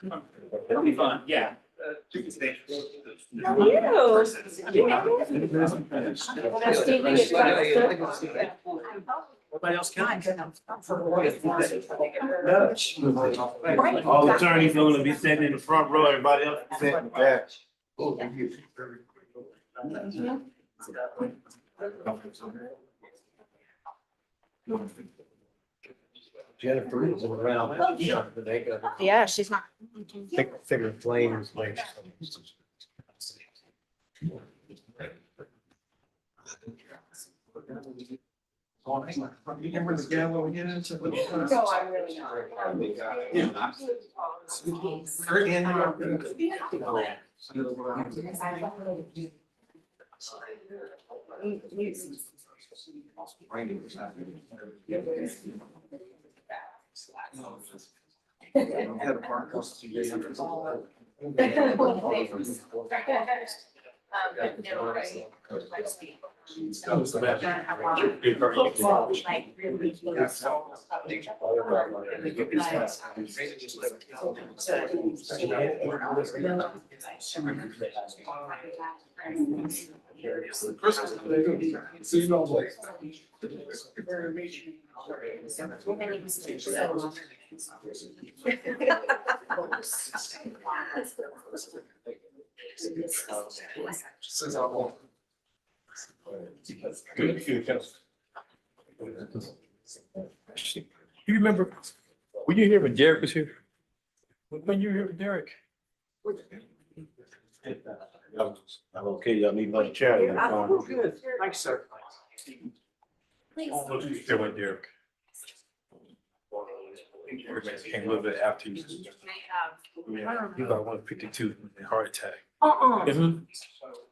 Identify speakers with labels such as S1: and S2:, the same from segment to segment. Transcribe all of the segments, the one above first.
S1: It'll be fun, yeah. You can stay.
S2: How are you?
S1: Everybody else can. All the attorneys are gonna be sitting in the front row, everybody else is sitting in the back.
S3: Jennifer is around.
S2: Yeah, she's not.
S3: Figure flames like.
S1: You remember the gal when we get into?
S2: No, I'm really not.
S3: You remember, were you here when Derek was here? When you were here with Derek?
S1: I'm okay, y'all need my chair.
S3: Good. Thanks, sir. Almost there with Derek. Everybody came a little bit after you. You got 152 heart attack. Mhm.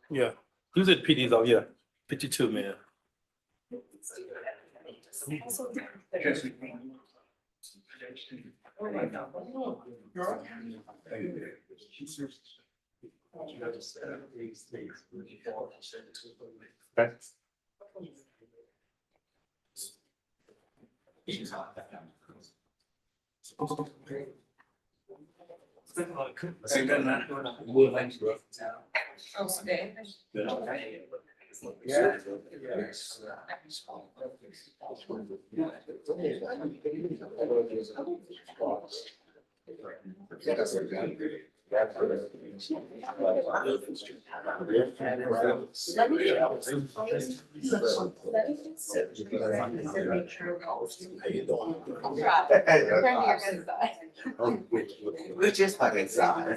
S3: Yeah, he was at PD though, yeah, 52, man.
S4: We're just fucking sorry.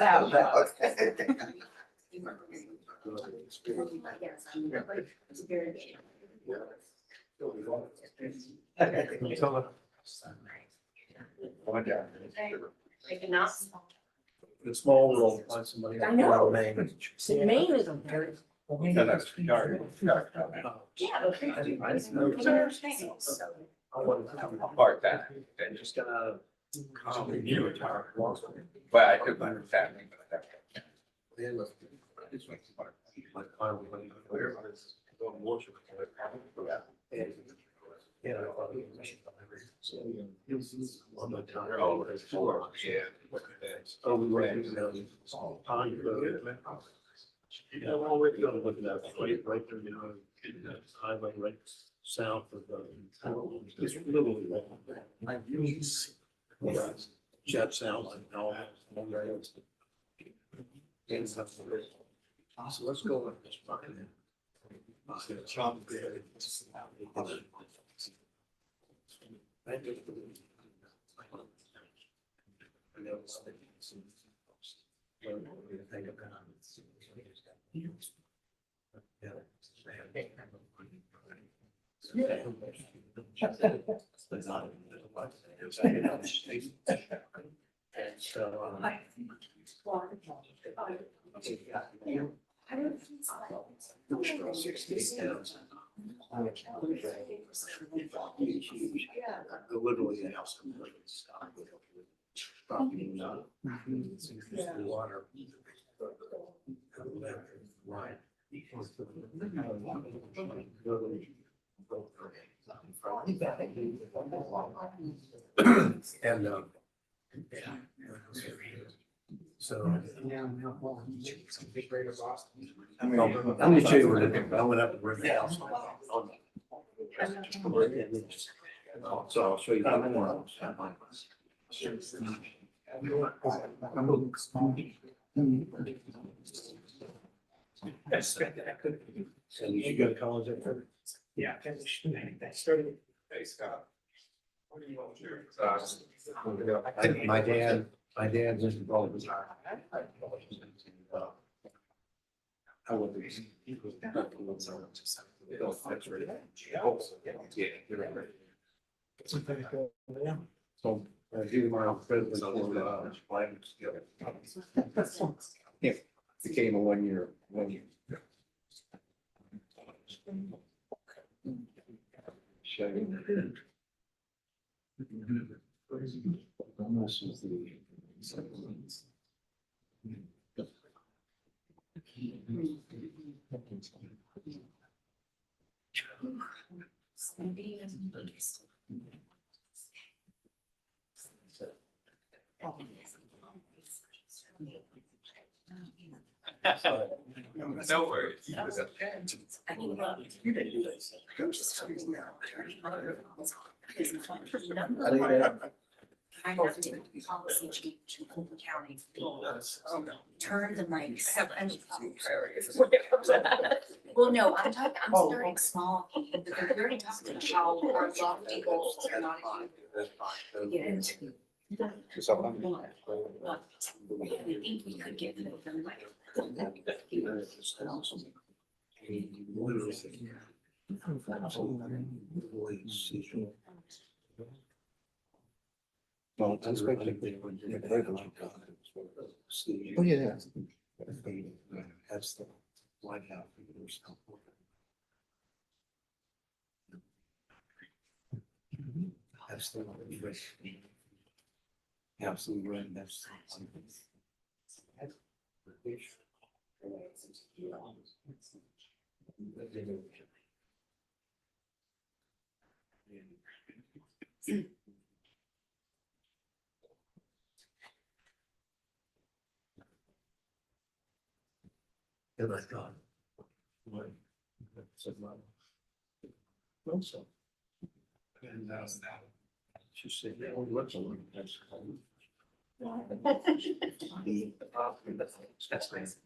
S3: You tell her. The small world, find somebody.
S2: I know.
S3: Maine.
S2: Maine is a very.
S3: Yeah, that's yard.
S2: Yeah.
S4: Apart that, and just
S3: Gonna. You retire.
S4: but I took my family.
S3: Yeah, I'm already gonna look at that, right there, you know, highway right south of the. It's literally like. Jets out like all. So let's go with this. Chop there. Literally the house. Water. Right. And So.
S5: Let me show you what it is. I went up and read the house. So I'll show you. So you go to college after?
S6: Yeah, finished. I started.
S4: Hey, Scott.
S5: My dad was involved with. I would be. So, he was my president of yeah, became a 1 year.
S4: No worries.
S7: I have to policy change in Fulton County. Turns and like seven priorities. Well, no, I'm starting small, but they're very tough to how our lofty goals are not. Get into. I think we could get them like.
S5: Well, I expect they would. Oh, yeah. That's the White House. That's the. Absolutely right, that's. And I thought. What? Said my. No, so. And she said, yeah, well, what's a little, that's. That's nice.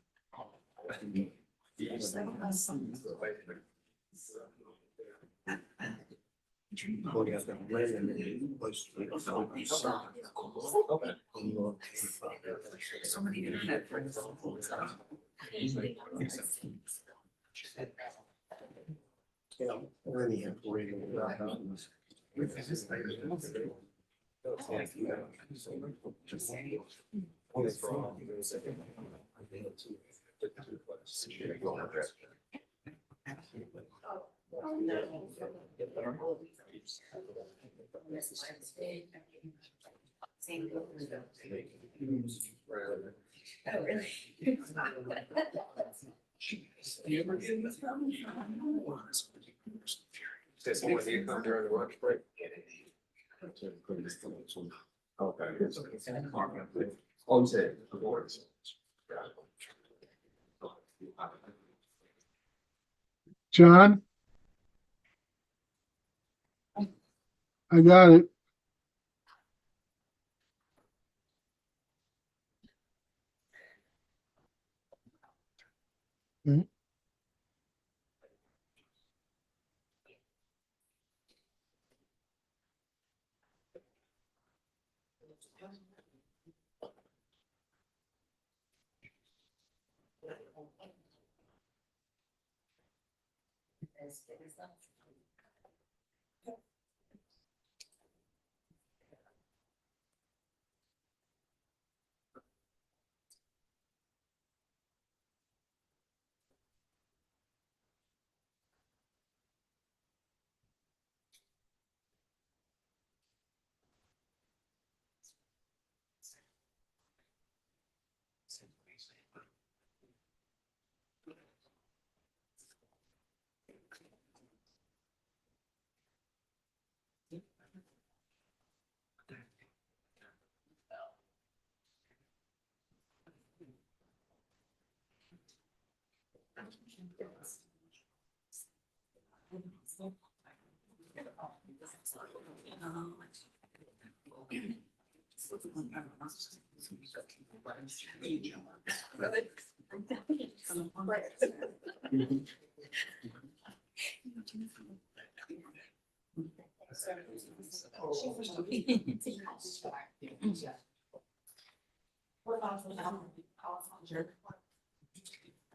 S7: So many internet friends. Same. Oh, really?
S4: When you come during the lunch break? Okay. Oh, you said.
S8: John? I got it.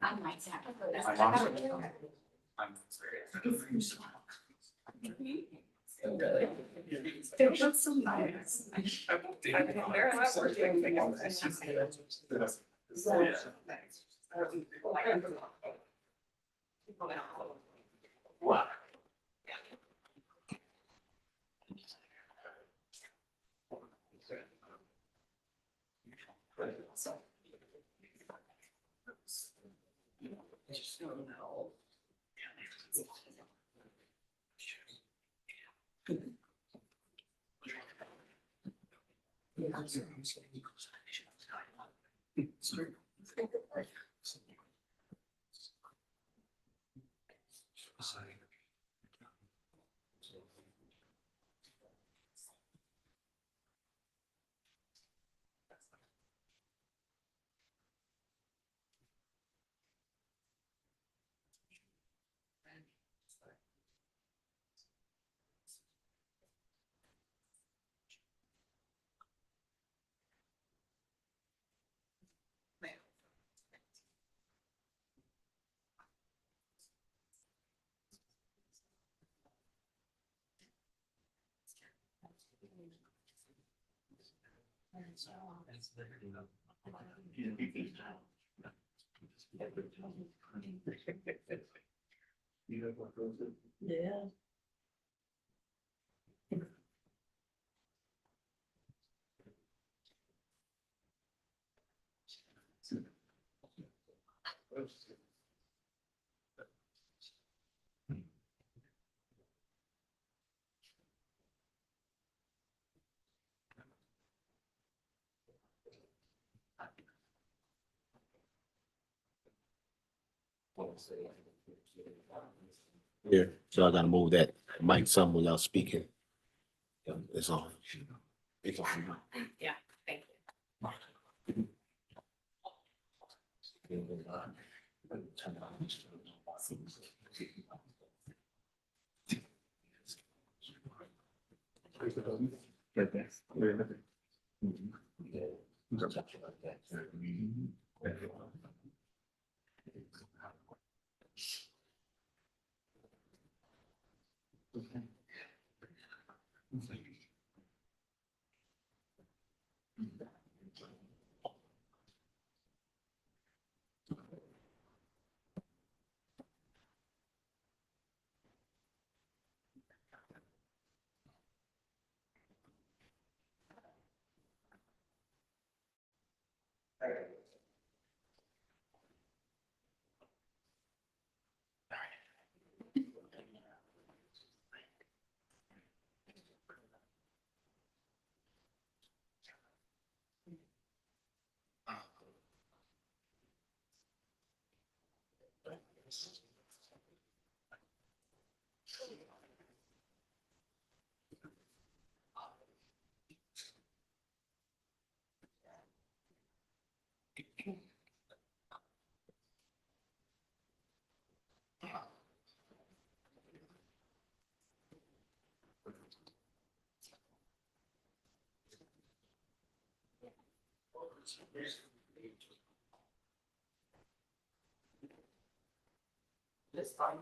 S7: I might have. There was some bias.
S2: Yeah.
S5: Yeah, so I gotta move that mic some without speaking. It's on. It's on.
S7: Yeah, thank
S2: This time.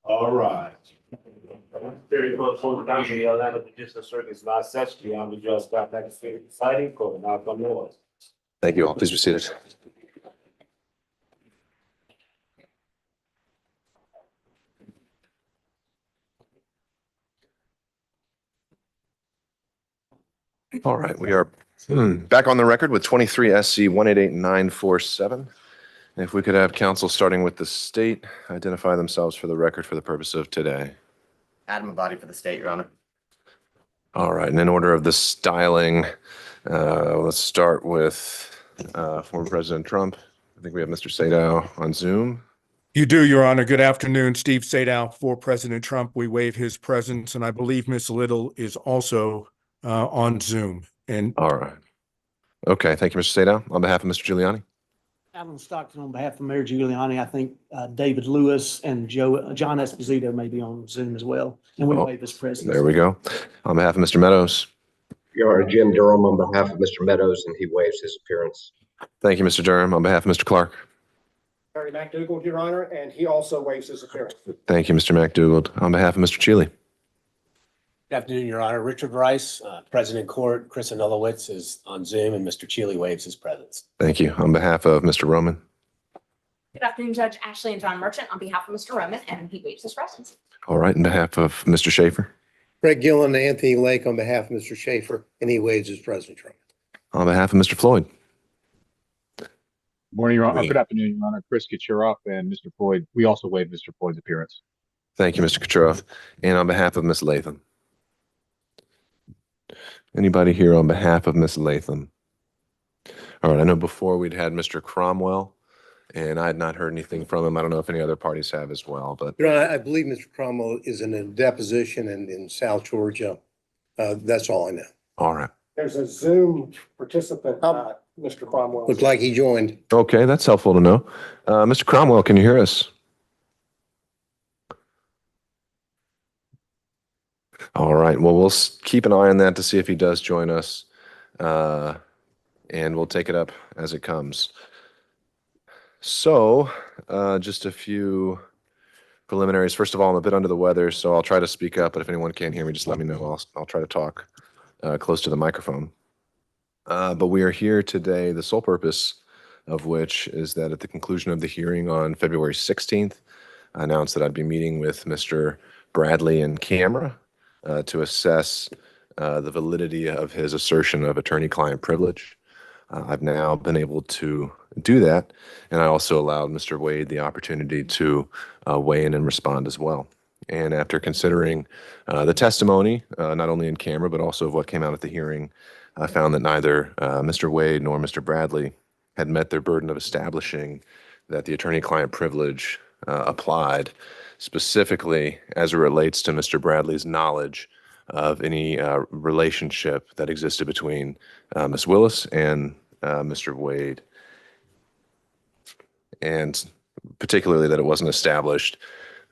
S1: All right. Very close to the time, the Atlanta Judicial Circuit's last session, I'm the judge, got that exciting court, now come yours.
S9: Thank you all. Please be seated. All right, we are back on the record with 23 SC 188947. If we could have counsel starting with the state identify themselves for the record for the purpose of today.
S10: Adam Abadi for the state, Your Honor.
S9: All right, and in order of the styling, let's start with former President Trump. I think we have Mr. Sadow on Zoom.
S11: You do, Your Honor. Good afternoon. Steve Sadow for President Trump. We waive his presence, and I believe Ms. Little is also on Zoom. And
S9: all right. Okay, thank you, Mr. Sadow. On behalf of Mr. Giuliani.
S6: Alan Stockton on behalf of Mayor Giuliani. I think David Lewis and John Esposito may be on Zoom as well. And we waive his presence.
S9: There we go. On behalf of Mr. Meadows.
S12: Your Honor, Jim Durham on behalf of Mr. Meadows, and he waives his appearance.
S9: Thank you, Mr. Durham. On behalf of Mr. Clark.
S5: Harry McDougall, Your Honor, and he also waives his appearance.
S9: Thank you, Mr. McDougald. On behalf of Mr. Cheeley.
S13: Good afternoon, Your Honor. Richard Rice, President Court. Chris Anulowitz is on Zoom, and Mr. Cheeley waives his presence.
S9: Thank you. On behalf of Mr. Roman.
S14: Good afternoon, Judge Ashley and John Merchant on behalf of Mr. Roman, and he waives his presence.
S9: All right. On behalf of Mr. Schaefer.
S15: Greg Gillen and Anthony Lake on behalf of Mr. Schaefer, and he waives his presence.
S9: On behalf of Mr. Floyd.
S16: Morning, Your Honor. Good afternoon, Your Honor. Chris Kucherov and Mr. Floyd. We also waive Mr. Floyd's appearance.
S9: Thank you, Mr. Kucherov. And on behalf of Ms. Latham. Anybody here on behalf of Ms. Latham? All right. I know before we'd had Mr. Cromwell, and I had not heard anything from him. I don't know if any other parties have as well, but.
S15: Your Honor, I believe Mr. Cromwell is in a deposition in South Georgia. That's all I know.
S9: All right.
S5: There's a Zoom participant, Mr. Cromwell.
S15: Looked like he joined.
S9: Okay, that's helpful to know. Mr. Cromwell, can you hear us? All right. Well, we'll keep an eye on that to see if he does join us, and we'll take it up as it comes. So, just a few preliminaries. First of all, I'm a bit under the weather, so I'll try to speak up, but if anyone can't hear me, just let me know. I'll try to talk close to the microphone. But we are here today, the sole purpose of which is that at the conclusion of the hearing on February 16th, I announced that I'd be meeting with Mr. Bradley in camera to assess the validity of his assertion of attorney-client privilege. I've now been able to do that, and I also allowed Mr. Wade the opportunity to weigh in and respond as well. And after considering the testimony, not only in camera, but also of what came out at the hearing, I found that neither Mr. Wade nor Mr. Bradley had met their burden of establishing that the attorney-client privilege applied, specifically as it relates to Mr. Bradley's knowledge of any relationship that existed between Ms. Willis and Mr. Wade, and particularly that it wasn't established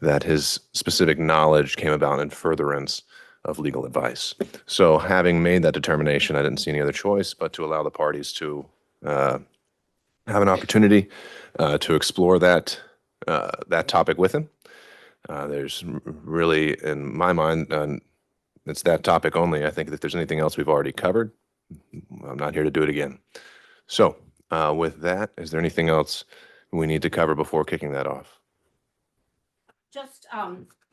S9: that his specific knowledge came about in furtherance of legal advice. So having made that determination, I didn't see any other choice but to allow the parties to have an opportunity to explore that topic with him. There's really, in my mind, it's that topic only. I think that if there's anything else we've already covered, I'm not here to do it again. So with that, is there anything else we need to cover before kicking that off?
S14: Just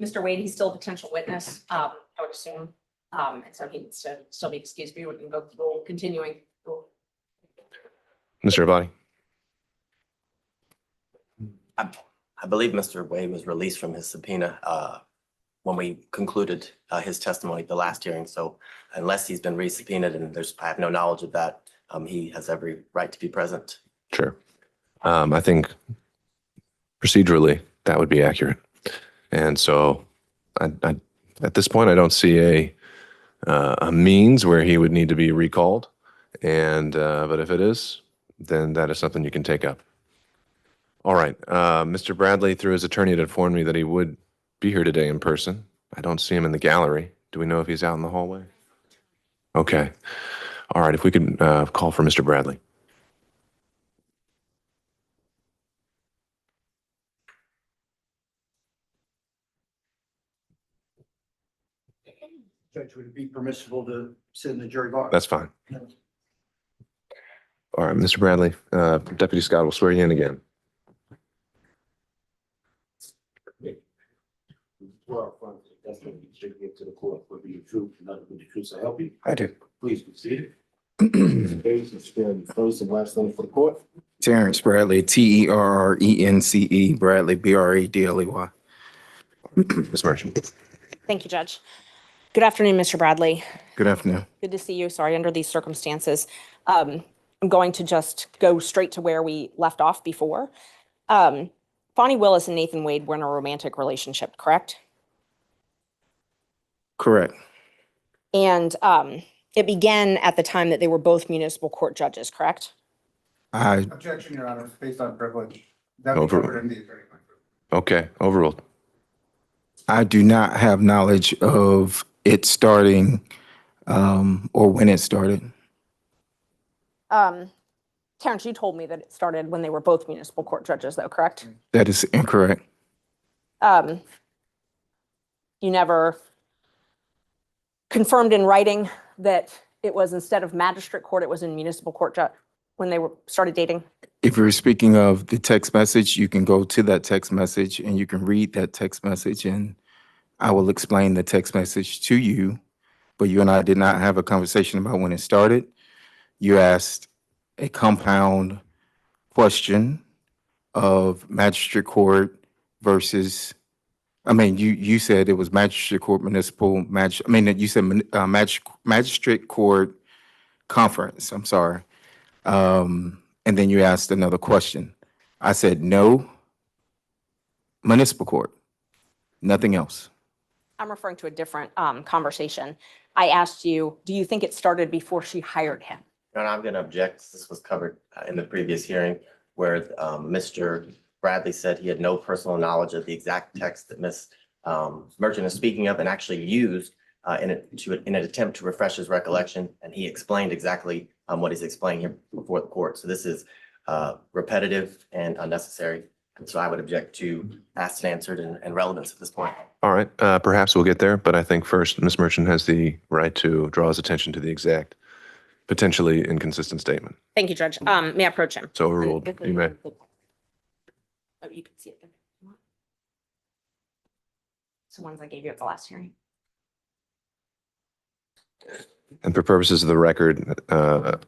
S14: Mr. Wade, he's still a potential witness, I would assume. And so he needs to still be excused, but we can go through continuing.
S9: Mr. Abadi?
S10: I believe Mr. Wade was released from his subpoena when we concluded his testimony at the last hearing. So unless he's been re-subpoenaed, and I have no knowledge of that, he has every right to be present.
S9: Sure. I think procedurally that would be accurate. And so I at this point, I don't see a means where he would need to be recalled. And but if it is, then that is something you can take up. All right. Mr. Bradley, through his attorney, had informed me that he would be here today in person. I don't see him in the gallery. Do we know if he's out in the hallway? Okay. All right. If we could call for Mr. Bradley.
S5: Judge, would it be permissible to sit in the jury box?
S9: That's fine. All right, Mr. Bradley, Deputy Scott will swear you in again.
S1: To the court for the truth, nothing but the truth, so help you.
S17: I do.
S1: Please be seated. First and last name for the court.
S17: Terrence Bradley, Terrence, Bradley, Bradley.
S9: Ms. Merchant.
S14: Thank you, Judge. Good afternoon, Mr. Bradley.
S17: Good afternoon.
S14: Good to see you. Sorry, under these circumstances. I'm going to just go straight to where we left off before. Fonnie Willis and Nathan Wade were in a romantic relationship, correct?
S17: Correct.
S14: And it began at the time that they were both municipal court judges, correct?
S5: Objection, Your Honor, based on privilege. That was covered in the attorney.
S9: Okay, overruled.
S17: I do not have knowledge of it starting or when it started.
S14: Terrence, you told me that it started when they were both municipal court judges, though, correct?
S17: That is incorrect.
S14: You never confirmed in writing that it was, instead of magistrate court, it was in municipal court when they started dating?
S17: If you're speaking of the text message, you can go to that text message and you can read that text message, and I will explain the text message to you. But you and I did not have a conversation about when it started. You asked a compound question of magistrate court versus, you said it was magistrate court, you said magistrate court conference, I'm sorry. And then you asked another question. I said, no, municipal court, nothing else.
S14: I'm referring to a different conversation. I asked you, do you think it started before she hired him?
S10: And I'm going to object. This was covered in the previous hearing where Mr. Bradley said he had no personal knowledge of the exact text that Ms. Merchant is speaking of and actually used in an attempt to refresh his recollection. And he explained exactly what he's explaining here before the court. So this is repetitive and unnecessary. And so I would object to asked and answered and relevance at this point.
S9: All right, perhaps we'll get there, but I think first, Ms. Merchant has the right to draw his attention to the exact, potentially inconsistent statement.
S14: Thank you, Judge. May I approach him?
S9: So overruled. You may.
S14: Oh, you can see it there. It's the ones I gave you at the last hearing.
S9: And for purposes of the record, I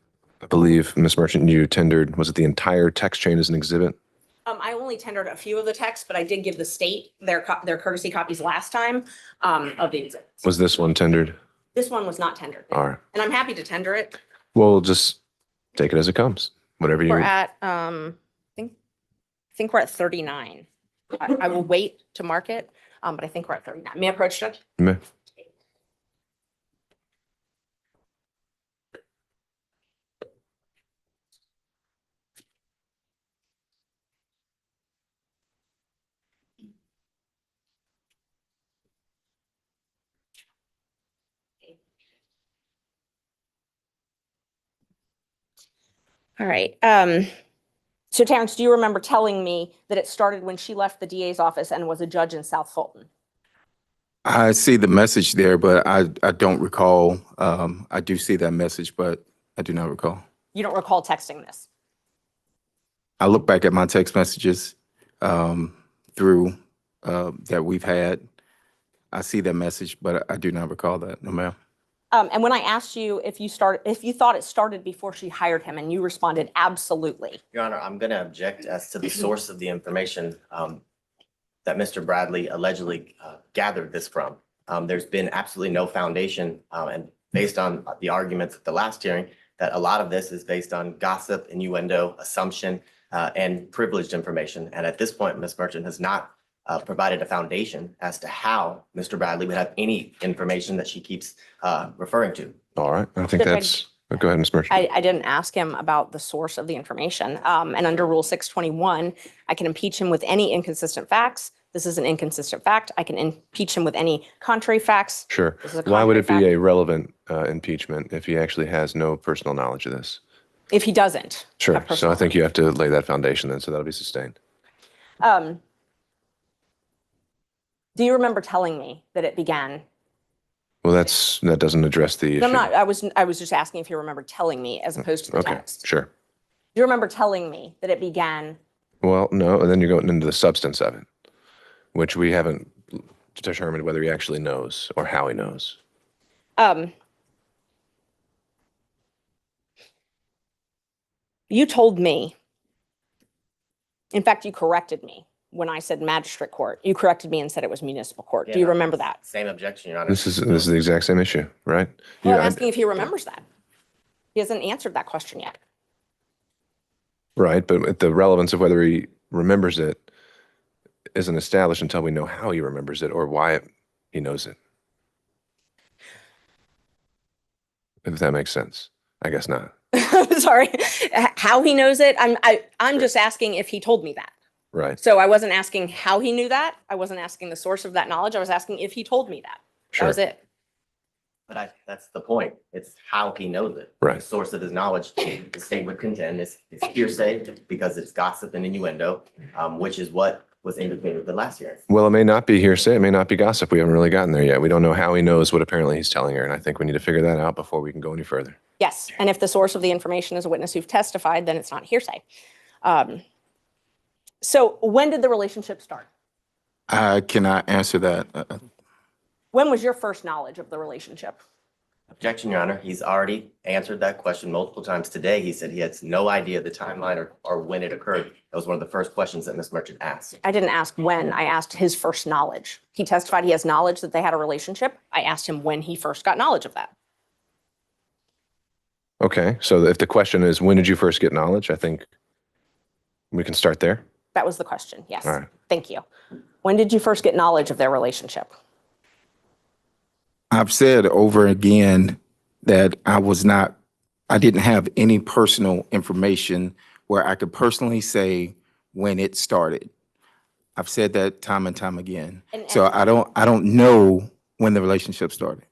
S9: believe, Ms. Merchant, you tendered, was it the entire text chain as an exhibit?
S14: I only tendered a few of the texts, but I did give the state their courtesy copies last time of the exhibits.
S9: Was this one tendered?
S14: This one was not tendered.
S9: All right.
S14: And I'm happy to tender it.
S9: Well, just take it as it comes, whatever you.
S14: We're at, I think we're at 39. I will wait to mark it, but I think we're at 39. May I approach, Judge?
S9: You may.
S14: All right. So Terrence, do you remember telling me that it started when she left the DA's office and was a judge in South Fulton?
S17: I see the message there, but I don't recall. I do see that message, but I do not recall.
S14: You don't recall texting this?
S17: I look back at my text messages through that we've had. I see that message, but I do not recall that. No, ma'am.
S14: And when I asked you if you thought it started before she hired him, and you responded, absolutely.
S10: Your Honor, I'm going to object as to the source of the information that Mr. Bradley allegedly gathered this from. There's been absolutely no foundation, and based on the arguments at the last hearing, that a lot of this is based on gossip, innuendo, assumption, and privileged information. And at this point, Ms. Merchant has not provided a foundation as to how Mr. Bradley would have any information that she keeps referring to.
S9: All right. I think that's, go ahead, Ms. Merchant.
S14: I didn't ask him about the source of the information. And under Rule 621, I can impeach him with any inconsistent facts. This is an inconsistent fact. I can impeach him with any contrary facts.
S9: Sure.
S14: This is a
S9: Why would it
S14: contrary
S9: be
S14: fact.
S9: a relevant impeachment if he actually has no personal knowledge of this?
S14: If he doesn't.
S9: Sure.
S14: have
S9: So
S14: personal
S9: I think you have to lay that foundation then, so that'll be sustained.
S14: Do you remember telling me that it began?
S9: Well, that doesn't address the issue.
S14: I'm not, I was just asking if you remember telling me as opposed to the
S9: Okay,
S14: text.
S9: sure.
S14: Do you remember telling me that it began?
S9: Well, no, and then you're going into the substance of it, which we haven't determined whether he actually knows or how he knows.
S14: You told me, in fact, you corrected me when I said magistrate court. You corrected me and said it was municipal court. Do you
S10: Yeah.
S14: remember that?
S10: Same objection, Your Honor.
S9: This is the exact same issue, right?
S14: Well,
S9: You-
S14: I'm asking if he remembers that. He hasn't answered that question yet.
S9: Right, but the relevance of whether he remembers it isn't established until we know how he remembers it or why he knows it. If that makes sense. I guess not.
S14: Sorry, how he knows it. I'm just asking if he told me that.
S9: Right.
S14: So I wasn't asking how he knew that. I wasn't asking the source of that knowledge. I was asking if he told me that. That
S9: Sure.
S14: was it.
S10: But that's the point. It's how he knows it.
S9: Right.
S10: The source of his knowledge, the state would contend is hearsay because it's gossip and innuendo, which is what was indicated the last year.
S9: Well, it may not be hearsay. It may not be gossip. We haven't really gotten there yet. We don't know how he knows what apparently he's telling her. And I think we need to figure that out before we can go any further.
S14: Yes. And if the source of the information is a witness who've testified, then it's not hearsay. So when did the relationship start?
S17: I cannot answer that.
S14: When was your first knowledge of the relationship?
S10: Objection, Your Honor. He's already answered that question multiple times today. He said he has no idea the timeline or when it occurred. That was one of the first questions that Ms. Merchant asked.
S14: I didn't ask when. I asked his first knowledge. He testified he has knowledge that they had a relationship. I asked him when he first got knowledge of that.
S9: Okay, so if the question is, when did you first get knowledge? I think we can start there.
S14: That was the question. Yes.
S9: All right.
S14: Thank you. When did you first get knowledge of their relationship?
S17: I've said over again that I didn't have any personal information where I could personally say when it started. I've said that time and time again. So I don't know when the relationship started.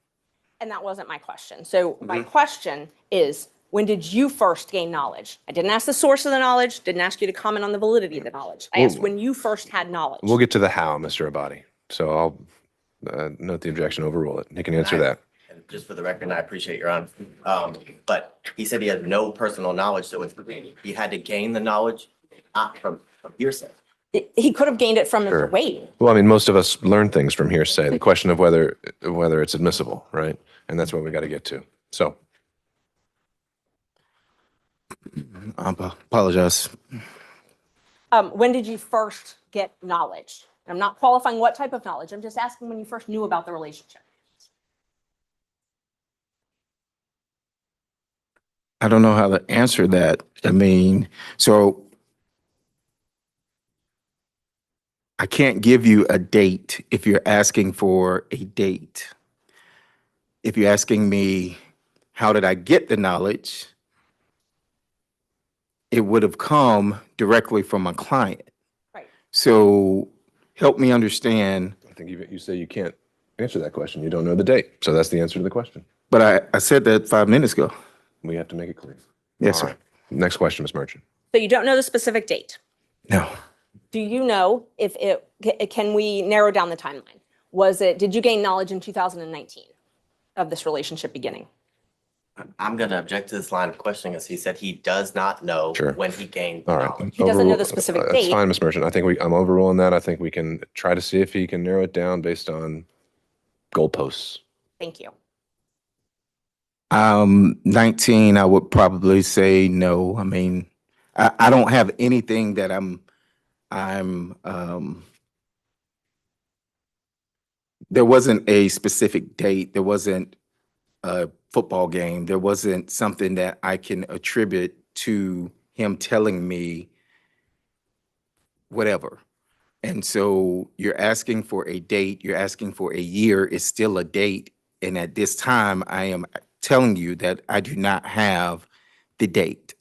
S14: And that wasn't my question. So my question is, when did you first gain knowledge? I didn't ask the source of the knowledge, didn't ask you to comment on the validity of the knowledge. I asked when you first had knowledge.
S9: We'll get to the how, Mr. Abadi. So I'll note the objection, overrule it. He can answer that.
S10: And just for the record, and I appreciate Your Honor, but he said he had no personal knowledge, so he had to gain the knowledge not from hearsay.
S14: He could have gained it from
S9: Sure.
S14: Mr. Wade.
S9: Well, I mean, most of us learn things from hearsay. The question of whether it's admissible, right? And that's what we got to get to. So
S17: I apologize.
S14: When did you first get knowledge? I'm not qualifying what type of knowledge. I'm just asking when you first knew about the relationship.
S17: I don't know how to answer that. I mean, so I can't give you a date if you're asking for a date. If you're asking me, how did I get the knowledge? It would have come directly from my client.
S14: Right.
S17: So help me understand.
S9: I think you say you can't answer that question. You don't know the date. So that's the answer to the question.
S17: But I said that 5 minutes ago.
S9: We have to make it clear.
S17: Yes,
S9: All
S17: sir.
S9: right. Next question, Ms. Merchant.
S14: So you don't know the specific date.
S17: No.
S14: Do you know if can we narrow down the timeline? Did you gain knowledge in 2019 of this relationship beginning?
S10: I'm going to object to this line of questioning as he said he does not know
S9: Sure.
S10: when he gained
S9: All
S10: knowledge.
S9: right.
S14: He doesn't know the specific
S9: That's
S14: date.
S9: fine, Ms. Merchant. I think I'm overruling that. I think we can try to see if he can narrow it down based on goalposts.
S14: Thank you.
S17: 19, I would probably say no. I mean, I don't have anything that there wasn't a specific date. There wasn't a football game. There wasn't something that I can attribute to him telling me whatever. And so you're asking for a date, you're asking for a year, it's still a date. And at this time, I am telling you that I do not have the date.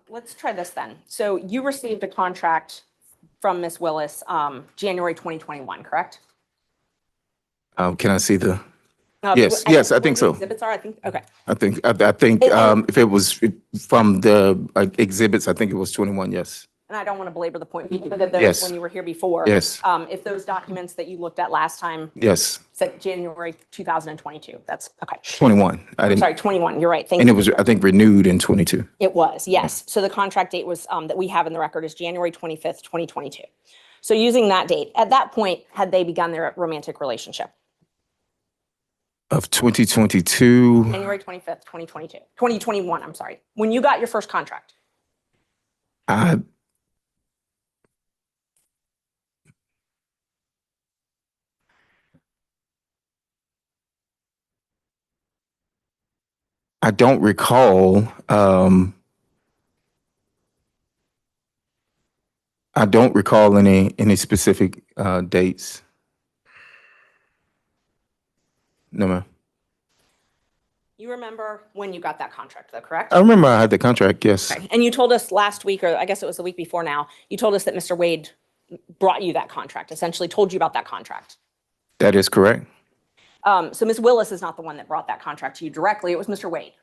S14: Let's try this then. So you received a contract from Ms. Willis, January 2021, correct?
S17: Can I see the?
S14: Yes,
S17: I think so.
S14: Exhibits are, I think, okay.
S17: I think if it was from the exhibits, I think it was 21, yes.
S14: And I don't want to belabor the point, but you did those
S17: Yes.
S14: when you were here before.
S17: Yes.
S14: If those documents that you looked at last time
S17: Yes,
S14: said January 2022, that's, okay.
S17: 21.
S14: Sorry, 21, you're right, thank
S17: And
S14: you.
S17: it was, I think, renewed in 22.
S14: It was, yes. So the contract date was, that we have in the record is January 25th, 2022. So using that date, at that point, had they begun their romantic relationship?
S17: Of 2022,
S14: January 25th, 2022, 2021, I'm sorry. When you got your first contract?
S17: I don't recall. I don't recall any specific dates. No, ma'am.
S14: You remember when you got that contract though, correct?
S17: I remember I had the contract, yes.
S14: Okay. And you told us last week, or I guess it was the week before now, you told us that Mr. Wade brought you that contract, essentially told you about that contract.
S17: That is correct.
S14: So Ms. Willis is not the one that brought that contract to you directly, it was Mr. Wade.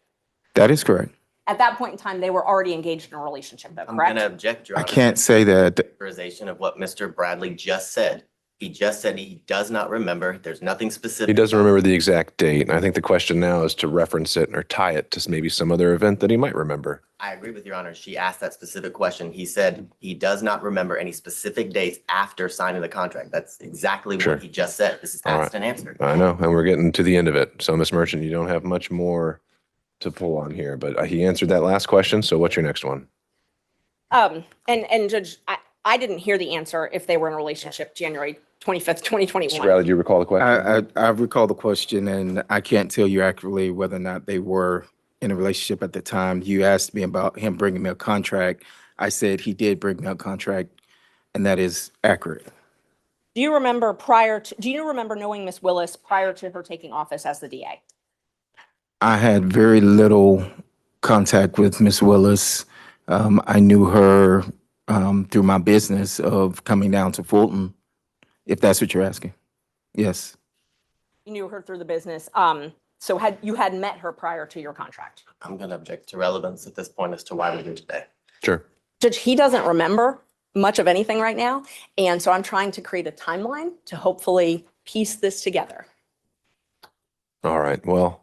S17: That is correct.
S14: At that point in time, they were already engaged in a relationship though,
S10: I'm
S14: correct?
S10: gonna object, Your
S17: I
S10: Honor.
S17: can't say that.
S10: Characterization of what Mr. Bradley just said. He just said he does not remember. There's nothing specific.
S9: He doesn't remember the exact date. And I think the question now is to reference it or tie it to maybe some other event that he might remember.
S10: I agree with Your Honor. She asked that specific question. He said he does not remember any specific dates after signing the contract. That's exactly
S9: Sure.
S10: what he just said. This is
S9: All
S10: asked
S9: right.
S10: and answered.
S9: I know, and we're getting to the end of it. So, Ms. Merchant, you don't have much more to pull on here, but he answered that last question. So what's your next one?
S14: And Judge, I didn't hear the answer if they were in a relationship January 25th, 2021.
S9: Mr. Bradley, do you recall the question?
S17: I recall the question, and I can't tell you accurately whether or not they were in a relationship at the time. You asked me about him bringing me a contract. I said he did bring me a contract, and that is accurate.
S14: Do you remember knowing Ms. Willis prior to her taking office as the DA?
S17: I had very little contact with Miss Willis. I knew her through my business of coming down to Fulton, if that's what you're asking. Yes.
S14: You knew her through the business. So you had met her prior to your contract?
S10: I'm going to object to relevance at this point as to why we're here today.
S9: Sure.
S14: Judge, he doesn't remember much of anything right now. And so I'm trying to create a timeline to hopefully piece this together.
S9: All right. Well,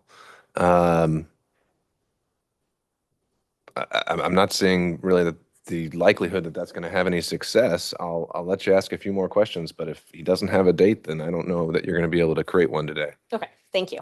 S9: I'm not seeing really the likelihood that that's going to have any success. I'll let you ask a few more questions, but if he doesn't have a date, then I don't know that you're going to be able to create one today.
S14: Okay, thank you.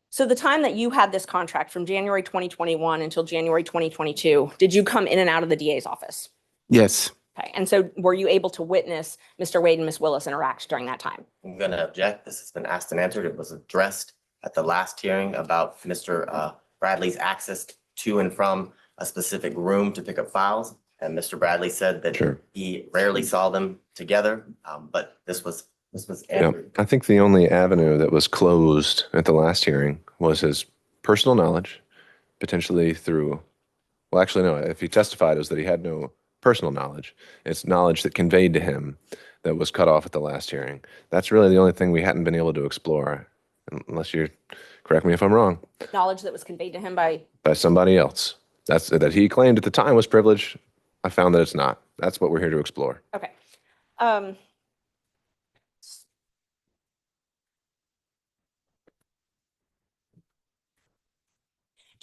S14: So the time that you had this contract from January 2021 until January 2022, did you come in and out of the DA's office?
S17: Yes.
S14: Okay, and so were you able to witness Mr. Wade and Ms. Willis interact during that time?
S10: I'm going to object. This has been asked and answered. It was addressed at the last hearing about Mr. Bradley's access to and from a specific room to pick up files. And Mr. Bradley said that he rarely saw them together, but this was answered.
S9: I think the only avenue that was closed at the last hearing was his personal knowledge, potentially through, well, actually, no, if he testified, it was that he had no personal knowledge. It's knowledge that conveyed to him that was cut off at the last hearing. That's really the only thing we hadn't been able to explore, unless you correct me if I'm wrong.
S14: Knowledge that was conveyed to him by
S9: Somebody else. That's that he claimed at the time was privilege. I found that it's not. That's what we're here to explore.
S14: Okay.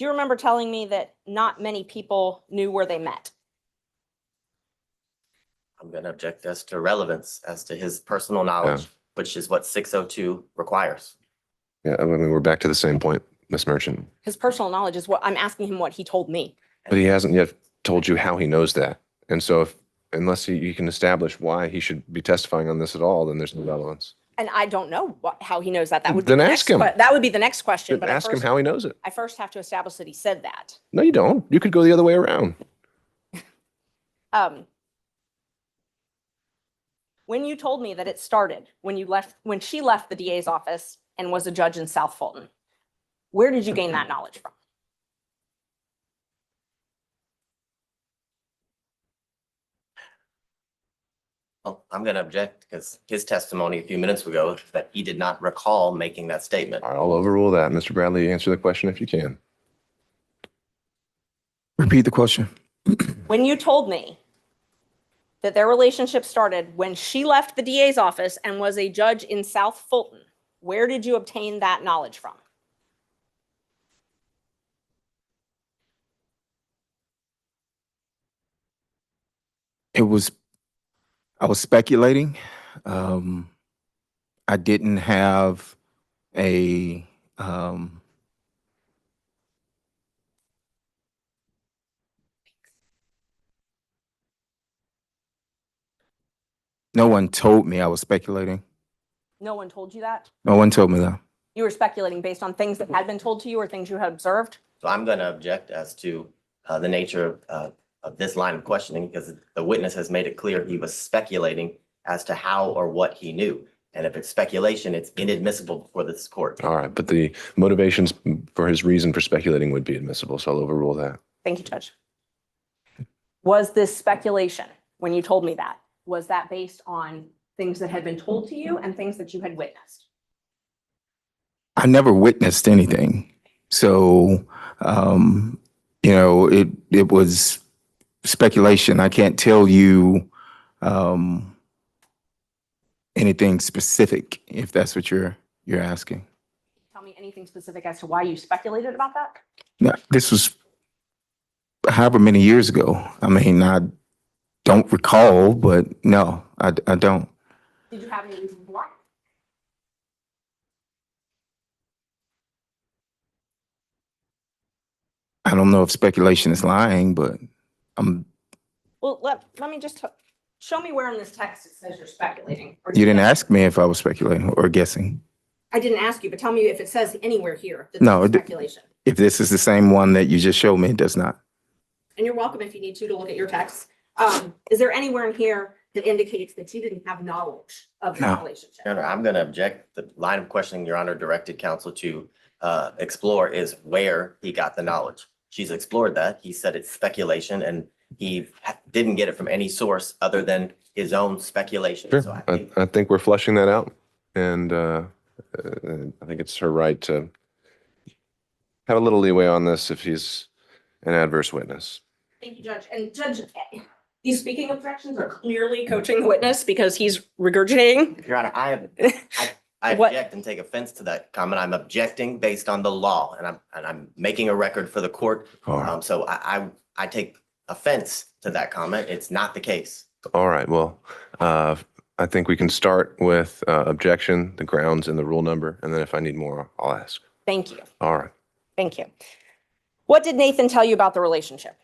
S14: Do you remember telling me that not many people knew where they met?
S10: I'm going to object as to relevance, as to his personal knowledge, which is what 602 requires.
S9: Yeah, I mean, we're back to the same point, Ms. Merchant.
S14: His personal knowledge is what I'm asking him what he told me.
S9: But he hasn't yet told you how he knows that. And so if, unless you can establish why he should be testifying on this at all, then there's no relevance.
S14: And I don't know how he knows that. That would
S9: Then
S14: be the
S9: ask
S14: next
S9: him.
S14: That would be the next question.
S9: Then
S14: But
S9: ask him how he knows it.
S14: I first have to establish that he said that.
S9: No, you don't. You could go the other way around.
S14: When you told me that it started when she left the DA's office and was a judge in South Fulton, where did you gain that knowledge from?
S10: Well, I'm going to object because his testimony a few minutes ago that he did not recall making that statement.
S9: All right, I'll overrule that. Mr. Bradley, answer the question if you can.
S17: Repeat the question.
S14: When you told me that their relationship started when she left the DA's office and was a judge in South Fulton, where did you obtain that knowledge from?
S17: I was speculating. I didn't have a, no one told me I was speculating.
S14: No one told you that?
S17: No one told me that.
S14: You were speculating based on things that had been told to you or things you had observed?
S10: So I'm going to object as to the nature of this line of questioning because the witness has made it clear he was speculating as to how or what he knew. And if it's speculation, it's inadmissible before this court.
S9: All right, but the motivations for his reason for speculating would be admissible, so I'll overrule that.
S14: Thank you, Judge. Was this speculation when you told me that? Was that based on things that had been told to you and things that you had witnessed?
S17: I never witnessed anything. So, it was speculation. I can't tell you anything specific, if that's what you're asking.
S14: Tell me anything specific as to why you speculated about that?
S17: No, this was however many years ago. I mean, I don't recall, but no, I don't.
S14: Did you have any reason why?
S17: I don't know if speculation is lying, but
S14: Well, let me just show me where in this text it says you're speculating.
S17: you didn't ask me if I was speculating or guessing.
S14: I didn't ask you, but tell me if it says anywhere here that
S17: No,
S14: this is speculation.
S17: If this is the same one that you just showed me, it does not.
S14: And you're welcome if you need to look at your text. Is there anywhere in here that indicates that you didn't have knowledge of the
S17: No.
S14: relationship?
S10: Your Honor, I'm going to object. The line of questioning Your Honor directed counsel to explore is where he got the knowledge. She's explored that. He said it's speculation and he didn't get it from any source other than his own speculation.
S9: Sure,
S10: So
S9: I think we're flushing that out. And I think it's her right to have a little leeway on this if he's an adverse witness.
S14: Thank you, Judge. And Judge, these speaking objections are clearly coaching the witness because he's regurgitating.
S10: Your Honor, I
S14: What-
S10: object and take offense to that comment. I'm objecting based on the law and I'm making a record for the court.
S9: All right.
S10: So I take offense to that comment. It's not the case.
S9: All right, well, I think we can start with objection, the grounds and the rule number. And then if I need more, I'll ask.
S14: Thank you.
S9: All right.
S14: Thank you. What did Nathan tell you about the relationship?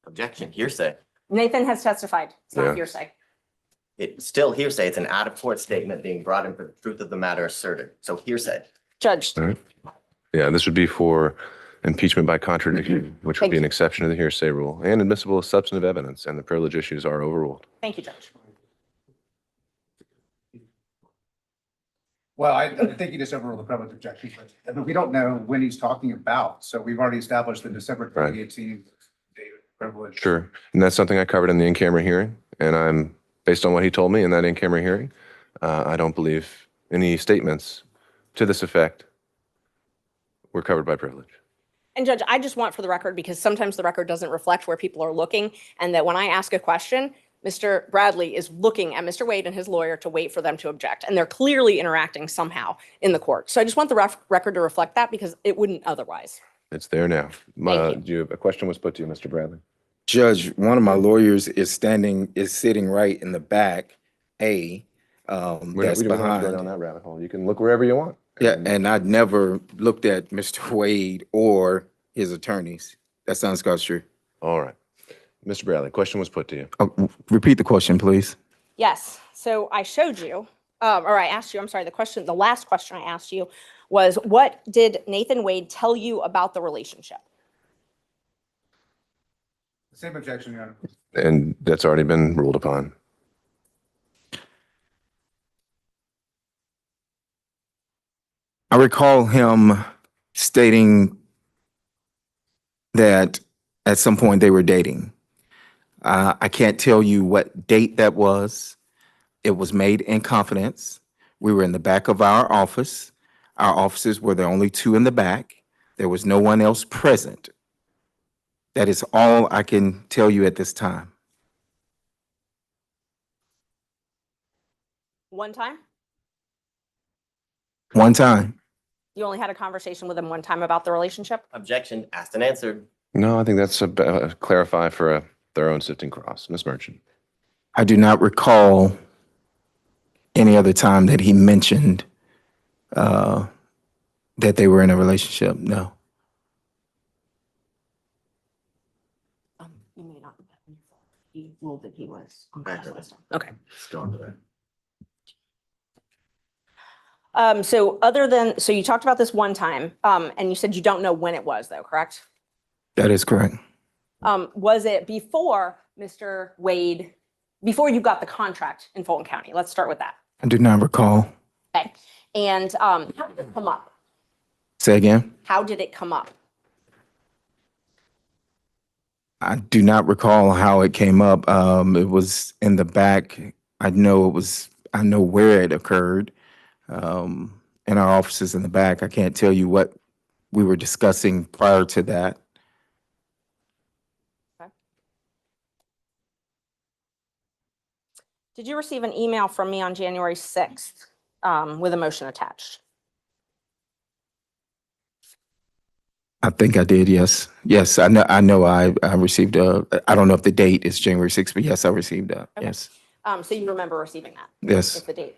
S10: Objection, hearsay.
S14: Nathan has testified. It's not
S9: Yeah.
S14: hearsay.
S10: It's still hearsay. It's an out-of-court statement being brought in for the truth of the matter asserted. So hearsay.
S14: Judge,
S9: All right. Yeah, this would be for impeachment by contradiction, which would
S14: Thank
S9: be an
S14: you.
S9: exception to the hearsay rule and admissible as substantive evidence, and the privilege issues are overruled.
S14: thank you, Judge.
S5: Well, I think you just overruled the privilege objection, but we don't know when he's talking about. So we've already established the December
S9: Right.
S5: 2018 date privilege.
S9: Sure. And that's something I covered in the in-camera hearing. And I'm, based on what he told me in that in-camera hearing, I don't believe any statements to this effect were covered by privilege.
S14: And Judge, I just want for the record, because sometimes the record doesn't reflect where people are looking, and that when I ask a question, Mr. Bradley is looking at Mr. Wade and his lawyer to wait for them to object, and they're clearly interacting somehow in the court. So I just want the record to reflect that because it wouldn't otherwise.
S9: It's there now.
S14: Thank
S9: Do you have, a question was put to you, Mr. Bradley?
S17: Judge, one of my lawyers is sitting right in the back, that's
S9: We don't have to go
S17: behind.
S9: down that rabbit hole. You can look wherever you want.
S17: Yeah, and I'd never looked at Mr. Wade or his attorneys. That sounds true.
S9: All right. Mr. Bradley, question was put to you.
S17: Repeat the question, please.
S14: Yes, so I showed you, or I asked you, I'm sorry, the last question I asked you was, what did Nathan Wade tell you about the relationship?
S5: Same objection, Your Honor.
S9: And that's already been ruled upon.
S17: I recall him stating that at some point they were dating. I can't tell you what date that was. It was made in confidence. We were in the back of our office. Our offices were the only two in the back. There was no one else present. That is all I can tell you at this time.
S14: One time?
S17: One time.
S14: You only had a conversation with him one time about the relationship?
S10: Objection, asked and answered.
S9: No, I think that's a clarify for a thorough and sifting cross. Ms. Merchant.
S17: I do not recall any other time that he mentioned that they were in a relationship. No.
S14: You may not. He ruled that he was.
S10: Okay.
S14: Okay.
S10: Still on the
S14: So you talked about this one time, and you said you don't know when it was though, correct?
S17: That is correct.
S14: Was it before Mr. Wade, before you got the contract in Fulton County? Let's start with that.
S17: I do not recall.
S14: Okay. And how did it come up?
S17: Say again?
S14: How did it come up?
S17: I do not recall how it came up. It was in the back. I know where it occurred. In our offices in the back. I can't tell you what we were discussing prior to that.
S14: Okay. Did you receive an email from me on January 6th with a motion attached?
S17: I think I did, yes. Yes, I know I received I don't know if the date is January 6th, but yes, I received that,
S14: Okay.
S17: yes.
S14: So you remember receiving that?
S17: Yes.
S14: It's the date.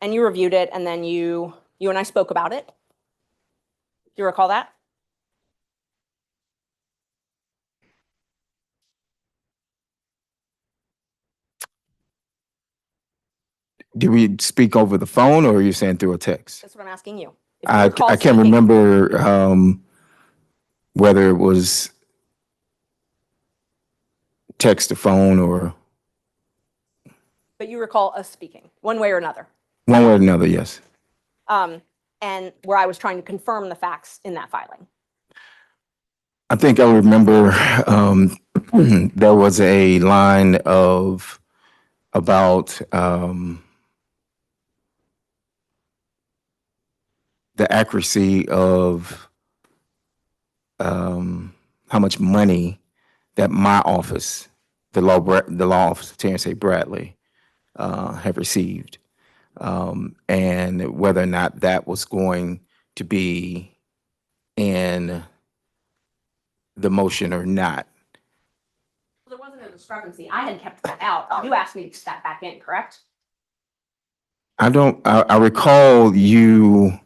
S14: And you reviewed it, and then you and I spoke about it. Do you recall that?
S17: Did we speak over the phone or are you saying through a text?
S14: That's what I'm asking you. If you
S17: I
S14: recall
S17: can't
S14: speaking-
S17: remember whether it was text or phone or
S14: But you recall us speaking, one way or another.
S17: one way or another, yes.
S14: And where I was trying to confirm the facts in that filing.
S17: I think I remember there was a line of about the accuracy of how much money that my office, the law office of Terrence A. Bradley, have received, and whether or not that was going to be in the motion or not.
S14: There wasn't a discrepancy. I had kept that out. You asked me to step back in, correct?
S17: I recall you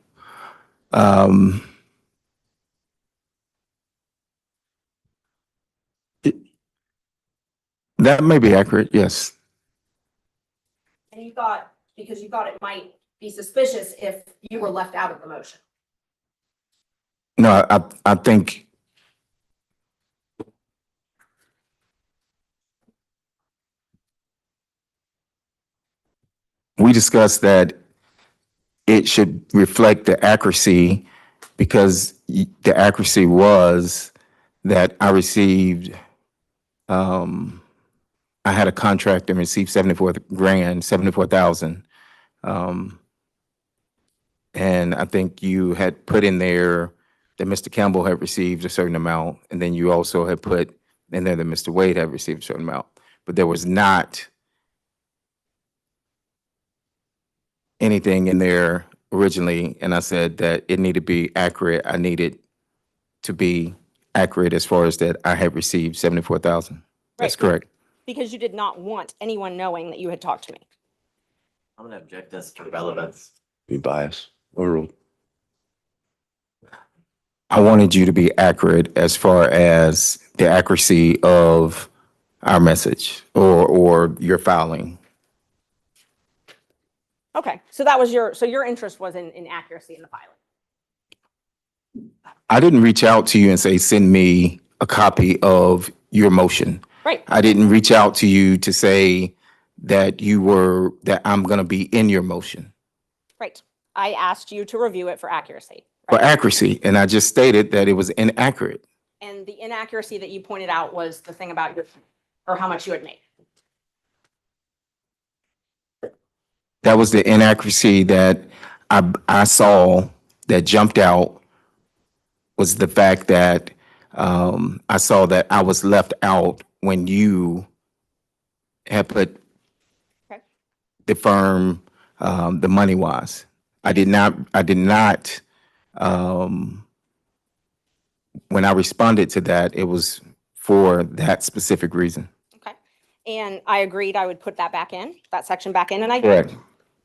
S17: that may be accurate, yes.
S14: And you thought, because you thought it might be suspicious if you were left out of the motion.
S17: No, I think we discussed that it should reflect the accuracy because the accuracy was that I received, I had a contract and received 74,000. And I think you had put in there that Mr. Campbell had received a certain amount, and then you also had put in there that Mr. Wade had received a certain amount, but there was not anything in there originally, and I said that it needed to be accurate. I needed to be accurate as far as that I had received 74,000. That's
S14: Right.
S17: correct.
S14: Because you did not want anyone knowing that you had talked to me.
S10: I'm gonna object this to relevance.
S9: Be biased. Overruled.
S17: I wanted you to be accurate as far as the accuracy of our message or your filing.
S14: Okay, so that was your interest was in accuracy in the filing.
S17: I didn't reach out to you and say, send me a copy of your motion.
S14: Right.
S17: I didn't reach out to you to say that that I'm going to be in your motion
S14: Right. I asked you to review it for accuracy.
S17: for
S14: Right?
S17: accuracy. And I just stated that it was inaccurate.
S14: And the inaccuracy that you pointed out was the thing about or how much you had made.
S17: That was the inaccuracy that I saw that jumped out, was the fact that I saw that I was left out when you had put
S14: Okay.
S17: the firm, the money wise. I did not, when I responded to that, it was for that specific reason.
S14: Okay. And I agreed I would put that back in, that section back in, and I did.
S17: Correct.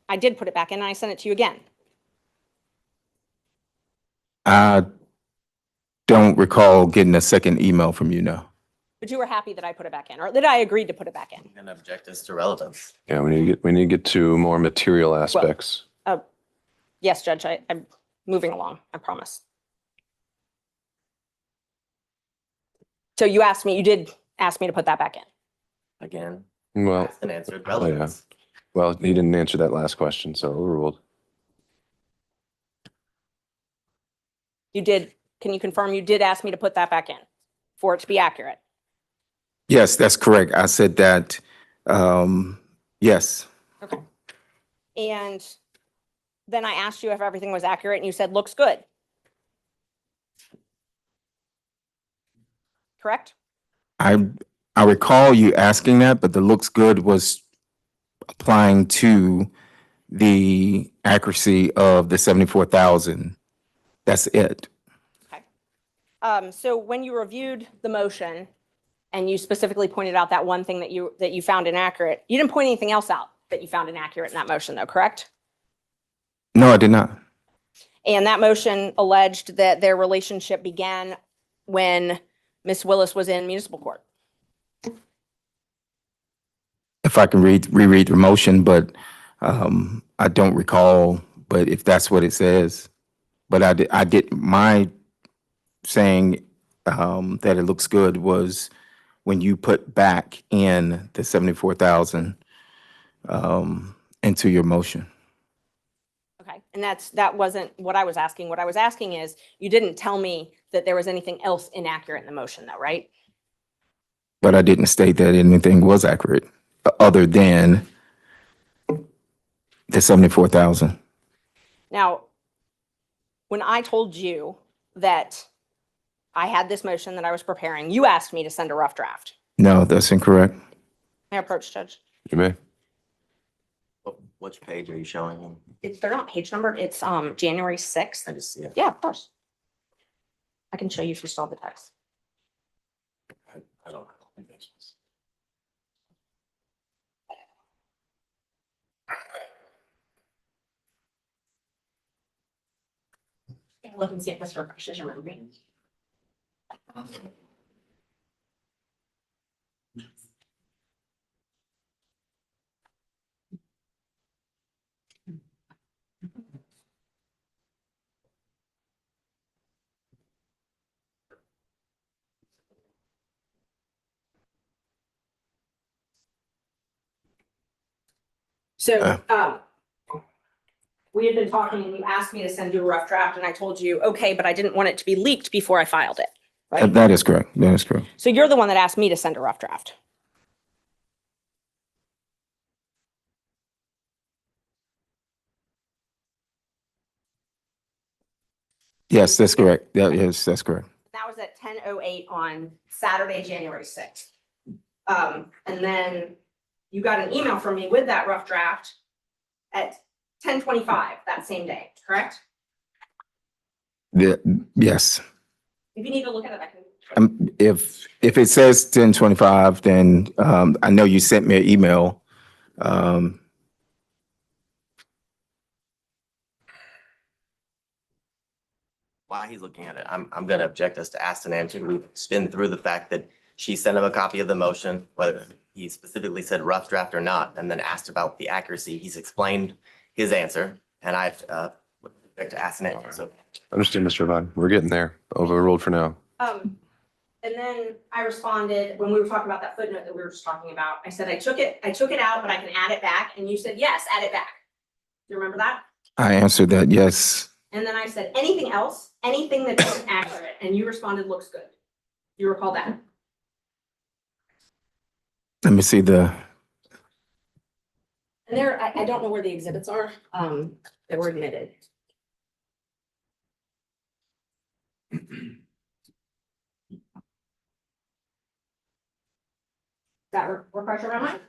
S14: I did put it back in and I sent it to you again.
S17: I don't recall getting a second email from you, no.
S14: But you were happy that I put it back in, or that I agreed to put it back in.
S10: I'm gonna object this to relevance.
S9: Yeah, we need to get to more material aspects.
S14: Yes, Judge, I'm moving along, I promise. So you did ask me to put that back in.
S10: Again,
S9: Well,
S10: asked and answered
S9: oh, yeah.
S10: relevance.
S9: Well, he didn't answer that last question, so overruled.
S14: Can you confirm you did ask me to put that back in for it to be accurate?
S17: Yes, that's correct. I said that, yes.
S14: Okay. And then I asked you if everything was accurate and you said, looks good. Correct?
S17: I recall you asking that, but the looks good was applying to the accuracy of the 74,000. That's it.
S14: Okay. So when you reviewed the motion and you specifically pointed out that one thing that you found inaccurate, you didn't point anything else out that you found inaccurate in that motion though, correct?
S17: No, I did not.
S14: And that motion alleged that their relationship began when Ms. Willis was in municipal court.
S17: If I can reread the motion, but I don't recall, but if that's what it says. But I did my saying that it looks good was when you put back in the 74,000 into your motion.
S14: Okay. And that wasn't what I was asking. What I was asking is, you didn't tell me that there was anything else inaccurate in the motion though, right?
S17: But I didn't state that anything was accurate other than the 74,000.
S14: Now, when I told you that I had this motion that I was preparing, you asked me to send a rough draft.
S17: No, that's incorrect.
S14: May I approach, Judge?
S9: You may.
S10: Which page are you showing him?
S14: They're not page numbered. It's January 6th.
S10: I just see it.
S14: Yeah, of course. I can show you if you saw the text.
S10: I don't know.
S14: Look and see if this refreshes your memory. So, we had been talking and you asked me to send you a rough draft and I told you, okay, but I didn't want it to be leaked before I filed it, right?
S17: That is correct. That is correct.
S14: So you're the one that asked me to send a rough draft.
S17: Yes, that's correct. Yes, that's correct.
S14: That was at 10:08 on Saturday, January 6th. And then you got an email from me with that rough draft at 10:25 that same day, correct?
S17: Yes.
S14: If you need to look at it, I can.
S17: If it says 10:25, then I know you sent me an email.
S10: While he's looking at it, I'm gonna object us to asked and answered. We've been through the fact that she sent him a copy of the motion, whether he specifically said rough draft or not, and then asked about the accuracy. He's explained his answer, and I've object to ask and answer, so.
S9: Understood, Mr. Vaughn. We're getting there. Overruled for now.
S14: And then I responded, when we were talking about that footnote that we were just talking about, I said, I took it out, but I can add it back. And you said, yes, add it back. Do you remember that?
S17: I answered that, yes.
S14: And then I said, anything else, anything that isn't accurate, and you responded, looks good. You recall that?
S17: Let me see the,
S14: And there, I don't know where the exhibits are, that were admitted. That refresh your mind?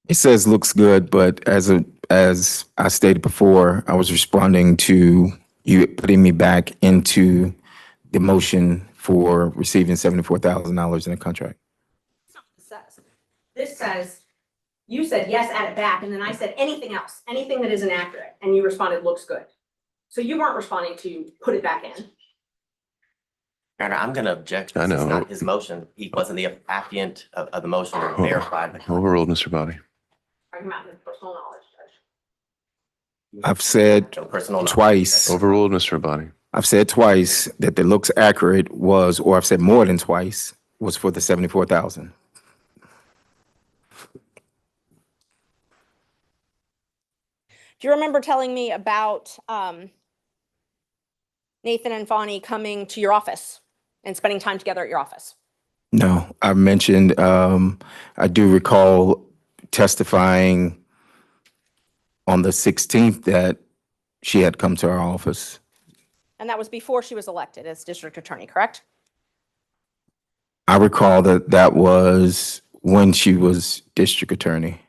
S17: it says looks good, but as I stated before, I was responding to you putting me back into the motion for receiving $74,000 in a contract.
S14: This says, you said, yes, add it back, and then I said, anything else, anything that isn't accurate, and you responded, looks good. So you weren't responding to put it back in.
S10: Your Honor, I'm gonna object.
S9: I
S10: This is
S9: know.
S10: not his motion. He wasn't the affiant of the motion or verified.
S9: Overruled, Mr. Body.
S14: Talking about his personal knowledge, Judge.
S17: I've said
S10: No personal knowledge.
S17: twice,
S9: Overruled, Mr. Body.
S17: I've said twice that the looks accurate was, or I've said more than twice, was for the 74,000.
S14: Do you remember telling me about Nathan and Fawny coming to your office and spending time together at your office?
S17: No, I mentioned, I do recall testifying on the 16th that she had come to our office.
S14: And that was before she was elected as district attorney, correct?
S17: I recall that that was when she was district attorney.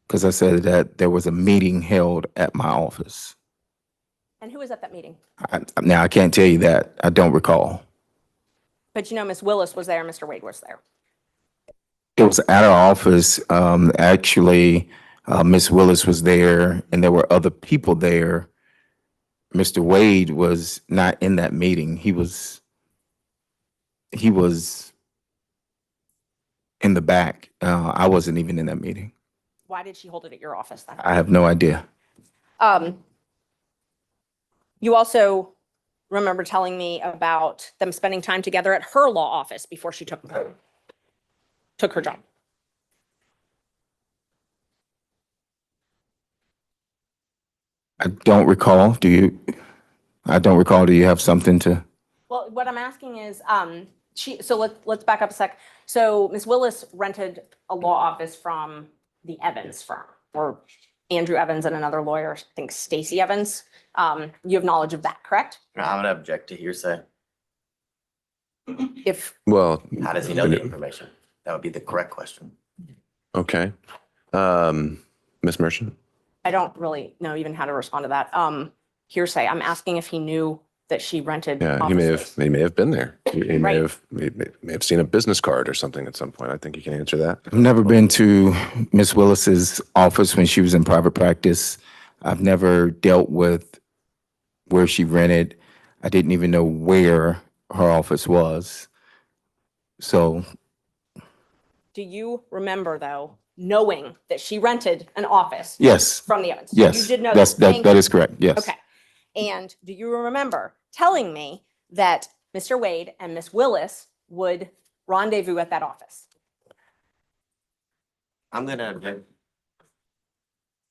S17: Because I said that there was a meeting held at my office.
S14: And who was at that meeting?
S17: Now, I can't tell you that. I don't recall.
S14: But you know, Miss Willis was there, Mr. Wade was there.
S17: It was at our office. Actually, Miss Willis was there and there were other people there. Mr. Wade was not in that meeting. He was in the back. I wasn't even in that meeting.
S14: Why did she hold it at your office then?
S17: I have no idea.
S14: You also remember telling me about them spending time together at her law office before she took her job.
S17: I don't recall. Do you? I don't recall. Do you have something to?
S14: Well, what I'm asking is, let's back up a sec. So Ms. Willis rented a law office from the Evans firm, or Andrew Evans and another lawyer, I think Stacy Evans. You have knowledge of that, correct?
S10: I'm gonna object to hearsay.
S9: Well.
S10: How does he know the information? That would be the correct question.
S9: Okay. Ms. Merchant?
S14: I don't really know even how to respond to that. Hearsay, I'm asking if he knew that she rented
S9: Yeah,
S14: offices.
S9: he may have been there. He may
S14: Right.
S9: have seen a business card or something at some point. I think you can answer that.
S17: I've never been to Miss Willis's office when she was in private practice. I've never dealt with where she rented. I didn't even know where her office was. So
S14: Do you remember, though, knowing that she rented an office?
S17: yes,
S14: From the Evans?
S17: yes,
S14: You did know
S17: that's,
S14: that? Thank
S17: that
S14: you.
S17: is correct. Yes.
S14: Okay. And do you remember telling me that Mr. Wade and Miss Willis would rendezvous at that office?
S10: I'm gonna object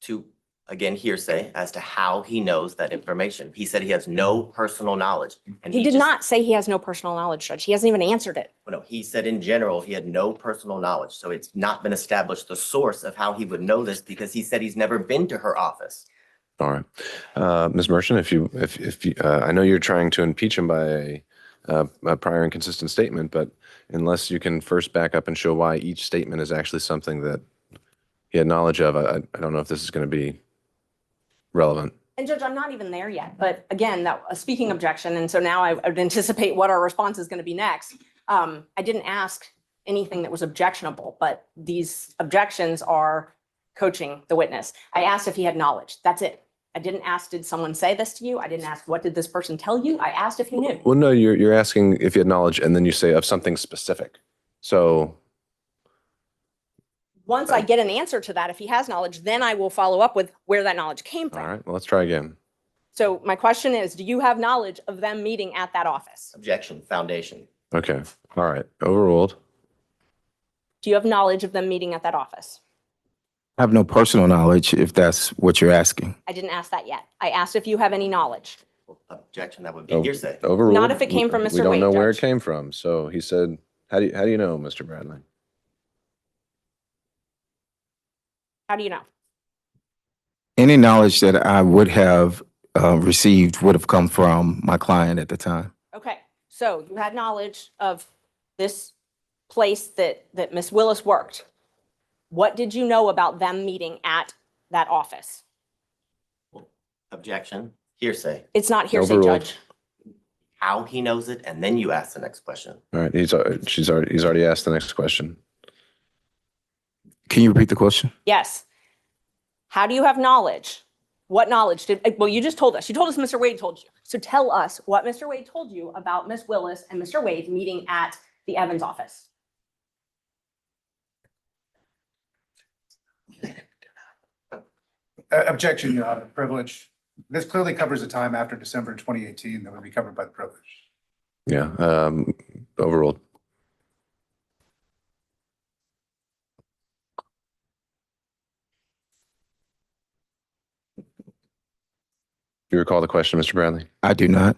S10: to, again, hearsay as to how he knows that information. He said he has no personal knowledge. And
S14: He did
S10: just-
S14: not say he has no personal knowledge, Judge. He hasn't even answered it.
S10: No, he said in general, he had no personal knowledge. So it's not been established the source of how he would know this because he said he's never been to her office.
S9: All right. Ms. Merchant, if you, I know you're trying to impeach him by a prior inconsistent statement, but unless you can first back up and show why each statement is actually something that he had knowledge of, I don't know if this is going to be relevant.
S14: And Judge, I'm not even there yet, but again, that a speaking objection, and so now I would anticipate what our response is going to be next. I didn't ask anything that was objectionable, but these objections are coaching the witness. I asked if he had knowledge. That's it. I didn't ask, did someone say this to you? I didn't ask, what did this person tell you? I asked if he knew.
S9: Well, no, you're asking if you had knowledge, and then you say of something specific. So
S14: Once I get an answer to that, if he has knowledge, then I will follow up with where that knowledge came
S9: all
S14: from.
S9: right, well, let's try again.
S14: So my question is, do you have knowledge of them meeting at that office?
S10: Objection, foundation.
S9: Okay, all right, overruled.
S14: Do you have knowledge of them meeting at that office?
S17: I have no personal knowledge if that's what you're asking.
S14: I didn't ask that yet. I asked if you have any knowledge.
S10: Objection, that would be hearsay.
S9: Overruled.
S14: Not if it came from
S9: We
S14: Mr.
S9: don't
S14: Wade,
S9: know where it
S14: Judge.
S9: came from. So he said, how do you know, Mr. Bradley?
S14: How do you know?
S17: Any knowledge that I would have received would have come from my client at the time.
S14: Okay, so you had knowledge of this place that Miss Willis worked. What did you know about them meeting at that office?
S10: Objection, hearsay.
S14: It's not hearsay,
S9: Overruled.
S14: Judge.
S10: How he knows it, and then you ask the next question.
S9: All right, he's already asked the next question.
S17: Can you repeat the question?
S14: Yes. How do you have knowledge? What knowledge well, you just told us. You told us Mr. Wade told you. So tell us what Mr. Wade told you about Miss Willis and Mr. Wade meeting at the Evans office.
S5: Objection, Your Honor, privilege. This clearly covers the time after December 2018 that would be covered by the privilege.
S9: Yeah, overruled. Do you recall the question, Mr. Bradley?
S17: I do not.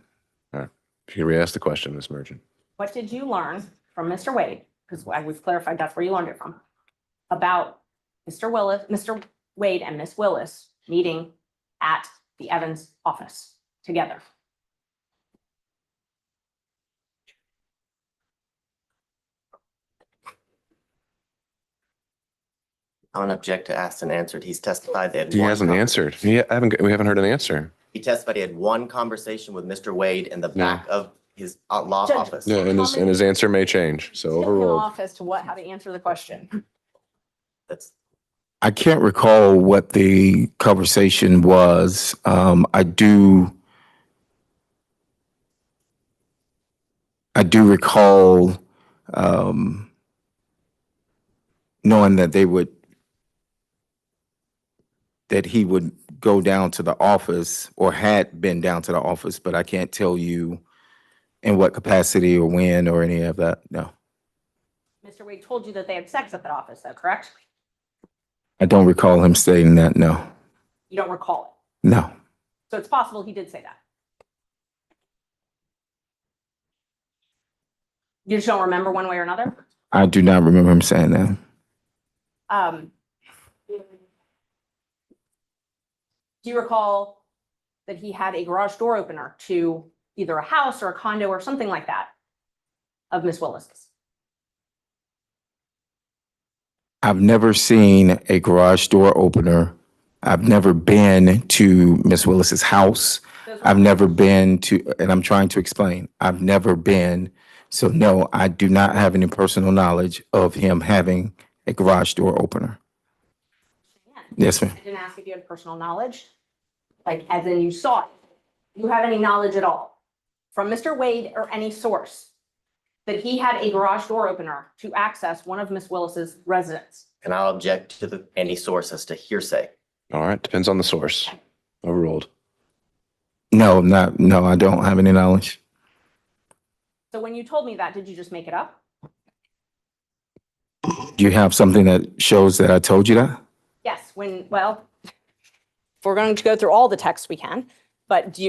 S9: All right. If you could re-ask the question, Ms. Merchant.
S14: What did you learn from Mr. Wade? Because we've clarified that's where you learned it from. About Mr. Wade and Miss Willis meeting at the Evans office together.
S10: I don't object to asked and answered. He's testified that.
S9: He hasn't answered. We haven't heard an answer.
S10: He testified he had one conversation with Mr. Wade in the back of his law
S14: Judge,
S10: office.
S9: Yeah, and his answer may change. So
S14: Still in
S9: overruled.
S14: off as to how to answer the question.
S10: That's
S17: I can't recall what the conversation was. I do recall knowing that he would go down to the office or had been down to the office, but I can't tell you in what capacity or when or any of that. No,
S14: Mr. Wade told you that they had sex at that office, though, correct?
S17: I don't recall him stating that. No,
S14: You don't recall
S17: no.
S14: it. So it's possible he did say that. You just don't remember one way or another?
S17: I do not remember him saying that.
S14: Do you recall that he had a garage door opener to either a house or a condo or something like that of Miss Willis's?
S17: I've never seen a garage door opener. I've never been to Miss Willis's house. I've never been to, and I'm trying to explain, I've never been. So no, I do not have any personal knowledge of him having a garage door opener. Yes, ma'am.
S14: I didn't ask if you had personal knowledge, like as in you saw it. Do you have any knowledge at all from Mr. Wade or any source that he had a garage door opener to access one of Miss Willis's residence?
S10: And I'll object to any source as to hearsay.
S9: All right, depends on the source. Overruled.
S17: No, I don't have any knowledge.
S14: So when you told me that, did you just make it up?
S17: Do you have something that shows that I told you that?
S14: Yes, well, if we're going to go through all the texts we can, but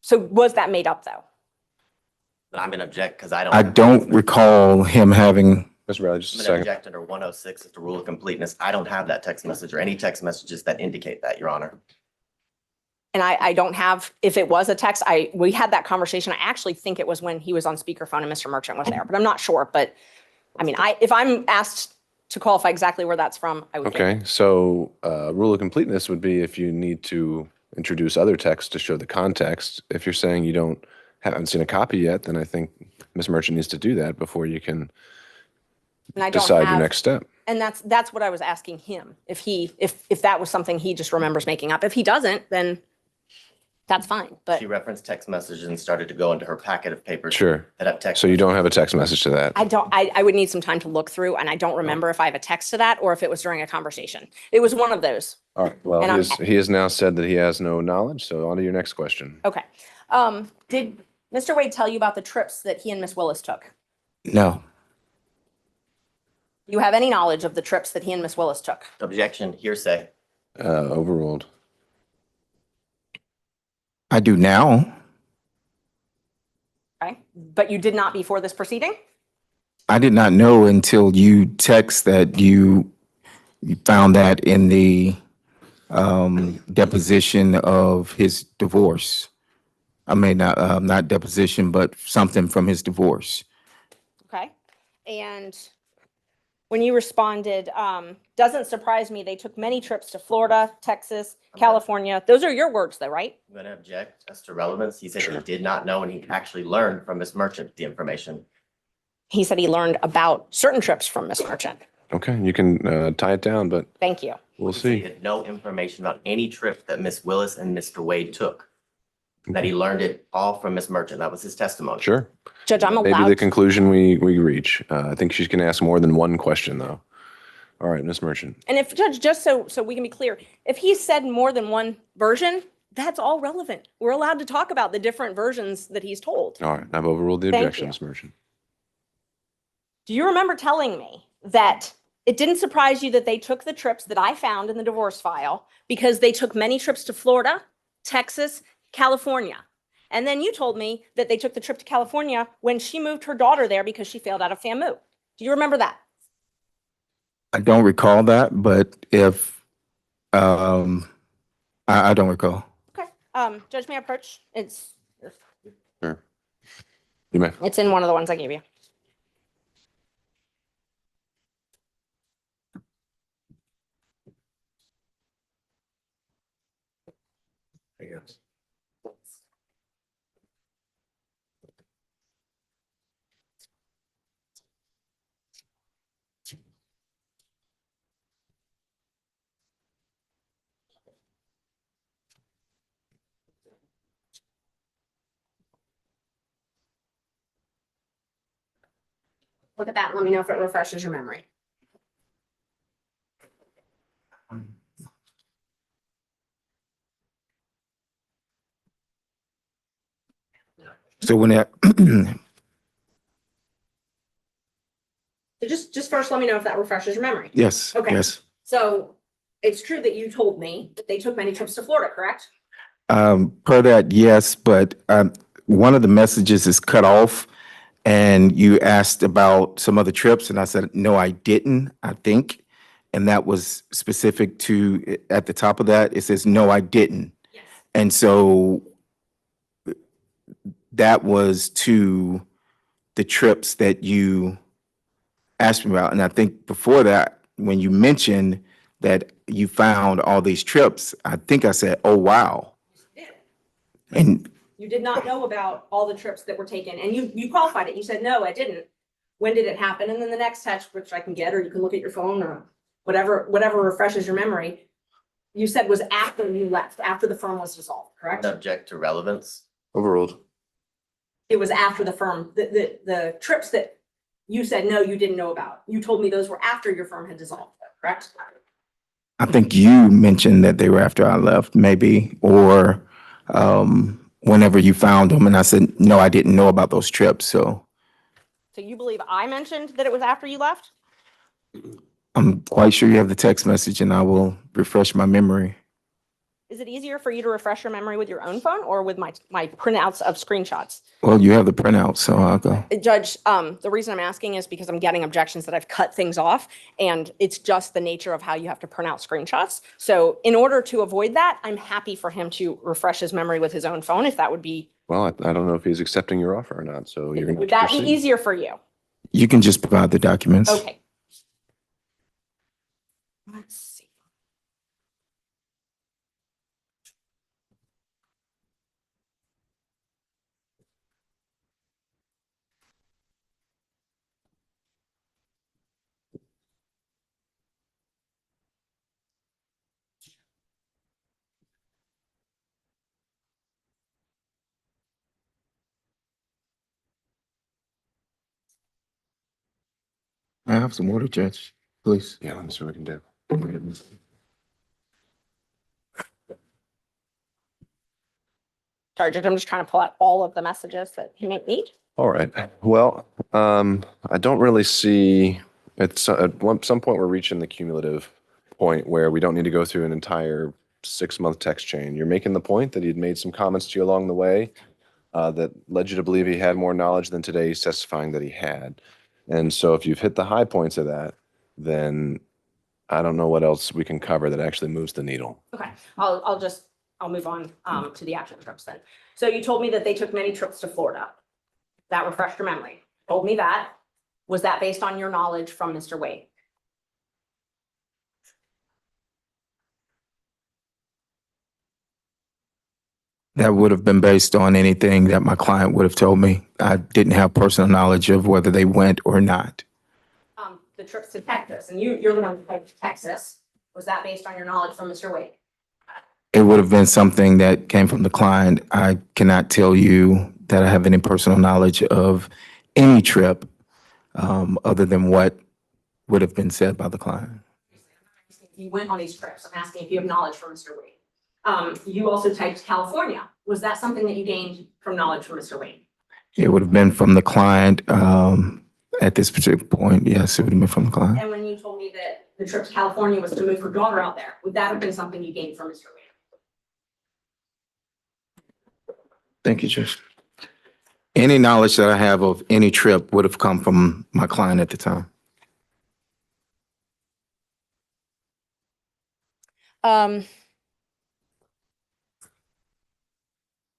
S14: so was that made up though?
S10: But I'm gonna object because I
S17: I don't recall him having.
S9: Mr. Bradley, just a
S10: I'm gonna
S9: second.
S10: object under 106 as the rule of completeness. I don't have that text message or any text messages that indicate that, Your Honor.
S14: And I don't have, if it was a text, we had that conversation. I actually think it was when he was on speakerphone and Mr. Merchant was there, but I'm not sure. But I mean, if I'm asked to qualify exactly where that's from, I would.
S9: Okay, so rule of completeness would be if you need to introduce other text to show the context. If you're saying you haven't seen a copy yet, then I think Ms. Merchant needs to do that before you can
S14: And I don't
S9: decide your
S14: have-
S9: next step.
S14: And that's what I was asking him. If that was something he just remembers making up. If he doesn't, then that's fine. But
S10: She referenced text messages and started to go into her packet of papers.
S9: Sure.
S10: That have text.
S9: So you don't have a text message to that?
S14: I would need some time to look through, and I don't remember if I have a text to that or if it was during a conversation. It was one of those.
S9: All right, well,
S14: And
S9: he has now said that he has no knowledge, so on to your next question.
S14: Okay. Did Mr. Wade tell you about the trips that he and Miss Willis took?
S17: No,
S14: You have any knowledge of the trips that he and Miss Willis took?
S10: Objection, hearsay.
S9: Overruled.
S17: I do now.
S14: Okay. But you did not before this proceeding?
S17: I did not know until you text that you found that in the deposition of his divorce. I mean, not deposition, but something from his divorce.
S14: Okay. And when you responded, doesn't surprise me, they took many trips to Florida, Texas, California. Those are your words though, right?
S10: I'm going to object as to relevance. He said he did not know and he actually learned from Ms. Merchant the information.
S14: He said he learned about certain trips from Miss Merchant.
S9: Okay, you can tie it down, but
S14: Thank you.
S9: we'll
S10: He
S9: see.
S10: had no information about any trip that Ms. Willis and Mr. Wade took. That he learned it all from Ms. Merchant. That was his testimony.
S9: Sure.
S14: Judge, I'm
S9: Maybe
S14: allowed.
S9: the conclusion we reach. I think she's going to ask more than one question, though. All right, Ms. Merchant.
S14: And if Judge, just so we can be clear, if he said more than one version, that's all relevant. We're allowed to talk about the different versions that he's told.
S9: All right, I've overruled the
S14: Thank
S9: objection,
S14: you.
S9: Ms. Merchant.
S14: Do you remember telling me that it didn't surprise you that they took the trips that I found in the divorce file because they took many trips to Florida, Texas, California? And then you told me that they took the trip to California when she moved her daughter there because she failed out of FAMU. Do you remember that?
S17: I don't recall that, but if I don't recall.
S14: Okay. Judge, may I approach?
S9: Sure. You may.
S14: It's in one of the ones I gave you.
S5: Yes.
S14: Look at that. Let me know if it refreshes your memory.
S17: So when that,
S14: So just first, let me know if that refreshes your memory.
S17: yes,
S14: Okay.
S17: yes.
S14: So it's true that you told me that they took many trips to Florida, correct?
S17: Per that, yes, but one of the messages is cut off and you asked about some other trips and I said, no, I didn't, I think. And that was specific to, at the top of that, it says, no, I didn't.
S14: Yes.
S17: And so that was to the trips that you asked me about. And I think before that, when you mentioned that you found all these trips, I think I said, oh, wow.
S14: Yeah.
S17: And
S14: You did not know about all the trips that were taken and you qualified it. You said, no, I didn't. When did it happen? And then the next text, which I can get, or you can look at your phone or whatever refreshes your memory, you said was after you left, after the firm was dissolved, correct?
S10: Object to relevance.
S9: Overruled.
S14: It was after the firm, the trips that you said, no, you didn't know about. You told me those were after your firm had dissolved, correct?
S17: I think you mentioned that they were after I left, maybe, or whenever you found them. And I said, no, I didn't know about those trips. So
S14: So you believe I mentioned that it was after you left?
S17: I'm quite sure you have the text message and I will refresh my memory.
S14: Is it easier for you to refresh your memory with your own phone or with my printouts of screenshots?
S17: Well, you have the printout, so I'll go.
S14: Judge, the reason I'm asking is because I'm getting objections that I've cut things off and it's just the nature of how you have to print out screenshots. So in order to avoid that, I'm happy for him to refresh his memory with his own phone if that would be,
S9: Well, I don't know if he's accepting your offer or not, so you're going to
S14: would that be
S9: proceed.
S14: easier for you?
S17: You can just provide the documents.
S14: Okay. Let's see.
S17: I have some water, Judge, please.
S9: Yeah, let me see what we can do.
S14: Sorry, Judge, I'm just trying to pull out all of the messages that he might need.
S9: All right. Well, I don't really see, some point we're reaching the cumulative point where we don't need to go through an entire 6-month text chain. You're making the point that he'd made some comments to you along the way that led you to believe he had more knowledge than today he's testifying that he had. And so if you've hit the high points of that, then I don't know what else we can cover that actually moves the needle.
S14: Okay, I'll move on to the actual trips then. So you told me that they took many trips to Florida. That refreshed your memory. Told me that. Was that based on your knowledge from Mr. Wade?
S17: That would have been based on anything that my client would have told me. I didn't have personal knowledge of whether they went or not.
S14: The trips to Texas, and you're the one who went to Texas. Was that based on your knowledge from Mr. Wade?
S17: It would have been something that came from the client. I cannot tell you that I have any personal knowledge of any trip other than what would have been said by the client.
S14: You went on these trips. I'm asking if you have knowledge from Mr. Wade. You also typed California. Was that something that you gained from knowledge from Mr. Wade?
S17: It would have been from the client at this particular point. Yes, it would have been from the client.
S14: And when you told me that the trip to California was to move her daughter out there, would that have been something you gained from Mr. Wade?
S17: Thank you, Judge. Any knowledge that I have of any trip would have come from my client at the time.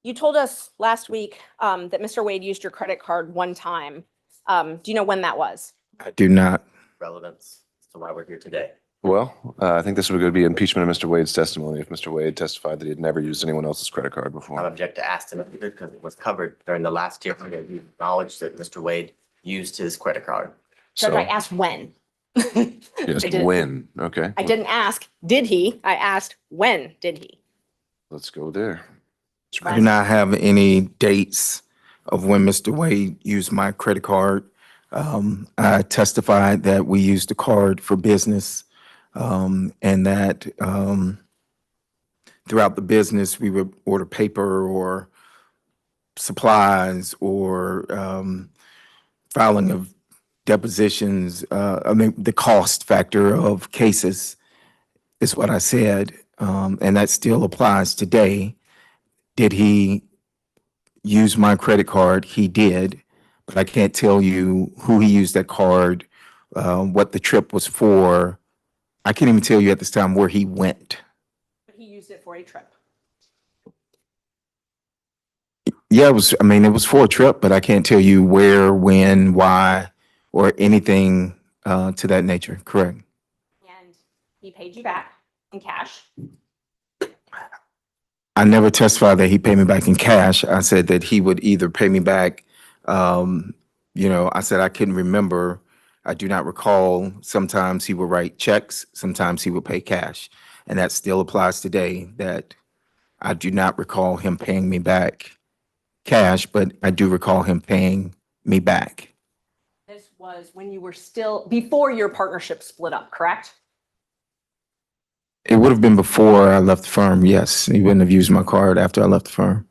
S14: You told us last week that Mr. Wade used your credit card one time. Do you know when that was?
S17: I do not.
S10: Relevance to why we're here today.
S9: Well, I think this would be impeachment of Mr. Wade's testimony if Mr. Wade testified that he had never used anyone else's credit card
S10: I
S9: before.
S10: object to ask him because it was covered during the last hearing. You acknowledged that Mr. Wade used his credit card.
S14: Judge,
S9: So,
S14: I asked when.
S9: yes,
S14: I didn't-
S9: when, okay.
S14: I didn't ask, did he? I asked, when did he?
S9: Let's go there.
S17: I do not have any dates of when Mr. Wade used my credit card. I testified that we used the card for business and that throughout the business, we would order paper or supplies or filing of depositions. I mean, the cost factor of cases is what I said, and that still applies today. Did he use my credit card? He did, but I can't tell you who he used that card, what the trip was for. I can't even tell you at this time where he went.
S14: But he used it for a trip.
S17: Yeah, it was for a trip, but I can't tell you where, when, why, or anything to that nature. Correct.
S14: And he paid you back in cash.
S17: I never testified that he paid me back in cash. I said that he would either pay me back, I said I couldn't remember. I do not recall. Sometimes he would write checks, sometimes he would pay cash. And that still applies today, that I do not recall him paying me back cash, but I do recall him paying me back.
S14: This was when you were still, before your partnership split up, correct?
S17: It would have been before I left the firm, yes. He wouldn't have used my card after I left the firm.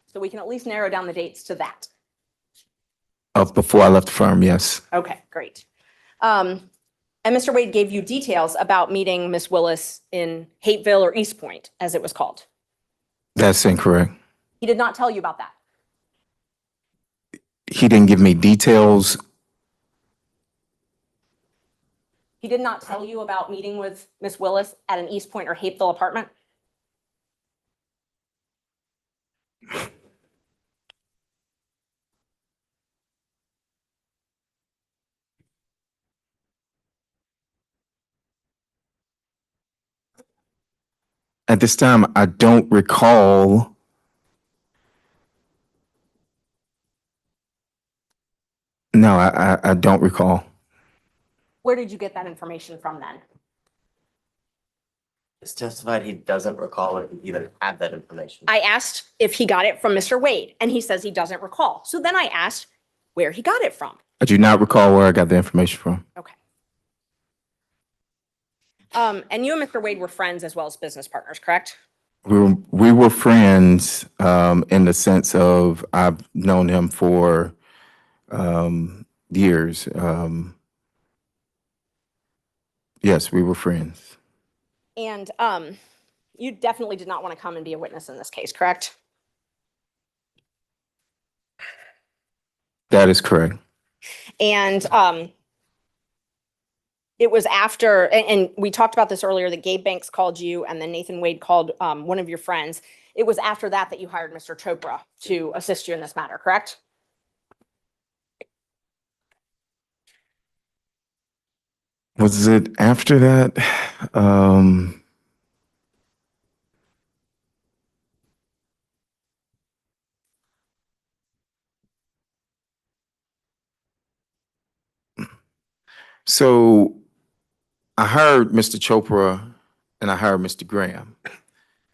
S14: So we can at least narrow down the dates to that.
S17: Of before I left the firm, yes.
S14: Okay, great. And Mr. Wade gave you details about meeting Miss Willis in Hateville or East Point, as it was called.
S17: That's incorrect.
S14: He did not tell you about that.
S17: He didn't give me details.
S14: He did not tell you about meeting with Miss Willis at an East Point or Hateville apartment?
S17: At this time, I don't recall. No, I don't recall.
S14: Where did you get that information from then?
S10: He's testified he doesn't recall if he even had that information.
S14: I asked if he got it from Mr. Wade, and he says he doesn't recall. So then I asked where he got it from.
S17: I do not recall where I got the information from.
S14: Okay. And you and Mr. Wade were friends as well as business partners, correct?
S17: We were friends, in the sense of I've known him for, years. Yes, we were friends.
S14: And you definitely did not want to come and be a witness in this case, correct?
S17: That is correct.
S14: And it was after, and we talked about this earlier, that Gabe Banks called you and then Nathan Wade called one of your friends. It was after that that you hired Mr. Chopra to assist you in this matter, correct?
S17: Was it after that? So I hired Mr. Chopra and I hired Mr. Graham.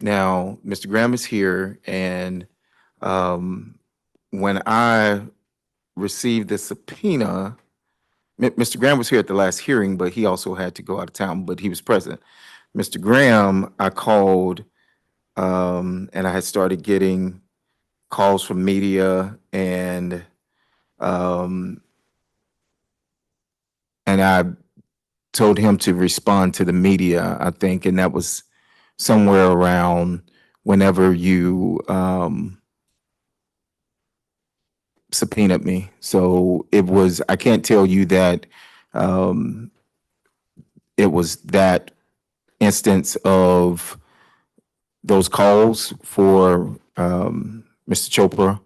S17: Now, Mr. Graham is here, and when I received the subpoena, Mr. Graham was here at the last hearing, but he also had to go out of town, but he was present. Mr. Graham, I called, and I had started getting calls from media, and I told him to respond to the media, I think, and that was somewhere around whenever you subpoenaed me. So it was, I can't tell you that it was that instance of those calls for Mr. Chopra,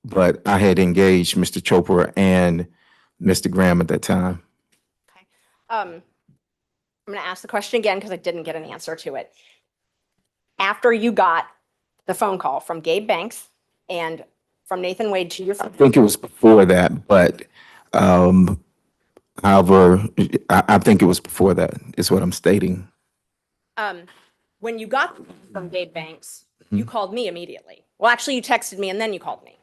S17: but I had engaged Mr. Chopra and Mr. Graham at that time.
S14: I'm going to ask the question again because I didn't get an answer to it. After you got the phone call from Gabe Banks and from Nathan Wade to your
S17: I think it was before that, but however, I think it was before that is what I'm stating.
S14: when you got from Gabe Banks, you called me immediately. Well, actually, you texted me and then you called me.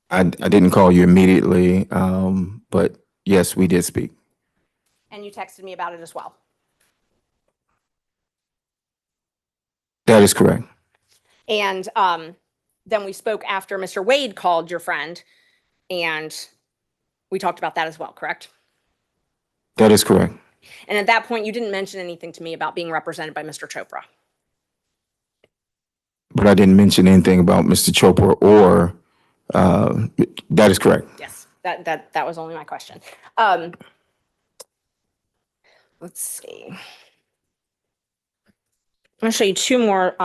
S17: I didn't call you immediately, but yes, we did speak.
S14: And you texted me about it as well.
S17: That is correct.
S14: And then we spoke after Mr. Wade called your friend, and we talked about that as well, correct?
S17: That is correct.
S14: And at that point, you didn't mention anything to me about being represented by Mr. Chopra.
S17: But I didn't mention anything about Mr. Chopra or, that is correct.
S14: Yes, that was only my question. Let's see. I'm going to show you two more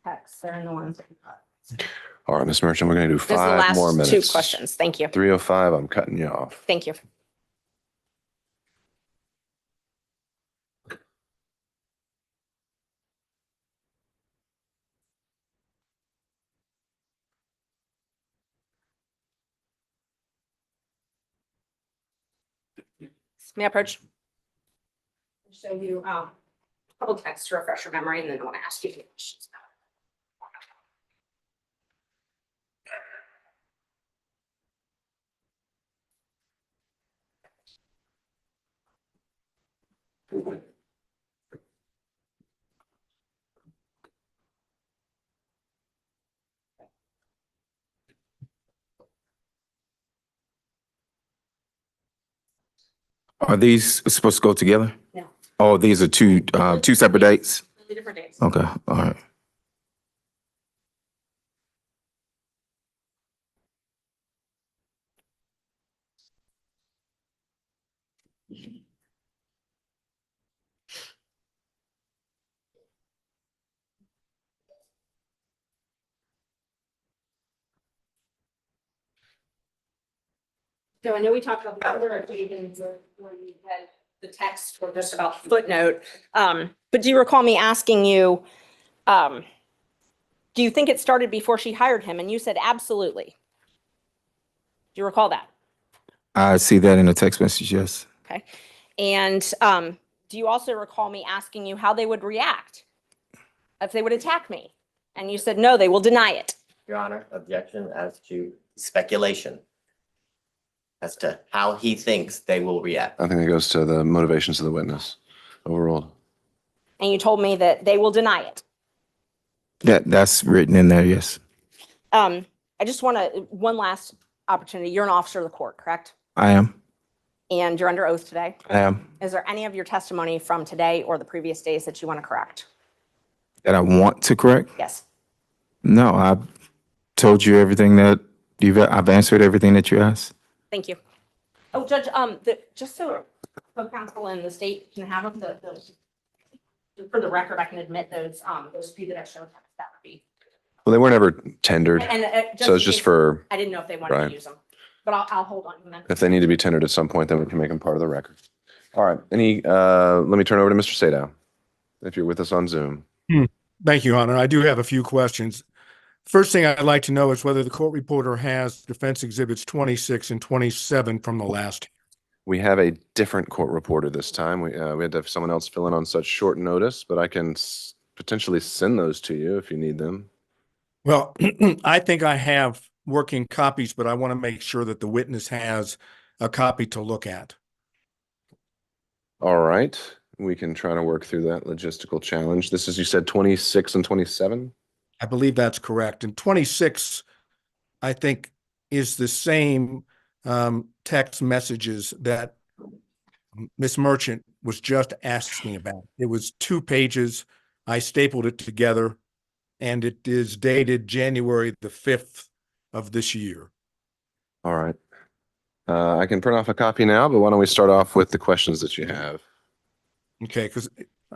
S14: texts. They're in the ones that you got.
S9: All right, Ms. Merchant, we're going to do
S14: This is the
S9: 5 more
S14: last
S9: minutes.
S14: two questions. Thank you.
S9: 3:05, I'm cutting you off.
S14: Thank you. May I approach? Show you a couple texts to refresh your memory, and then I want to ask you a few questions.
S17: Are these supposed to go together?
S14: No.
S17: Oh, these are two separate dates?
S14: Completely different dates.
S17: Okay, all right.
S14: So I know we talked about the other occasions where you had the text or just about the footnote. But do you recall me asking you, do you think it started before she hired him? And you said, absolutely. Do you recall that?
S17: I see that in the text message, yes.
S14: Okay. And do you also recall me asking you how they would react if they would attack me? And you said, no, they will deny it.
S10: Your Honor, objection as to speculation. as to how he thinks they will react.
S9: I think it goes to the motivations of the witness overruled.
S14: And you told me that they will deny it.
S17: That's written in there, yes.
S14: I just want to, one last opportunity. You're an officer of the court, correct?
S17: I am.
S14: And you're under oath today.
S17: I am.
S14: Is there any of your testimony from today or the previous days that you want to correct?
S17: That I want to correct?
S14: Yes.
S17: No, I've told you everything that I've answered everything that you asked.
S14: Thank you. Oh, Judge, just so co-counsel and the state can have them, for the record, I can admit those few that I showed, that would be.
S9: Well, they weren't ever tendered,
S14: And
S9: so it's just for,
S14: I didn't know if they wanted
S9: right.
S14: to use them, but I'll hold on to them.
S9: if they need to be tendered at some point, then we can make them part of the record. All right, let me turn over to Mr. Sadow, if you're with us on Zoom.
S11: Thank you, Your Honor. I do have a few questions. First thing I'd like to know is whether the court reporter has defense exhibits 26 and 27 from the last.
S9: We have a different court reporter this time. We had to have someone else fill in on such short notice, but I can potentially send those to you if you need them.
S11: Well, I think I have working copies, but I want to make sure that the witness has a copy to look at.
S9: All right, we can try to work through that logistical challenge. This is, you said 26 and 27?
S11: I believe that's correct. And 26, I think, is the same text messages that Ms. Merchant was just asking about. It was 2 pages. I stapled it together, and it is dated January the 5th of this year.
S9: All right. I can print off a copy now, but why don't we start off with the questions that you have?
S11: Okay, because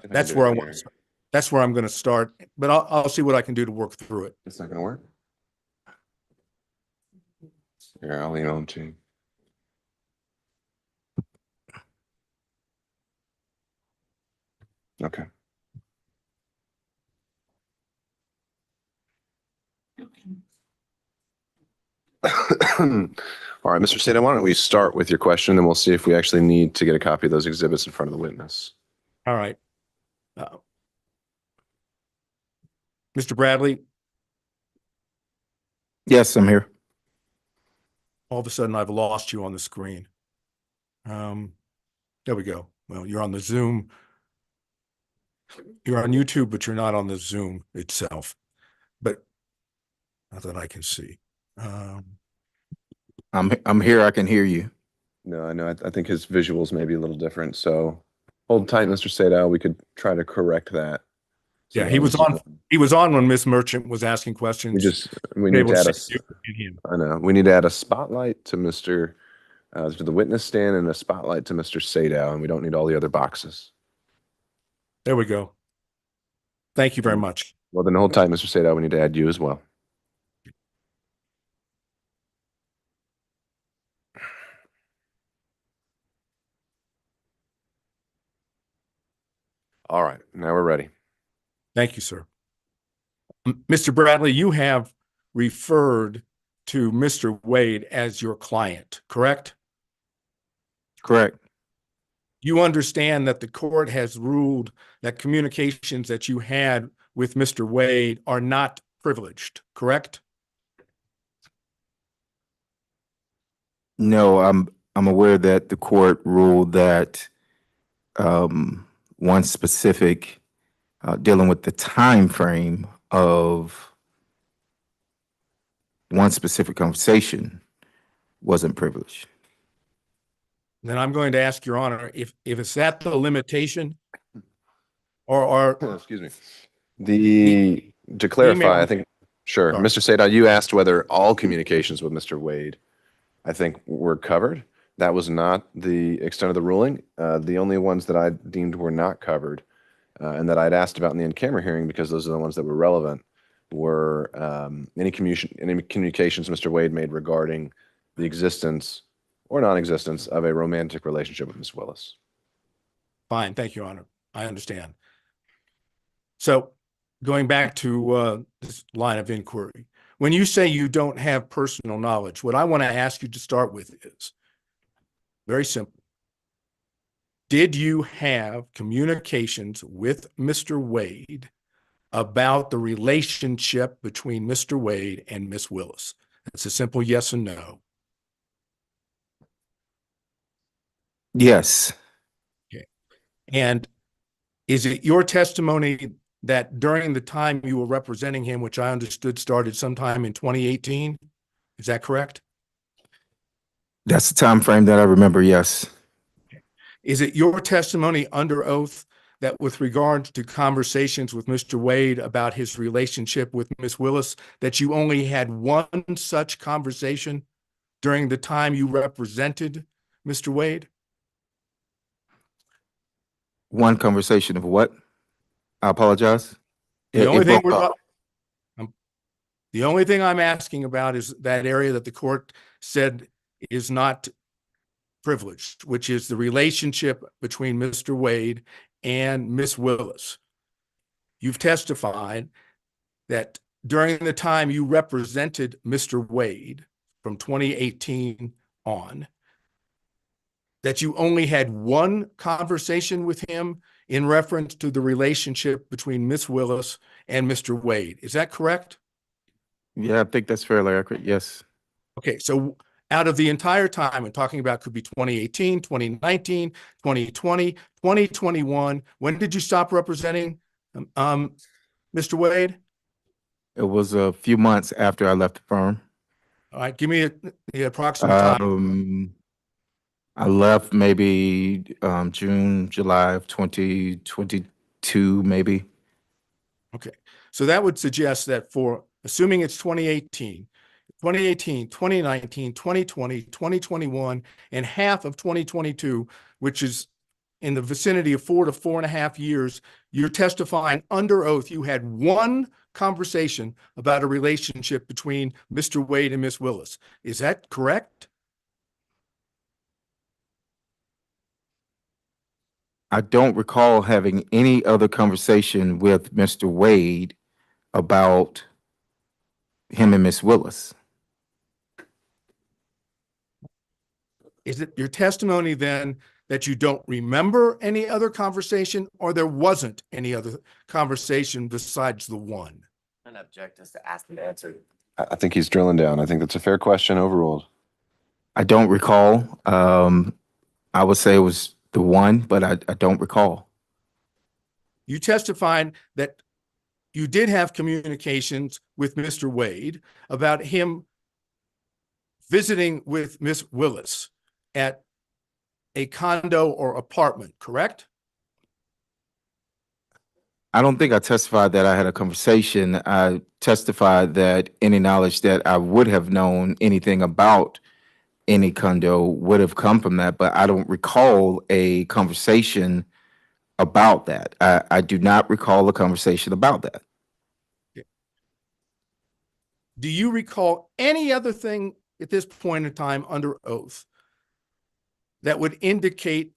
S11: that's where I want to start. That's where I'm going to start, but I'll see what I can do to work through it.
S9: It's not going to work? Here, I'll email them to you. Okay. All right, Mr. Sadow, why don't we start with your question, and we'll see if we actually need to get a copy of those exhibits in front of the witness.
S11: All right. Mr. Bradley,
S17: Yes, I'm here.
S11: all of a sudden I've lost you on the screen. There we go. Well, you're on the Zoom. You're on YouTube, but you're not on the Zoom itself. But not that I can see.
S17: I'm here. I can hear you.
S9: No, I know. I think his visuals may be a little different. So hold tight, Mr. Sadow. We could try to correct that.
S11: Yeah, he was on. He was on when Miss Merchant was asking questions.
S9: We need to add I know. We need to add a spotlight to Mr. To the witness stand and a spotlight to Mr. Sadow, and we don't need all the other boxes.
S11: There we go. Thank you very much.
S9: Well, then hold tight, Mr. Sadow. We need to add you as well. All right, now we're ready.
S11: Thank you, sir. Mr. Bradley, you have referred to Mr. Wade as your client, correct?
S17: Correct.
S11: You understand that the court has ruled that communications that you had with Mr. Wade are not privileged, correct?
S17: No, I'm aware that the court ruled that one specific dealing with the time frame of one specific conversation wasn't privileged.
S11: Then I'm going to ask Your Honor if it's that the limitation or
S9: excuse me. To clarify, I think, sure. Sorry. Mr. Sadow, you asked whether all communications with Mr. Wade, I think, were covered. That was not the extent of the ruling. The only ones that I deemed were not covered and that I'd asked about in the in-camera hearing, because those are the ones that were relevant, were any communications Mr. Wade made regarding the existence or non-existence of a romantic relationship with Ms. Willis.
S11: Fine. Thank you, Your Honor. I understand. So going back to this line of inquiry, when you say you don't have personal knowledge, what I want to ask you to start with is very simple. Did you have communications with Mr. Wade about the relationship between Mr. Wade and Ms. Willis? It's a simple yes and no.
S17: Yes.
S11: Okay. And is it your testimony that during the time you were representing him, which I understood started sometime in 2018, is that correct?
S17: That's the time frame that I remember, yes.
S11: Is it your testimony under oath that with regard to conversations with Mr. Wade about his relationship with Ms. Willis, that you only had one such conversation during the time you represented Mr. Wade?
S17: One conversation of what? I apologize.
S11: The
S17: It
S11: only thing
S17: broke up.
S11: the only thing I'm asking about is that area that the court said is not privileged, which is the relationship between Mr. Wade and Miss Willis. You've testified that during the time you represented Mr. Wade from 2018 on, that you only had one conversation with him in reference to the relationship between Miss Willis and Mr. Wade. Is that correct?
S17: Yeah, I think that's fairly accurate. Yes.
S11: Okay, so out of the entire time, and talking about could be 2018, 2019, 2020, 2021, when did you stop representing Mr. Wade?
S17: It was a few months after I left the firm.
S11: All right, give me the approximate time.
S17: I left maybe June, July of 2022, maybe.
S11: Okay, so that would suggest that for, assuming it's 2018, 2019, 2020, 2021, and half of 2022, which is in the vicinity of 4 to 4.5 years, you're testifying under oath you had one conversation about a relationship between Mr. Wade and Miss Willis. Is that correct?
S17: I don't recall having any other conversation with Mr. Wade about him and Miss Willis.
S11: Is it your testimony then that you don't remember any other conversation, or there wasn't any other conversation besides the one?
S10: An object is to ask and answer.
S9: I think he's drilling down. I think that's a fair question. Overruled.
S17: I don't recall. I would say it was the one, but I don't recall.
S11: You testified that you did have communications with Mr. Wade about him visiting with Miss Willis at a condo or apartment, correct?
S17: I don't think I testified that I had a conversation. I testified that any knowledge that I would have known anything about any condo would have come from that, but I don't recall a conversation about that. I do not recall a conversation about that.
S11: Do you recall any other thing at this point in time under oath that would indicate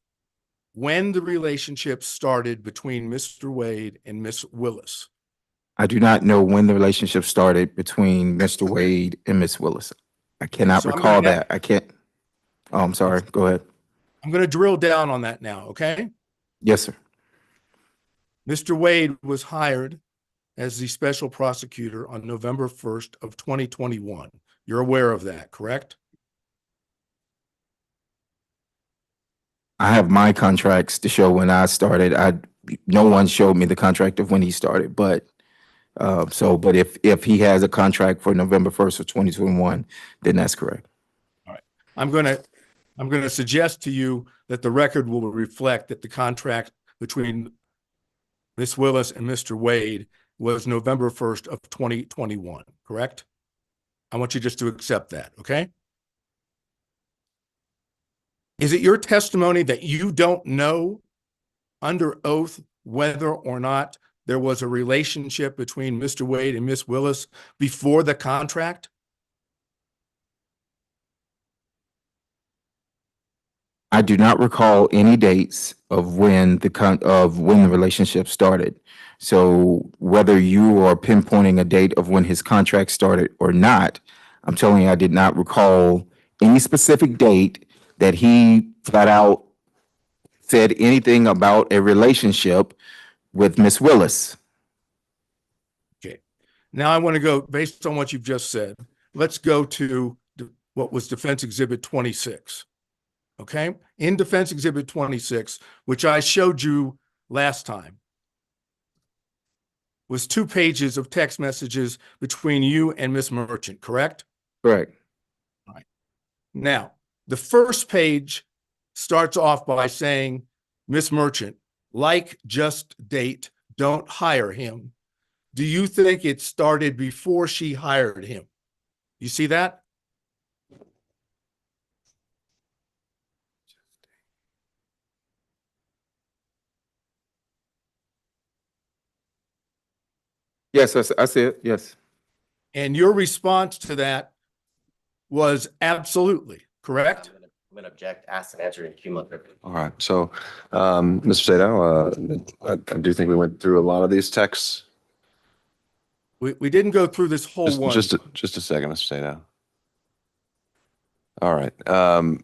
S11: when the relationship started between Mr. Wade and Miss Willis?
S17: I do not know when the relationship started between Mr. Wade and Miss Willis. I cannot recall that. I can't. Oh, I'm sorry. Go ahead.
S11: I'm going to drill down on that now, okay?
S17: Yes, sir.
S11: Mr. Wade was hired as the special prosecutor on November 1st of 2021. You're aware of that, correct?
S17: I have my contracts to show when I started. No one showed me the contract of when he started, but but if he has a contract for November 1st of 2021, then that's correct.
S11: All right. I'm going to suggest to you that the record will reflect that the contract between Miss Willis and Mr. Wade was November 1st of 2021, correct? I want you just to accept that, okay? Is it your testimony that you don't know under oath whether or not there was a relationship between Mr. Wade and Miss Willis before the contract?
S17: I do not recall any dates of when the relationship started. So whether you are pinpointing a date of when his contract started or not, I'm telling you, I did not recall any specific date that he flat out said anything about a relationship with Miss Willis.
S11: Okay. Now I want to go, based on what you've just said, let's go to what was Defense Exhibit 26. okay? In Defense Exhibit 26, which I showed you last time, was 2 pages of text messages between you and Miss Merchant, correct?
S17: Correct.
S11: All right. Now, the first page starts off by saying, Miss Merchant, like just date, don't hire him. Do you think it started before she hired him? You see that?
S17: Yes, I see it. Yes.
S11: And your response to that was absolutely, correct?
S10: I'm gonna object, ask and answer in cumulative.
S9: All right. So, Mr. Sato, I do think we went through a lot of these texts.
S11: We didn't go through this whole one.
S9: Just a second, Mr. Sato. All right. I'm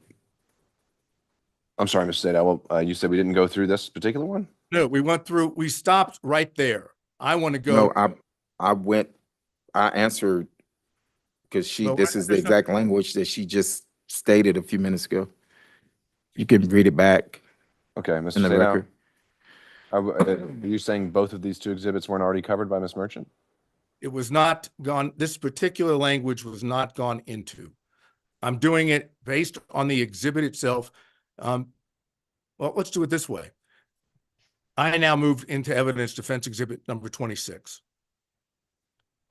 S9: sorry, Mr. Sato. Well, you said we didn't go through this particular one?
S11: No, we stopped right there. I want to go.
S17: No, I answered because this is the exact language that she just stated a few minutes ago. You can read it back.
S9: Okay, Mr.
S17: In the
S9: Sato.
S17: record.
S9: Are you saying both of these 2 exhibits weren't already covered by Ms. Merchant?
S11: It was not gone, this particular language was not gone into. I'm doing it based on the exhibit itself. Well, let's do it this way. I now moved into evidence defense exhibit number 26.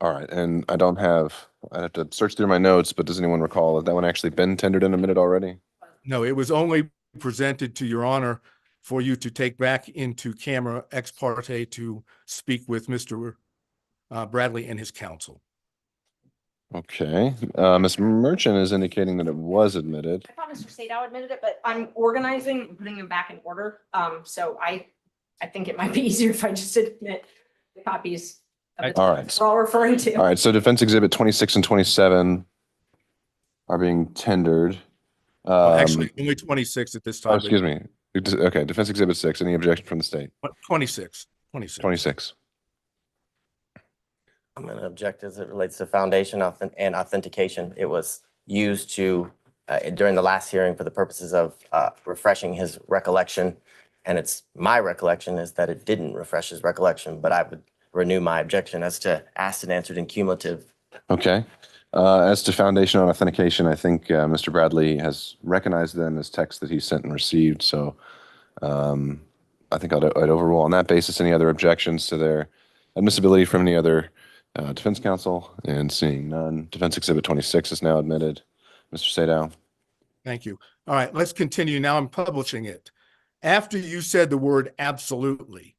S9: All right, and I'd have to search through my notes, but does anyone recall that one actually been tendered in a minute already?
S11: No, it was only presented to your honor for you to take back into camera ex parte to speak with Mr. Bradley and his counsel.
S9: Okay, Ms. Merchant is indicating that it was admitted.
S14: I thought Mr. Sadow admitted it, but I'm organizing and putting them back in order. So I think it might be easier if I just admit the copies of the
S9: All
S14: documents we're all referring to.
S9: All right, so Defense Exhibit 26 and 27 are being tendered.
S11: Actually, only 26 at this time.
S9: Oh, excuse me. Okay, Defense Exhibit 6, any objection from the state?
S11: 26.
S9: 26.
S10: I'm going to object as it relates to foundation and authentication. It was used to, during the last hearing for the purposes of refreshing his recollection. And it's my recollection is that it didn't refresh his recollection, but I would renew my objection as to asked and answered in cumulative.
S9: Okay. As to foundation on authentication, I think Mr. Bradley has recognized then as text that he sent and received. So I think I'd overrule on that basis any other objections to their admissibility from any other defense counsel, and seeing none. Defense Exhibit 26 is now admitted. Mr. Sadow.
S11: Thank you. All right, let's continue. Now I'm publishing it. After you said the word absolutely,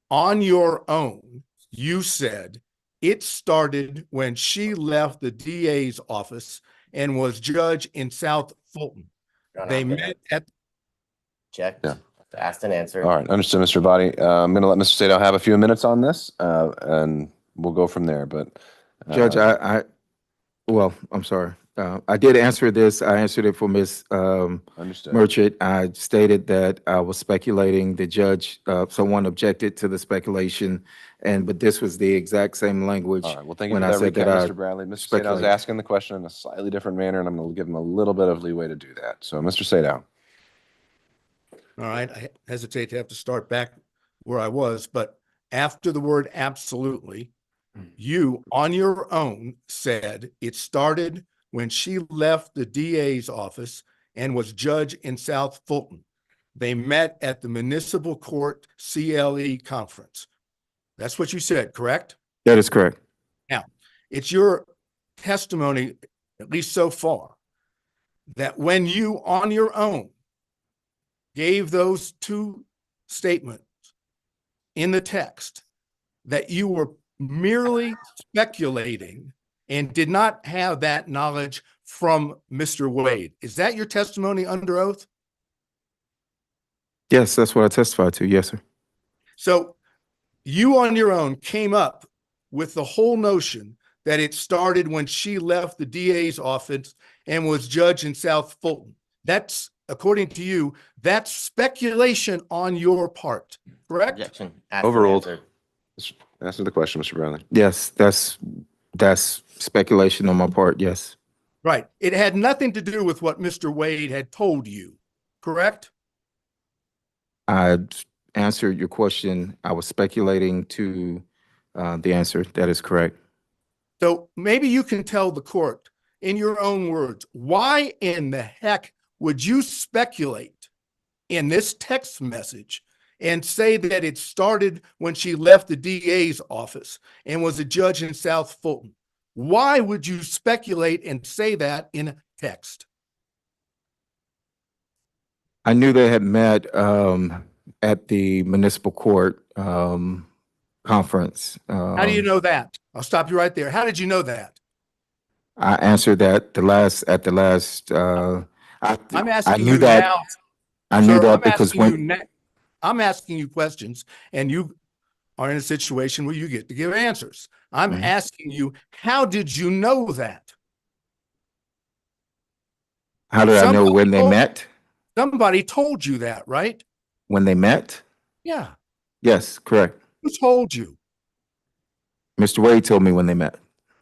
S11: on your own, you said it started when she left the DA's office and was judge in South Fulton. They met at.
S10: Checked. Yeah. Asked and answered.
S9: All right, understood, Mr. Body. I'm going to let Mr. Sadow have a few minutes on this, and we'll go from there. But
S17: Judge, I'm sorry. I did answer this. I answered it for Ms. Merchant. I stated that I was speculating. The judge, someone objected to the speculation, but this was the exact same language.
S9: All right, well, thank you for that recap, Mr. Bradley. Mr. Sadow is asking the question in a slightly different manner, and I'm going to give him a little bit of leeway to do that. So, Mr. Sadow.
S11: All right, I hesitate to have to start back where I was, but after the word absolutely, you on your own said it started when she left the DA's office and was judge in South Fulton. They met at the municipal court CLE conference. That's what you said, correct?
S17: That is correct.
S11: Now, it's your testimony, at least so far, that when you on your own gave those 2 statements in the text, that you were merely speculating and did not have that knowledge from Mr. Wade. Is that your testimony under oath?
S17: Yes, that's what I testified to. Yes, sir.
S11: So you on your own came up with the whole notion that it started when she left the DA's office and was judge in South Fulton. That's, according to you, that's speculation on your part, correct?
S10: Objection.
S9: Overruled. Answer the question, Mr. Bradley.
S17: Yes, that's speculation on my part. Yes.
S11: Right. It had nothing to do with what Mr. Wade had told you, correct?
S17: I answered your question. I was speculating to the answer. That is correct.
S11: So maybe you can tell the court in your own words, why in the heck would you speculate in this text message and say that it started when she left the DA's office and was a judge in South Fulton? Why would you speculate and say that in a text?
S17: I knew they had met at the municipal court conference.
S11: How do you know that? I'll stop you right there. How did you know that?
S17: I answered that at the last.
S11: I'm
S17: I
S11: asking
S17: knew
S11: you
S17: that.
S11: now.
S17: I knew
S11: Sir,
S17: that
S11: I'm
S17: because
S11: asking you
S17: when
S11: ne- I'm asking you questions, and you are in a situation where you get to give answers. I'm
S17: Mhm.
S11: asking you, how did you know that?
S17: how did I know when they met?
S11: Somebody told you that, right?
S17: When they met?
S11: Yeah.
S17: Yes, correct.
S11: Who told you?
S17: Mr. Wade told me when they met.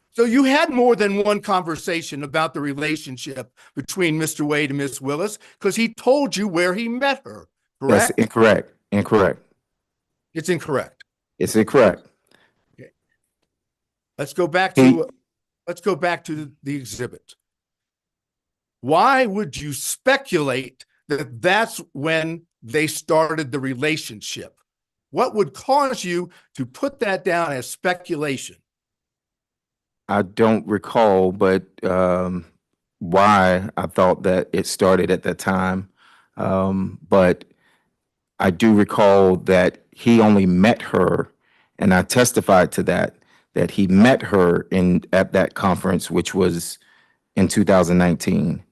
S11: So you had more than one conversation about the relationship between Mr. Wade and Miss Willis because he told you where he met her,
S17: That's
S11: correct?
S17: incorrect. Incorrect.
S11: It's incorrect.
S17: It's incorrect.
S11: Let's go back
S17: He-
S11: to the exhibit. Why would you speculate that that's when they started the relationship? What would cause you to put that down as speculation?
S17: I don't recall, but why I thought that it started at that time. But I do recall that he only met her, and I testified to that he met her at that conference, which was in 2019.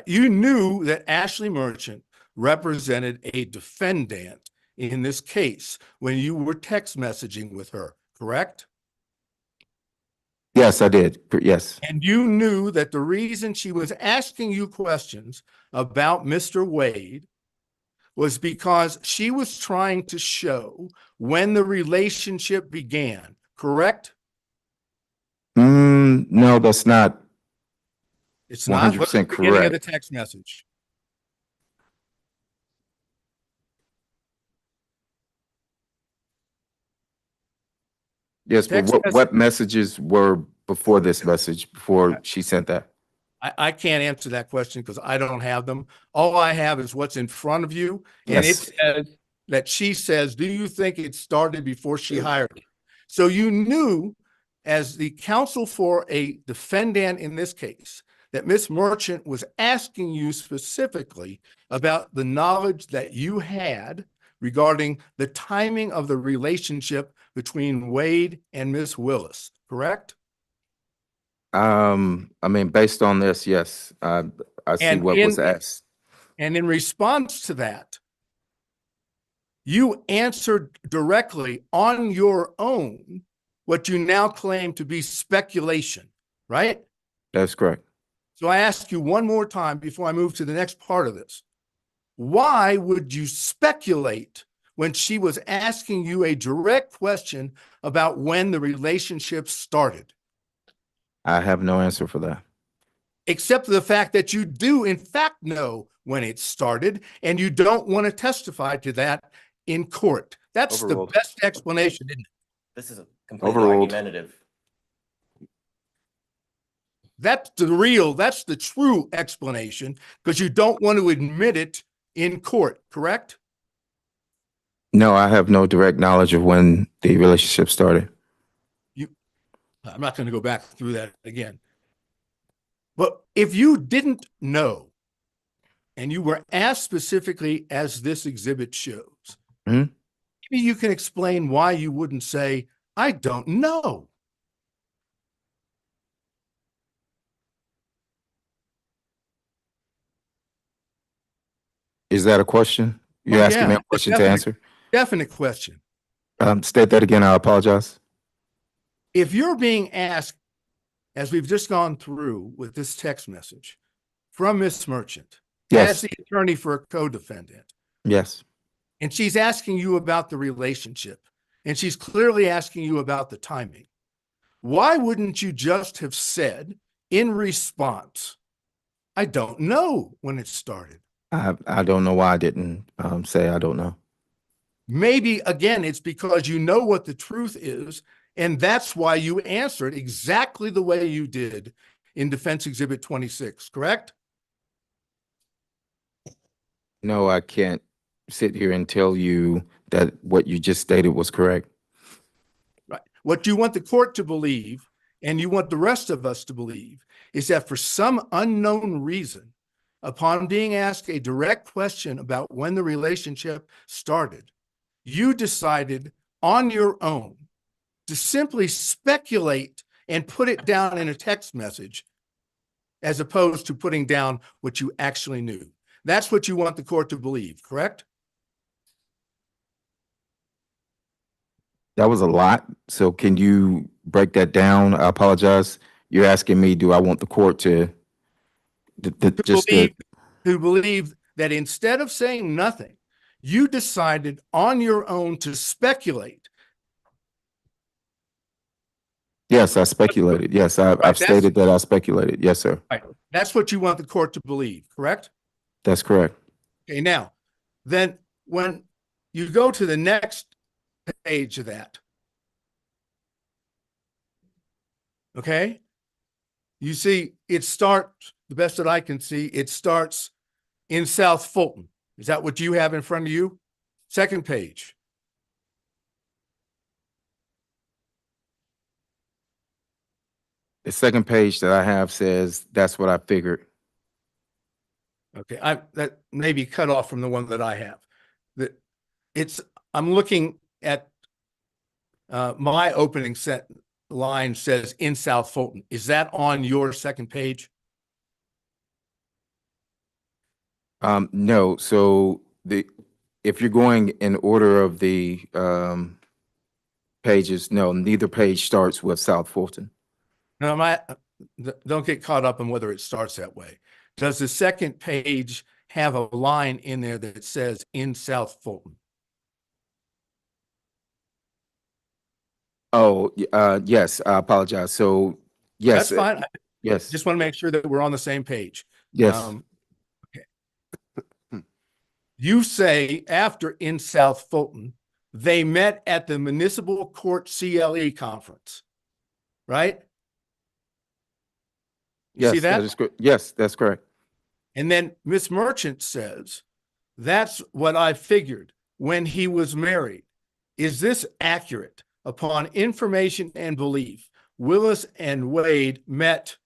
S11: You knew that Ashley Merchant represented a defendant in this case when you were text messaging with her, correct?
S17: Yes, I did. Yes.
S11: And you knew that the reason she was asking you questions about Mr. Wade was because she was trying to show when the relationship began, correct?
S17: No, that's not
S11: It's not. What's the
S17: 100%
S11: beginning of the
S17: correct.
S11: text message?
S17: Yes, but
S11: Text
S17: what messages were before this message, before she sent that?
S11: I can't answer that question because I don't have them. All I have is what's in front of you. And it
S17: Yes.
S11: says that she says, do you think it started before she hired you? So you knew, as the counsel for a defendant in this case, that Miss Merchant was asking you specifically about the knowledge that you had regarding the timing of the relationship between Wade and Miss Willis, correct?
S17: I mean, based on this, yes, I see
S11: And
S17: what was asked.
S11: And in response to that, you answered directly on your own what you now claim to be speculation, right?
S17: That's correct.
S11: So I ask you one more time before I move to the next part of this. Why would you speculate when she was asking you a direct question about when the relationship started?
S17: I have no answer for that.
S11: Except for the fact that you do in fact know when it started and you don't want to testify to that in court. That's
S10: Overruled.
S11: the best explanation, isn't it?
S10: This is a completely
S17: Overruled.
S10: argumentative.
S11: That's the true explanation because you don't want to admit it in court, correct?
S17: No, I have no direct knowledge of when the relationship started.
S11: I'm not going to go back through that again. But if you didn't know and you were asked specifically as this exhibit shows,
S17: Mhm.
S11: maybe you can explain why you wouldn't say, I don't know.
S17: Is that a question? You're
S11: Oh,
S17: asking
S11: yeah,
S17: me a
S11: it's
S17: question to answer?
S11: Definite question.
S17: State that again. I apologize.
S11: If you're being asked, as we've just gone through with this text message from Miss Merchant,
S17: Yes.
S11: as the attorney for a co-defendant,
S17: Yes.
S11: and she's asking you about the relationship, and she's clearly asking you about the timing, why wouldn't you just have said in response, I don't know when it started.
S17: I don't know why I didn't say I don't know.
S11: Maybe, again, it's because you know what the truth is, and that's why you answered exactly the way you did in Defense Exhibit 26, correct?
S17: No, I can't sit here and tell you that what you just stated was correct.
S11: Right. What you want the court to believe, and you want the rest of us to believe, is that for some unknown reason, upon being asked a direct question about when the relationship started, you decided on your own to simply speculate and put it down in a text message, as opposed to putting down what you actually knew. That's what you want the court to believe, correct?
S17: That was a lot. So can you break that down? I apologize. You're asking me, do I want the court to
S11: believe that instead of saying nothing, you decided on your own to speculate.
S17: Yes, I speculated. Yes, I've stated that I speculated. Yes, sir.
S11: Right. That's what you want the court to believe, correct?
S17: That's correct.
S11: Okay, now, then when you go to the next page of that, okay, you see it starts, the best that I can see, it starts in South Fulton. Is that what you have in front of you? Second page.
S17: The second page that I have says, that's what I figured.
S11: Okay, that may be cut off from the one that I have. I'm looking at my opening line says in South Fulton. Is that on your second page?
S17: No. So if you're going in order of the pages, no, neither page starts with South Fulton.
S11: No, don't get caught up in whether it starts that way. Does the second page have a line in there that says in South Fulton?
S17: Oh, yes, I apologize. So, yes.
S11: That's fine.
S17: Yes.
S11: Just want to make sure that we're on the same page.
S17: Yes.
S11: Okay. You say after in South Fulton, they met at the Municipal Court CLE conference, right? You see that?
S17: That is correct. Yes, that's correct.
S11: And then Miss Merchant says, that's what I figured when he was married. Is this accurate? Upon information and belief, Willis and Wade met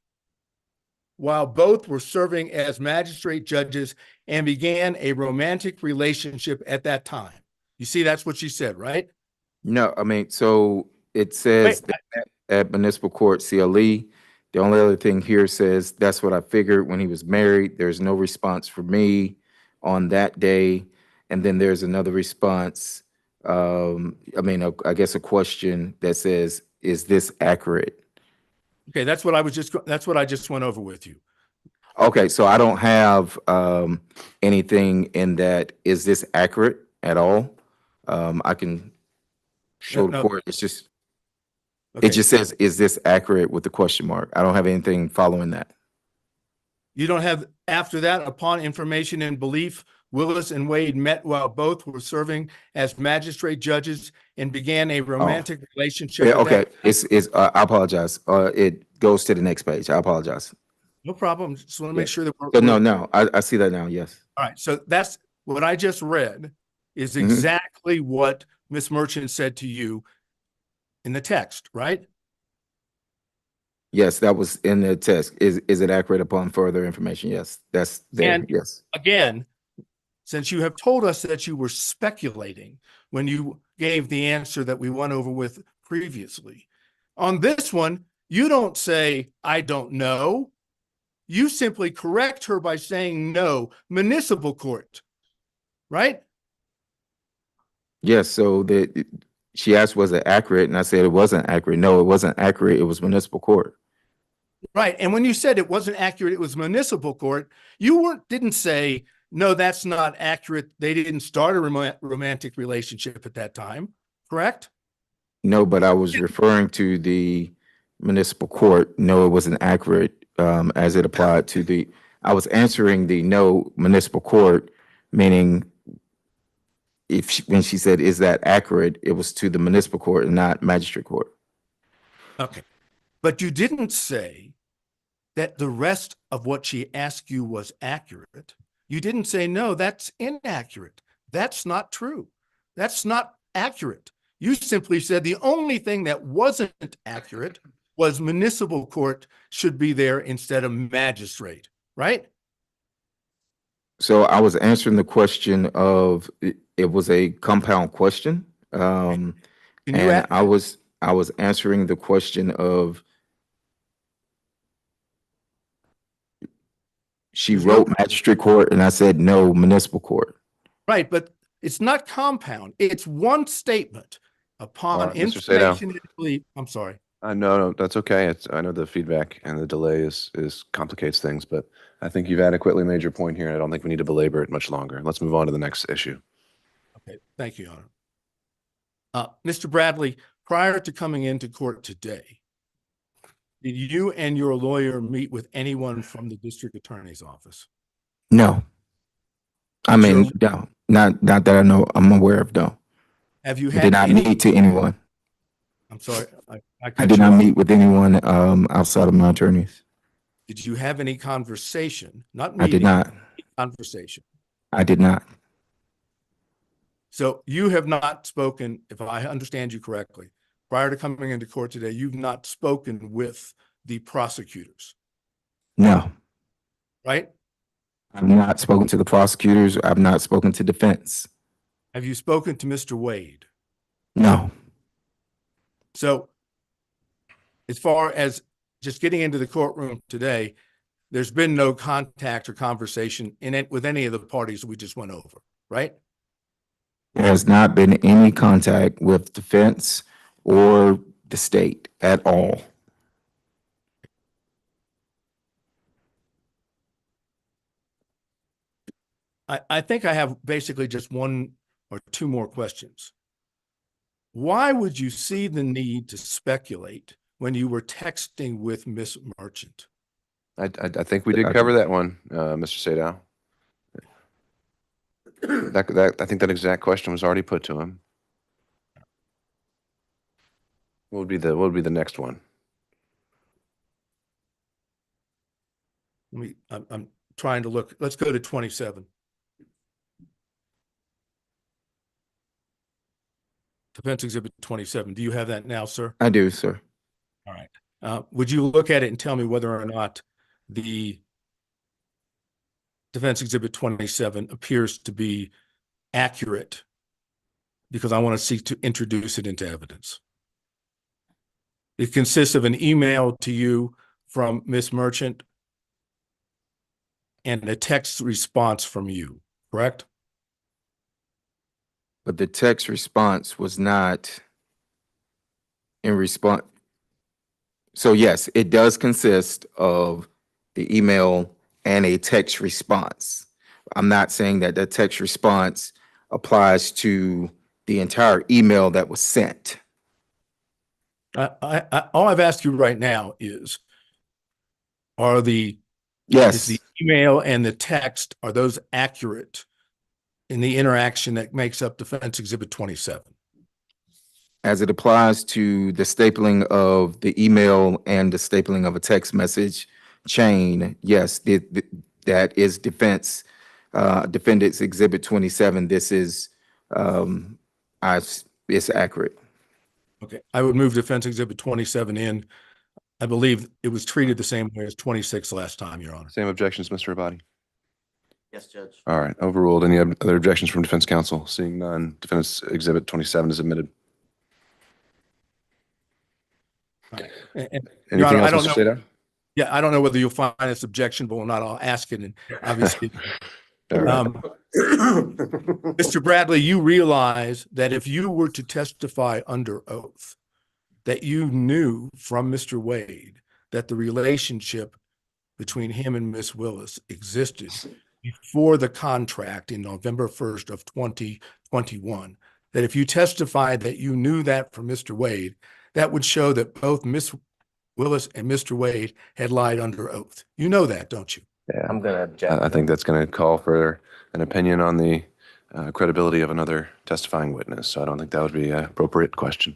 S11: while both were serving as magistrate judges and began a romantic relationship at that time. You see, that's what she said, right?
S17: No, I mean, so it says at Municipal Court CLE. The only other thing here says, that's what I figured when he was married. There's no response for me on that day. And then there's another response. I guess a question that says, is this accurate?
S11: Okay, that's what I just went over with you.
S17: Okay, so I don't have anything in that, is this accurate at all? I can show the court. It's just, it just says, is this accurate with the question mark? I don't have anything following that.
S11: You don't have, after that, upon information and belief, Willis and Wade met while both were serving as magistrate judges and began a romantic relationship.
S17: Yeah, okay, I apologize. It goes to the next page. I apologize.
S11: No problem. Just want to make sure that
S17: No, I see that now. Yes.
S11: All right. So that's what I just read is exactly what Miss Merchant said to you in the text, right?
S17: Yes, that was in the text. Is it accurate upon further information? Yes, that's there.
S11: And
S17: yes.
S11: Again, since you have told us that you were speculating when you gave the answer that we went over with previously, on this one, you don't say, I don't know. You simply correct her by saying no, municipal court, right?
S17: Yes, so she asked, was it accurate? And I said it wasn't accurate. No, it wasn't accurate. It was municipal court.
S11: Right. And when you said it wasn't accurate, it was municipal court, you didn't say, no, that's not accurate. They didn't start a romantic relationship at that time, correct?
S17: No, but I was referring to the municipal court. No, it wasn't accurate as it applied to the I was answering the no municipal court, meaning when she said, is that accurate? It was to the municipal court and not magistrate court.
S11: Okay. But you didn't say that the rest of what she asked you was accurate. You didn't say, no, that's inaccurate. That's not true. That's not accurate. You simply said the only thing that wasn't accurate was municipal court should be there instead of magistrate, right?
S17: So I was answering the question of, it was a compound question. And I was answering the question of, she wrote magistrate court and I said, no, municipal court.
S11: Right, but it's not compound. It's one statement upon
S9: Mr. Sadow.
S11: information. I'm sorry.
S9: No, that's okay. I know the feedback and the delay is complicates things, but I think you've adequately made your point here, and I don't think we need to belabor it much longer. Let's move on to the next issue.
S11: Okay, thank you, Your Honor. Mr. Bradley, prior to coming into court today, did you and your lawyer meet with anyone from the district attorney's office?
S17: No. I mean, no, not that I know, I'm aware of, no.
S11: Have you
S17: I
S11: had
S17: did not meet to anyone.
S11: I'm sorry.
S17: I did not meet with anyone outside of my attorneys.
S11: Did you have any conversation? Not
S17: I
S11: meeting.
S17: did not.
S11: Conversation.
S17: I did not.
S11: So you have not spoken, if I understand you correctly, prior to coming into court today, you've not spoken with the prosecutors.
S17: No.
S11: Right?
S17: I've not spoken to the prosecutors. I've not spoken to defense.
S11: Have you spoken to Mr. Wade?
S17: No.
S11: So as far as just getting into the courtroom today, there's been no contact or conversation in it with any of the parties we just went over, right?
S17: There has not been any contact with defense or the state at all.
S11: I think I have basically just one or two more questions. Why would you see the need to speculate when you were texting with Miss Merchant?
S9: I think we did cover that one, Mr. Sadow. I think that exact question was already put to him. What would be the next one?
S11: I'm trying to look. Let's go to 27. Defense Exhibit 27. Do you have that now, sir?
S17: I do, sir.
S11: All right. Would you look at it and tell me whether or not the Defense Exhibit 27 appears to be accurate? Because I want to seek to introduce it into evidence. It consists of an email to you from Miss Merchant and a text response from you, correct?
S17: But the text response was not in response. So yes, it does consist of the email and a text response. I'm not saying that that text response applies to the entire email that was sent.
S11: All I've asked you right now is, is the email and the text, are those accurate in the interaction that makes up Defense Exhibit 27?
S17: As it applies to the stapling of the email and the stapling of a text message chain, yes, that is Defendant's Exhibit 27. This is, it's accurate.
S11: Okay, I would move Defense Exhibit 27 in. I believe it was treated the same way as 26 last time, Your Honor.
S9: Same objections, Mr. Abadi?
S10: Yes, Judge.
S9: All right, overruled. Any other objections from defense counsel? Seeing none, Defendant's Exhibit 27 is admitted.
S11: Anything
S9: else, Mr. Sadow?
S11: Yeah, I don't know whether you'll find this objectionable or not. I'll ask it, and obviously. Mr. Bradley, you realize that if you were to testify under oath, that you knew from Mr. Wade that the relationship between him and Miss Willis existed before the contract in November 1st of 2021, that if you testified that you knew that from Mr. Wade, that would show that both Miss Willis and Mr. Wade had lied under oath. You know that, don't you?
S9: Yeah,
S10: I'm gonna object.
S9: I think that's going to call for an opinion on the credibility of another testifying witness. So I don't think that would be an appropriate question.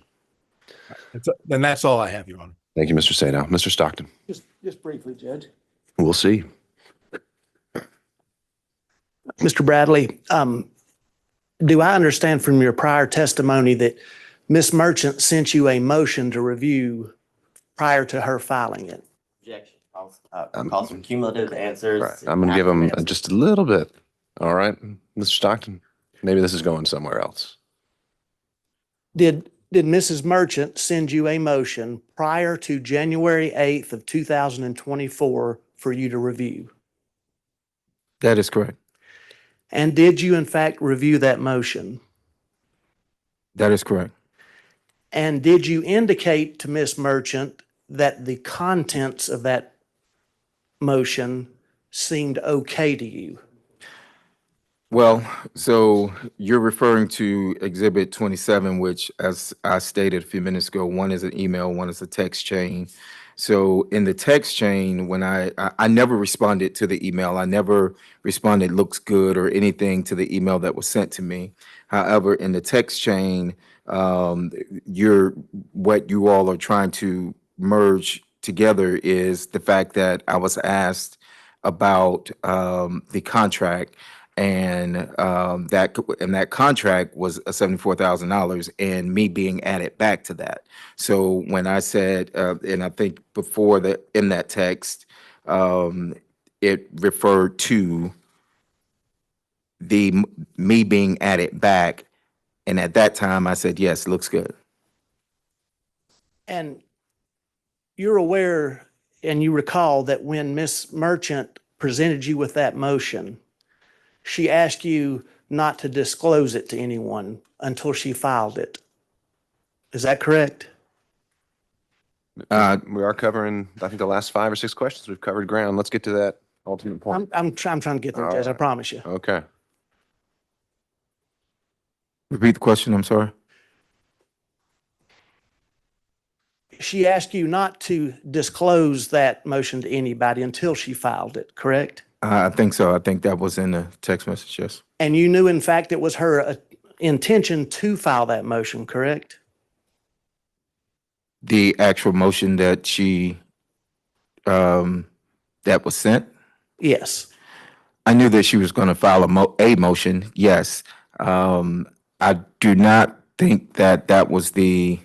S11: Then that's all I have, Your Honor.
S9: Thank you, Mr. Sadow. Mr. Stockton.
S6: Just briefly, Judge.
S9: We'll see.
S6: Mr. Bradley, do I understand from your prior testimony that Ms. Merchant sent you a motion to review prior to her filing it?
S10: Objection. Calls for cumulative answers.
S9: Right. I'm going to give him just a little bit. All right, Mr. Stockton, maybe this is going somewhere else.
S6: Did Mrs. Merchant send you a motion prior to January 8th of 2024 for you to review?
S17: That is correct.
S6: And did you in fact review that motion?
S17: That is correct.
S6: And did you indicate to Ms. Merchant that the contents of that motion seemed okay to you?
S17: Well, so you're referring to Exhibit 27, which, as I stated a few minutes ago, one is an email, one is a text chain. So in the text chain, when I never responded to the email, I never responded looks good or anything to the email that was sent to me. However, in the text chain, what you all are trying to merge together is the fact that I was asked about the contract, and that contract was $74,000, and me being added back to that. So when I said, and I think before that in that text, it referred to me being added back, and at that time I said yes, looks good.
S6: And you're aware and you recall that when Ms. Merchant presented you with that motion, she asked you not to disclose it to anyone until she filed it. Is that correct?
S9: We are covering, I think, the last 5 or 6 questions. We've covered ground. Let's get to that ultimate point.
S6: I'm trying to get there, Judge, I promise you.
S9: Okay.
S17: Repeat the question, I'm sorry.
S6: She asked you not to disclose that motion to anybody until she filed it, correct?
S17: I think so. I think that was in the text message, yes.
S6: And you knew, in fact, it was her intention to file that motion, correct?
S17: The actual motion that she, that was sent?
S6: Yes.
S17: I knew that she was going to file a motion, yes. I do not think that that was the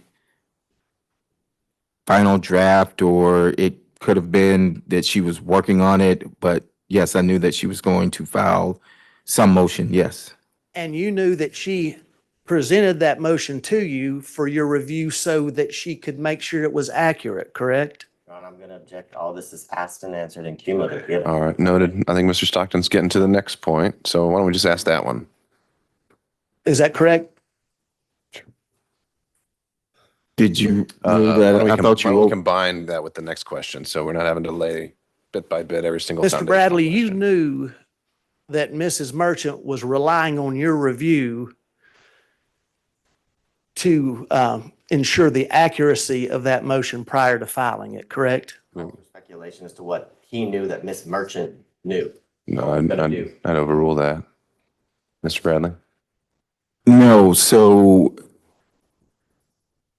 S17: final draft, or it could have been that she was working on it, but yes, I knew that she was going to file some motion, yes.
S6: And you knew that she presented that motion to you for your review so that she could make sure it was accurate, correct?
S10: Your Honor, I'm going to object. All this is asked and answered in cumulative.
S9: All right, noted. I think Mr. Stockton's getting to the next point. So why don't we just ask that one?
S6: Is that correct?
S17: Did you
S9: Why
S17: know
S9: don't
S17: that?
S9: we
S17: I thought
S9: why don't we
S17: you,
S9: combine that with the next question, so we're not having to lay bit by bit every single time.
S6: Mr. Bradley, you knew that Mrs. Merchant was relying on your review to ensure the accuracy of that motion prior to filing it, correct?
S10: Speculation as to what he knew that Miss Merchant knew.
S9: No, I'd overrule that. Mr. Bradley?
S17: no, so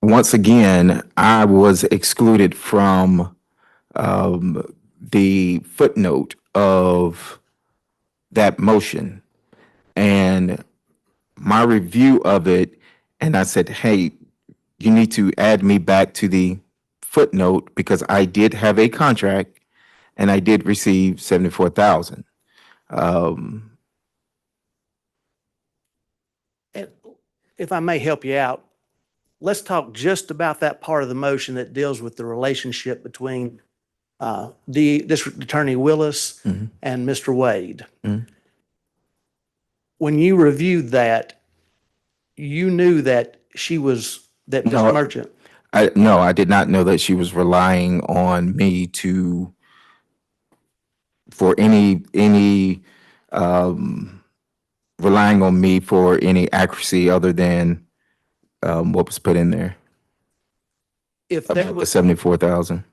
S17: once again, I was excluded from the footnote of that motion, and my review of it, and I said, hey, you need to add me back to the footnote because I did have a contract and I did receive 74,000.
S6: If I may help you out, let's talk just about that part of the motion that deals with the relationship between District Attorney Willis and Mr. Wade. When you reviewed that, you knew that Ms. Merchant.
S17: No, I did not know that she was relying on me for any relying on me for any accuracy other than what was put in there.
S6: If there
S17: The
S6: was,
S17: 74,000.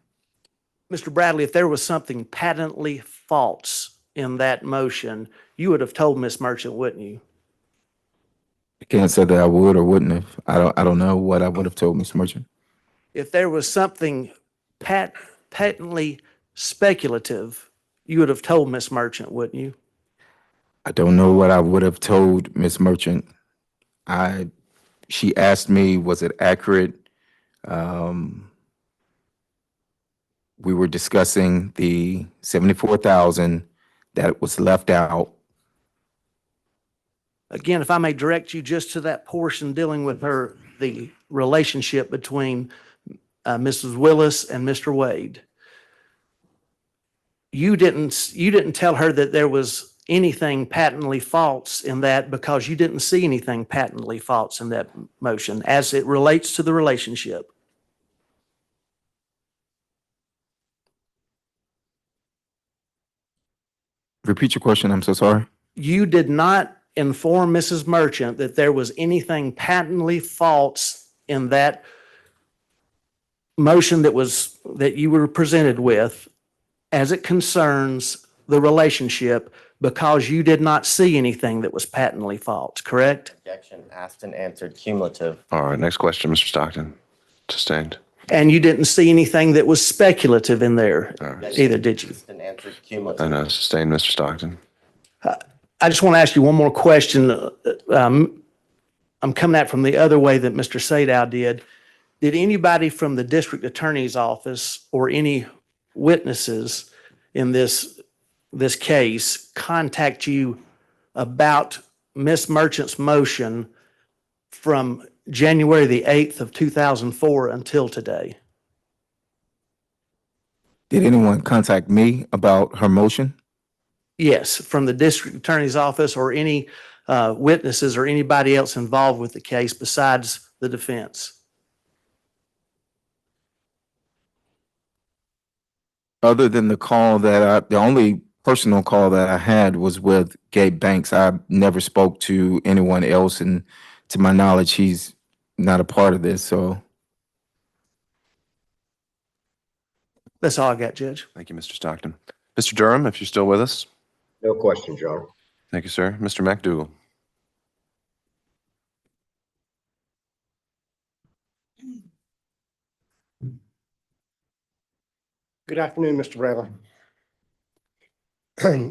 S6: Mr. Bradley, if there was something patently faults in that motion, you would have told Ms. Merchant, wouldn't you?
S17: I can't say that I would or wouldn't have. I don't know what I would have told Mr. Merchant.
S6: If there was something patently speculative, you would have told Ms. Merchant, wouldn't you?
S17: I don't know what I would have told Ms. Merchant. She asked me, was it accurate? We were discussing the 74,000 that was left out.
S6: Again, if I may direct you just to that portion dealing with the relationship between Mrs. Willis and Mr. Wade. You didn't tell her that there was anything patently false in that because you didn't see anything patently false in that motion as it relates to the relationship.
S17: Repeat your question. I'm so sorry.
S6: You did not inform Mrs. Merchant that there was anything patently false in that motion that you were presented with as it concerns the relationship because you did not see anything that was patently false, correct?
S10: Objection asked and answered cumulative.
S9: All right, next question, Mr. Stockton. Sustained.
S6: And you didn't see anything that was speculative in there either, did you?
S10: Asked and answered cumulative.
S9: I know, sustained, Mr. Stockton.
S6: I just want to ask you one more question. I'm coming at from the other way that Mr. Sadow did. Did anybody from the district attorney's office or any witnesses in this case contact you about Ms. Merchant's motion from January the 8th of 2004 until today?
S17: Did anyone contact me about her motion?
S6: Yes, from the district attorney's office or any witnesses or anybody else involved with the case besides the defense?
S17: Other than the only personal call that I had was with Gabe Banks. I never spoke to anyone else, and to my knowledge, he's not a part of this, so.
S6: That's all I got, Judge.
S9: Thank you, Mr. Stockton. Mr. Durham, if you're still with us.
S12: No questions, Your Honor.
S9: Thank you, sir. Mr. McDougall.
S15: Good afternoon, Mr. Bradley.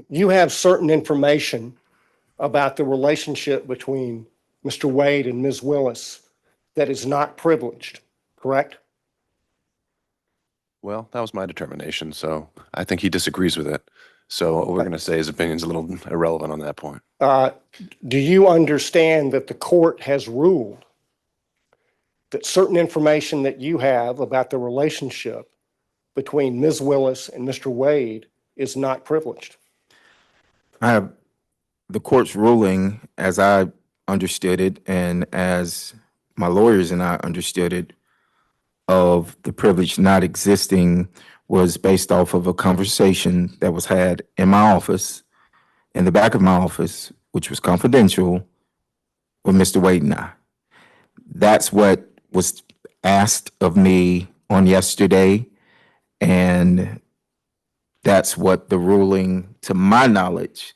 S15: You have certain information about the relationship between Mr. Wade and Ms. Willis that is not privileged, correct?
S9: Well, that was my determination, so I think he disagrees with it. So what we're going to say his opinion's a little irrelevant on that point.
S15: Do you understand that the court has ruled that certain information that you have about the relationship between Ms. Willis and Mr. Wade is not privileged?
S17: I have the court's ruling, as I understood it, and as my lawyers and I understood it, of the privilege not existing was based off of a conversation that was had in my office, in the back of my office, which was confidential, with Mr. Wade and I. That's what was asked of me on yesterday, and that's what the ruling, to my knowledge,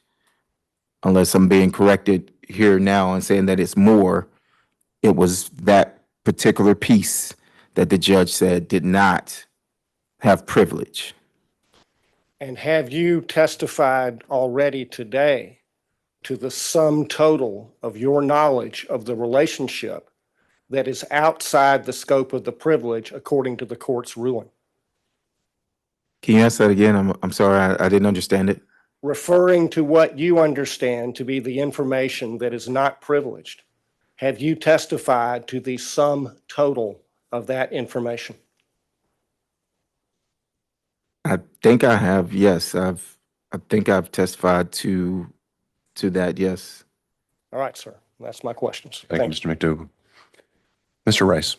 S17: unless I'm being corrected here now and saying that it's more, it was that particular piece that the judge said did not have privilege.
S15: And have you testified already today to the sum total of your knowledge of the relationship that is outside the scope of the privilege according to the court's ruling?
S17: Can you ask that again? I'm sorry, I didn't understand it.
S15: Referring to what you understand to be the information that is not privileged, have you testified to the sum total of that information?
S17: I think I have, yes. I think I've testified to that, yes.
S15: All right, sir. That's my questions.
S9: Thank you, Mr. McDougall. Mr. Rice.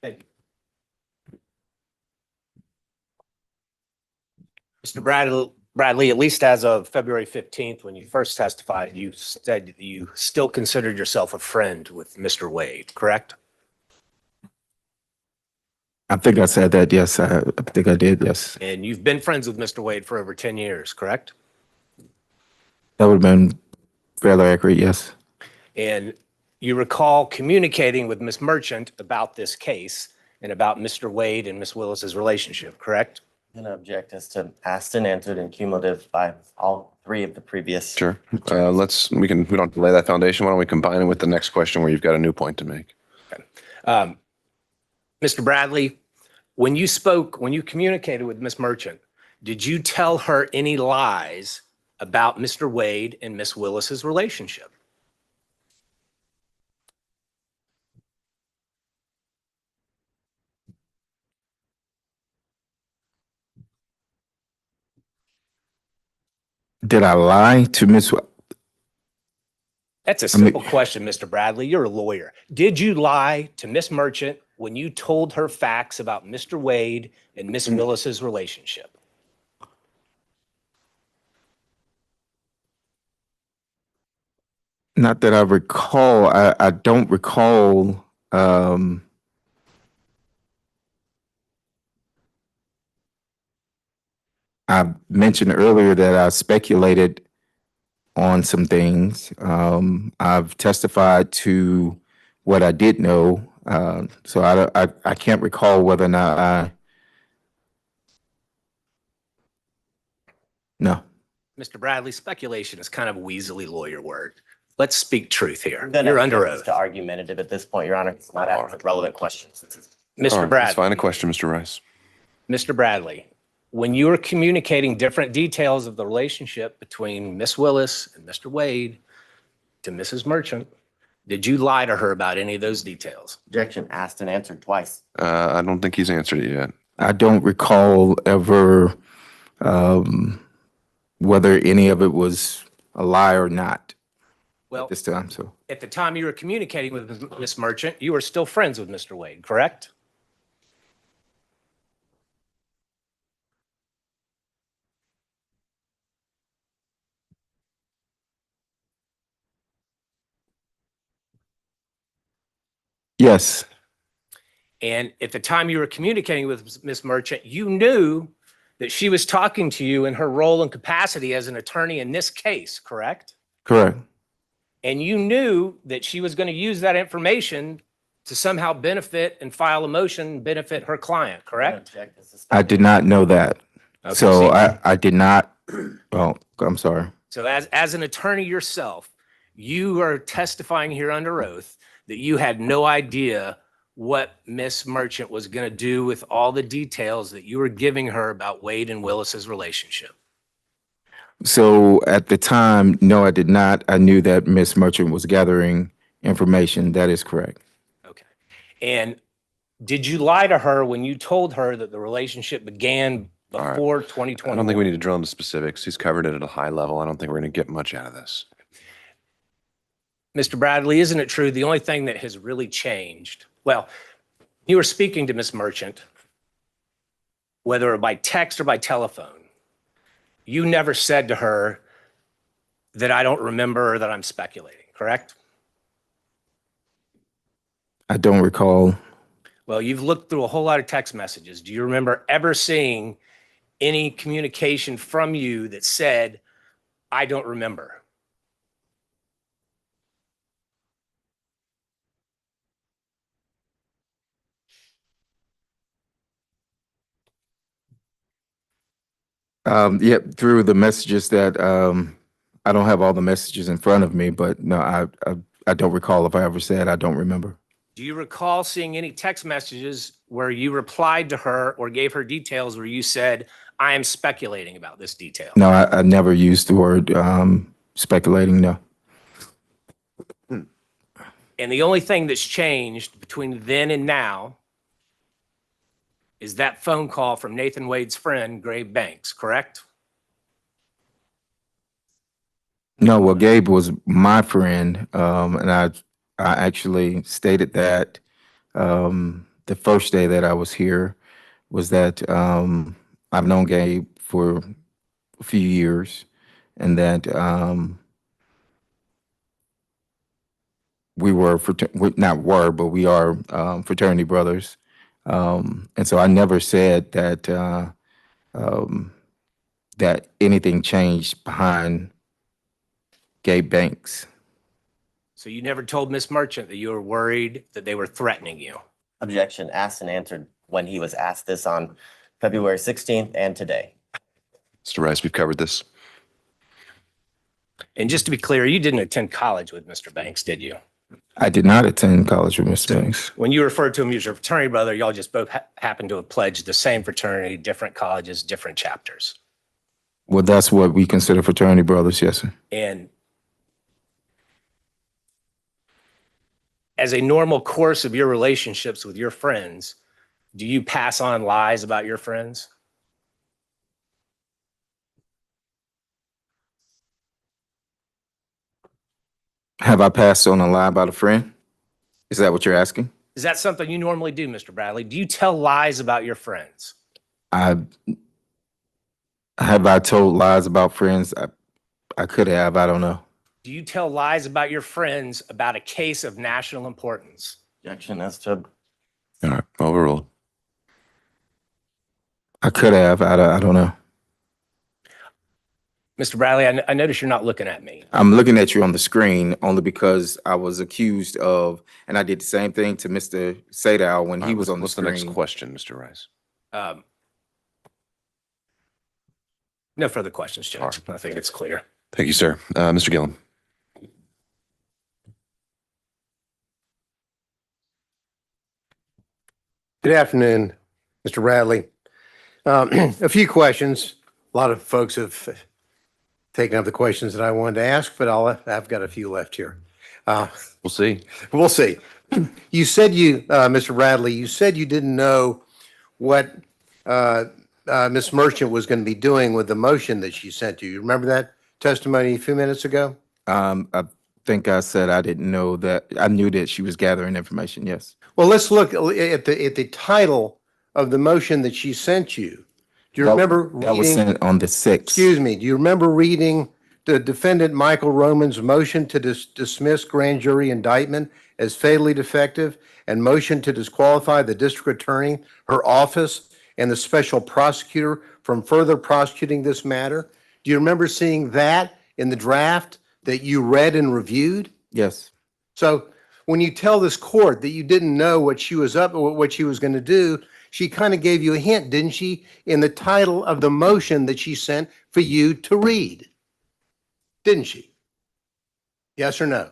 S13: Thank you. Mr. Bradley, at least as of February 15th, when you first testified, you said that you still considered yourself a friend with Mr. Wade, correct?
S17: I think I said that, yes, I think I did, yes.
S13: And you've been friends with Mr. Wade for over 10 years, correct?
S17: That would have been fairly accurate, yes.
S13: And you recall communicating with Ms. Merchant about this case and about Mr. Wade and Ms. Willis's relationship, correct?
S10: I'm gonna object as to asked and answered and cumulative by all three of the previous.
S9: Sure. We don't have to lay that foundation. Why don't we combine it with the next question where you've got a new point to make?
S13: Mr. Bradley, when you communicated with Ms. Merchant, did you tell her any lies about Mr. Wade and Ms. Willis's relationship?
S17: Did I lie to Miss?
S13: That's a simple question, Mr. Bradley. You're a lawyer. Did you lie to Ms. Merchant when you told her facts about Mr. Wade and Ms. Willis's relationship?
S17: Not that I recall. I don't recall. I mentioned earlier that I speculated on some things. I've testified to what I did know. So I can't recall whether or not no.
S13: Mr. Bradley, speculation is kind of a weaselly lawyer word. Let's speak truth here.
S10: Then
S13: You're under
S10: it's
S13: oath.
S10: to argumentative at this point, Your Honor. It's not asking relevant questions.
S9: All
S13: Mr.
S9: right, let's
S13: Bradley,
S9: find a question, Mr. Rice.
S13: Mr. Bradley, when you were communicating different details of the relationship between Miss Willis and Mr. Wade to Mrs. Merchant, did you lie to her about any of those details?
S10: Objection asked and answered twice.
S9: I don't think he's answered it yet.
S17: I don't recall ever whether any of it was a lie or not
S13: Well,
S17: at this time. So
S13: at the time you were communicating with Miss Merchant, you were still friends with Mr. Wade, correct?
S17: yes,
S13: And at the time you were communicating with Miss Merchant, you knew that she was talking to you in her role and capacity as an attorney in this case, correct?
S17: correct.
S13: And you knew that she was going to use that information to somehow benefit and file a motion, benefit her client, correct?
S10: Object as to
S17: I did not know that.
S13: Okay,
S17: So
S13: see-
S17: I did not. Well, I'm sorry.
S13: So as an attorney yourself, you are testifying here under oath that you had no idea what Miss Merchant was going to do with all the details that you were giving her about Wade and Willis's relationship.
S17: So at the time, no, I did not. I knew that Miss Merchant was gathering information. That is correct.
S13: Okay. And did you lie to her when you told her that the relationship began
S9: All right.
S13: before 2020?
S9: I don't think we need to drill into specifics. He's covered it at a high level. I don't think we're going to get much out of this.
S13: Mr. Bradley, isn't it true the only thing that has really changed? Well, you were speaking to Miss Merchant, whether by text or by telephone. You never said to her that I don't remember or that I'm speculating, correct?
S17: I don't recall.
S13: Well, you've looked through a whole lot of text messages. Do you remember ever seeing any communication from you that said, I don't remember?
S17: Yeah, through the messages that I don't have all the messages in front of me, but no, I don't recall if I ever said I don't remember.
S13: Do you recall seeing any text messages where you replied to her or gave her details where you said, I am speculating about this detail?
S17: No, I never used the word speculating. No.
S13: And the only thing that's changed between then and now is that phone call from Nathan Wade's friend, Gray Banks, correct?
S17: No, well, Gabe was my friend, and I actually stated that the first day that I was here was that I've known Gabe for a few years, and that we were not were, but we are fraternity brothers. And so I never said that, that anything changed behind Gabe Banks.
S13: So you never told Miss Merchant that you were worried that they were threatening you?
S10: Objection asked and answered when he was asked this on February 16th and today.
S9: Mr. Rice, we've covered this.
S13: And just to be clear, you didn't attend college with Mr. Banks, did you?
S17: I did not attend college with Mr. Banks.
S13: When you referred to him as your fraternity brother, y'all just both happened to have pledged the same fraternity, different colleges, different chapters.
S17: Well, that's what we consider fraternity brothers, yes, sir.
S13: And as a normal course of your relationships with your friends, do you pass on lies about your friends?
S17: Have I passed on a lie about a friend? Is that what you're asking?
S13: Is that something you normally do, Mr. Bradley? Do you tell lies about your friends?
S17: Have I told lies about friends? I could have, I don't know.
S13: Do you tell lies about your friends about a case of national importance?
S10: Objection as to
S9: All right, overruled.
S17: I could have, I don't know.
S13: Mr. Bradley, I notice you're not looking at me.
S17: I'm looking at you on the screen only because I was accused of, and I did the same thing to Mr. Sadow when he was on the
S9: What's
S17: screen.
S9: the next question, Mr. Rice?
S13: No further questions, Judge. I think it's clear.
S9: Thank you, sir. Mr. Gillum.
S5: Good afternoon, Mr. Bradley. A few questions. A lot of folks have taken up the questions that I wanted to ask, but I've got a few left here.
S9: We'll see.
S5: We'll see. You said Mr. Bradley, you said you didn't know what Ms. Merchant was going to be doing with the motion that she sent you. You remember that testimony a few minutes ago?
S17: I think I said I didn't know that. I knew that she was gathering information, yes.
S5: Well, let's look at the title of the motion that she sent you. Do you remember reading?
S17: That was sent on the 6th.
S5: Excuse me. Do you remember reading the defendant Michael Roman's motion to dismiss grand jury indictment as fatally defective and motion to disqualify the district attorney, her office, and the special prosecutor from further prosecuting this matter? Do you remember seeing that in the draft that you read and reviewed?
S17: Yes.
S5: So when you tell this court that you didn't know what she was what she was going to do, she kind of gave you a hint, didn't she, in the title of the motion that she sent for you to read? Didn't she? Yes or no?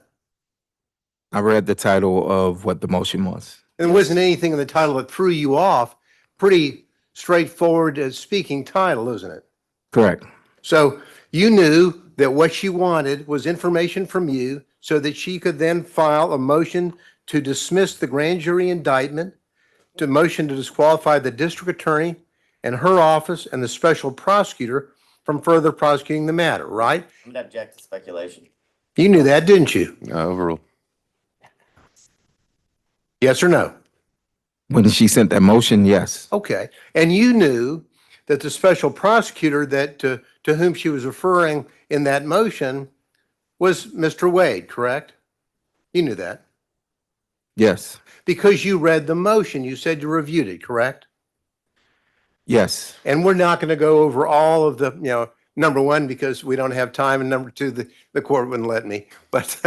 S17: I read the title of what the motion was.
S5: And there wasn't anything in the title that threw you off. Pretty straightforward speaking title, isn't it?
S17: Correct.
S5: So you knew that what she wanted was information from you so that she could then file a motion to dismiss the grand jury indictment, to motion to disqualify the district attorney and her office and the special prosecutor from further prosecuting the matter, right?
S10: I'm going to object to speculation.
S5: You knew that, didn't you?
S9: Overruled.
S5: Yes or no?
S17: When she sent that motion, yes.
S5: Okay. And you knew that the special prosecutor that to whom she was referring in that motion was Mr. Wade, correct? You knew that.
S17: Yes.
S5: Because you read the motion, you said you reviewed it, correct?
S17: Yes.
S5: And we're not going to go over all of the, number one, because we don't have time, and number two, the court wouldn't let me. But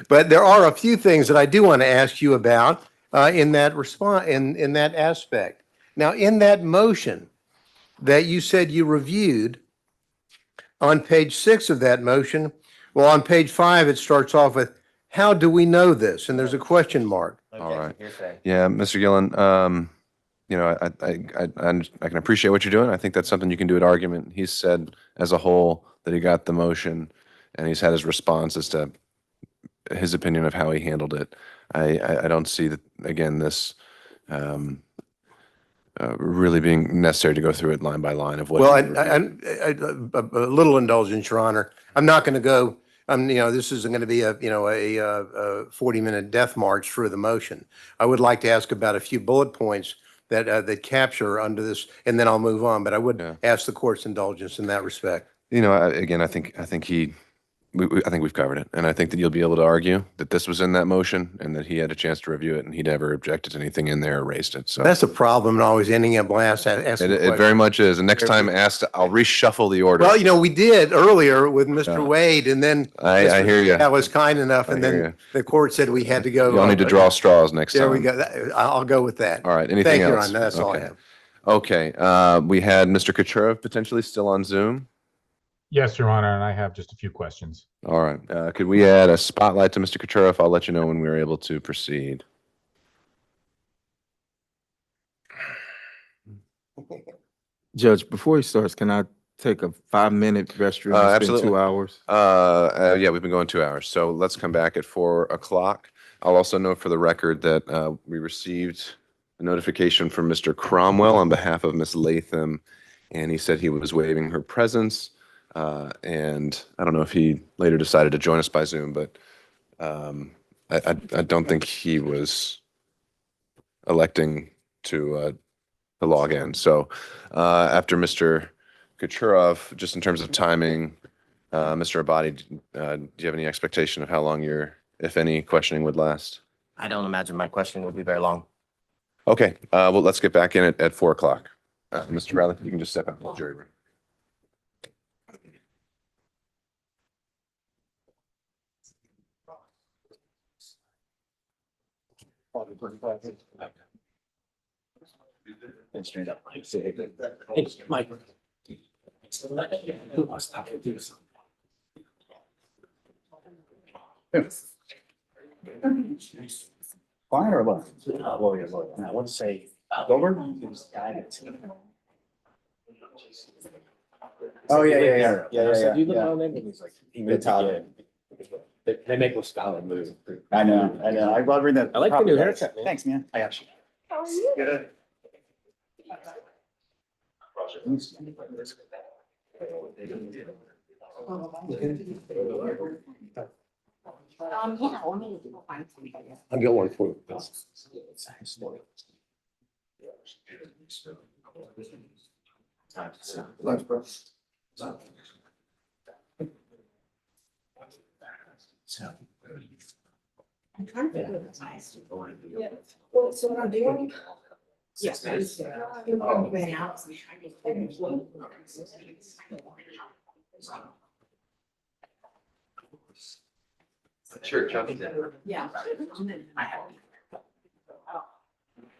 S5: but there are a few things that I do want to ask you about in that response, in that aspect. Now, in that motion that you said you reviewed, on page 6 of that motion, well, on page 5, it starts off with, how do we know this? And there's a question mark.
S9: All right. Yeah, Mr. Gillen, I can appreciate what you're doing. I think that's something you can do at argument. He's said as a whole that he got the motion and he's had his response as to his opinion of how he handled it. I don't see that, again, this really being necessary to go through it line by line of what.
S5: Well, a little indulgence, Your Honor. I'm not going to go, this isn't going to be a 40-minute death march through the motion. I would like to ask about a few bullet points that capture under this, and then I'll move on. But I would ask the court's indulgence in that respect.
S9: Again, I think he I think we've covered it. And I think that you'll be able to argue that this was in that motion and that he had a chance to review it and he never objected to anything in there or raised it. So
S5: That's a problem, and always ending up last, asking
S9: it very
S5: questions.
S9: much is. And next time I'll reshuffle the order.
S5: Well, we did earlier with Mr.
S9: Yeah.
S5: Wade, and then
S9: I hear you.
S5: that was kind enough,
S9: I
S5: and
S9: hear
S5: then
S9: you.
S5: the court said we had to go.
S9: Y'all need to draw straws next time.
S5: There we go. I'll go with that.
S9: All right. Anything
S5: Thank you,
S9: else?
S5: Ron. That's all I
S9: Okay.
S5: have.
S9: Okay. We had Mr. Kucherov potentially still on Zoom.
S16: Yes, Your Honor, and I have just a few questions.
S9: All right. Could we add a spotlight to Mr. Kucherov? I'll let you know when we're able to proceed.
S17: Judge, before he starts, can I take a 5-minute restroom? It's been
S9: Absolutely.
S17: 2 hours.
S9: Yeah, we've been going 2 hours. So let's come back at 4 o'clock. I'll also note for the record that we received a notification from Mr. Cromwell on behalf of Ms. Latham, and he said he was waiving her presence. And I don't know if he later decided to join us by Zoom, but I don't think he was electing to log in. So after Mr. Kucherov, just in terms of timing, Mr. Abadi, do you have any expectation of how long your, if any, questioning would last?
S10: I don't imagine my question will be very long.
S9: Okay, well, let's get back in at 4 o'clock. Mr. Bradley, you can just step out of the jury room.
S13: Straight up. Hey, Mike. Who wants to talk to you? Fine or what? Lawyer. I want to say, Goldberg? Oh, yeah. You look on them and he's like, he moved again. They make a scholar move. I know. I love reading that. I like the new haircut, man. Thanks, man. I got you. Good.
S14: Yeah, let me find somebody.
S5: I'll get one for you.
S13: Thanks, bro.
S2: I'm trying to figure this out. Yeah. Well, so what I'm doing. Yes. Went out.
S4: Sure, Chucky.
S2: Yeah.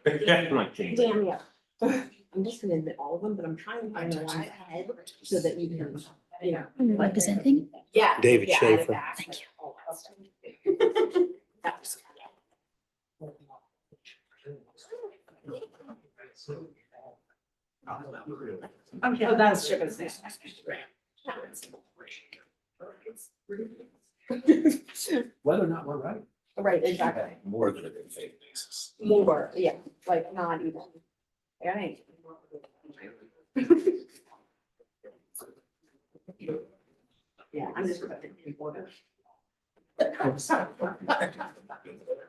S13: Damn,
S2: yeah. I'm just gonna admit all of them, but I'm trying to find the ones ahead so that you can,
S7: Representing?
S2: Yeah.
S5: David
S2: yeah,
S5: Schaefer.
S2: add it back.
S7: Thank you.
S2: All that stuff. That was- Okay, oh, that's sugar.
S13: Whether or not we're right.
S2: Right, exactly.
S13: More than a good faith basis.
S2: More, yeah, like not even. Yeah, I ain't. Yeah, I'm just.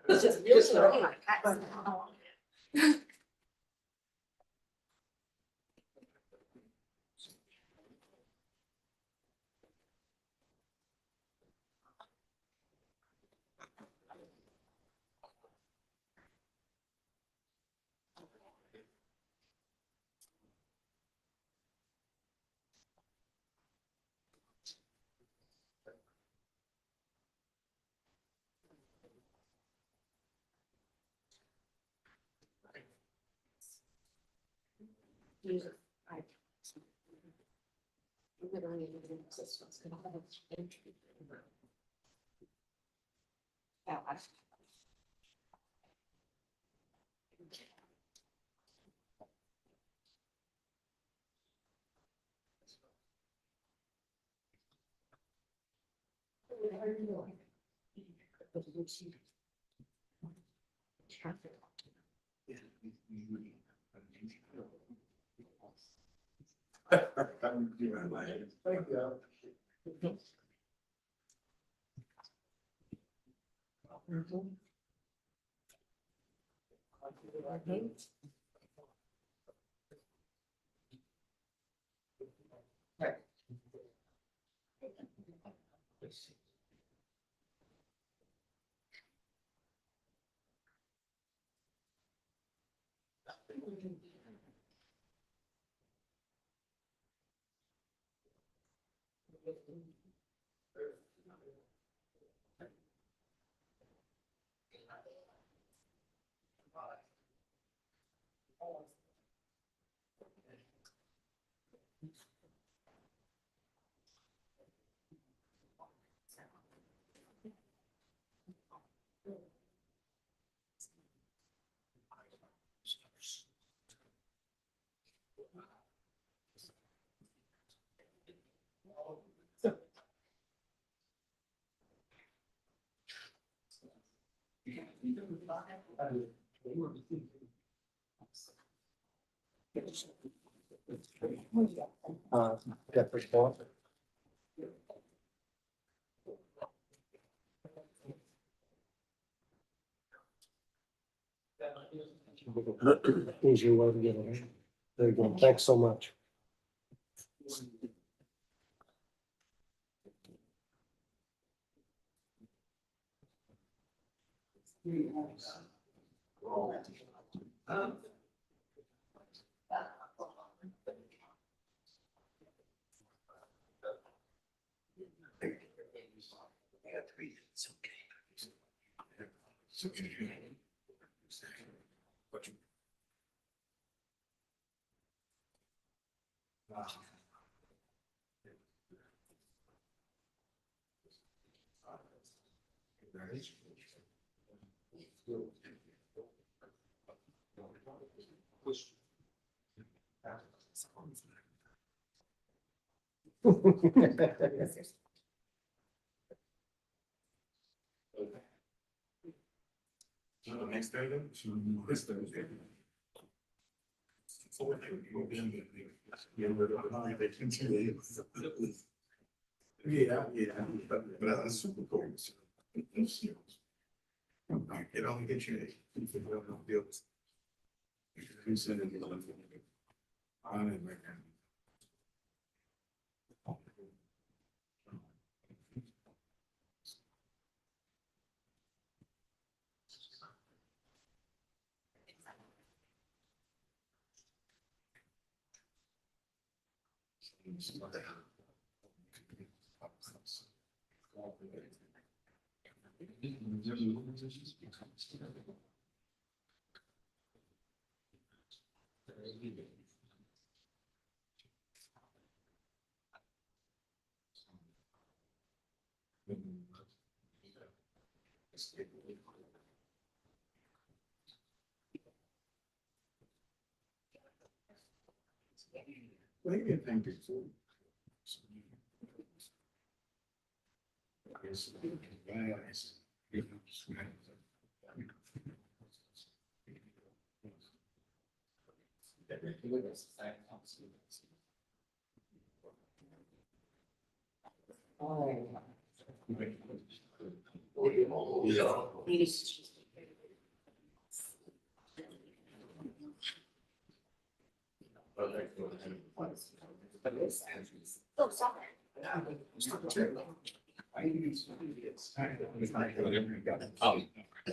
S2: It's just real slow.
S15: Here's your way to get it. There you go. Thanks so much.
S3: Next Thursday? This Thursday. Yeah, but that's super cool. It only gets you.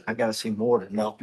S6: I gotta see more to know.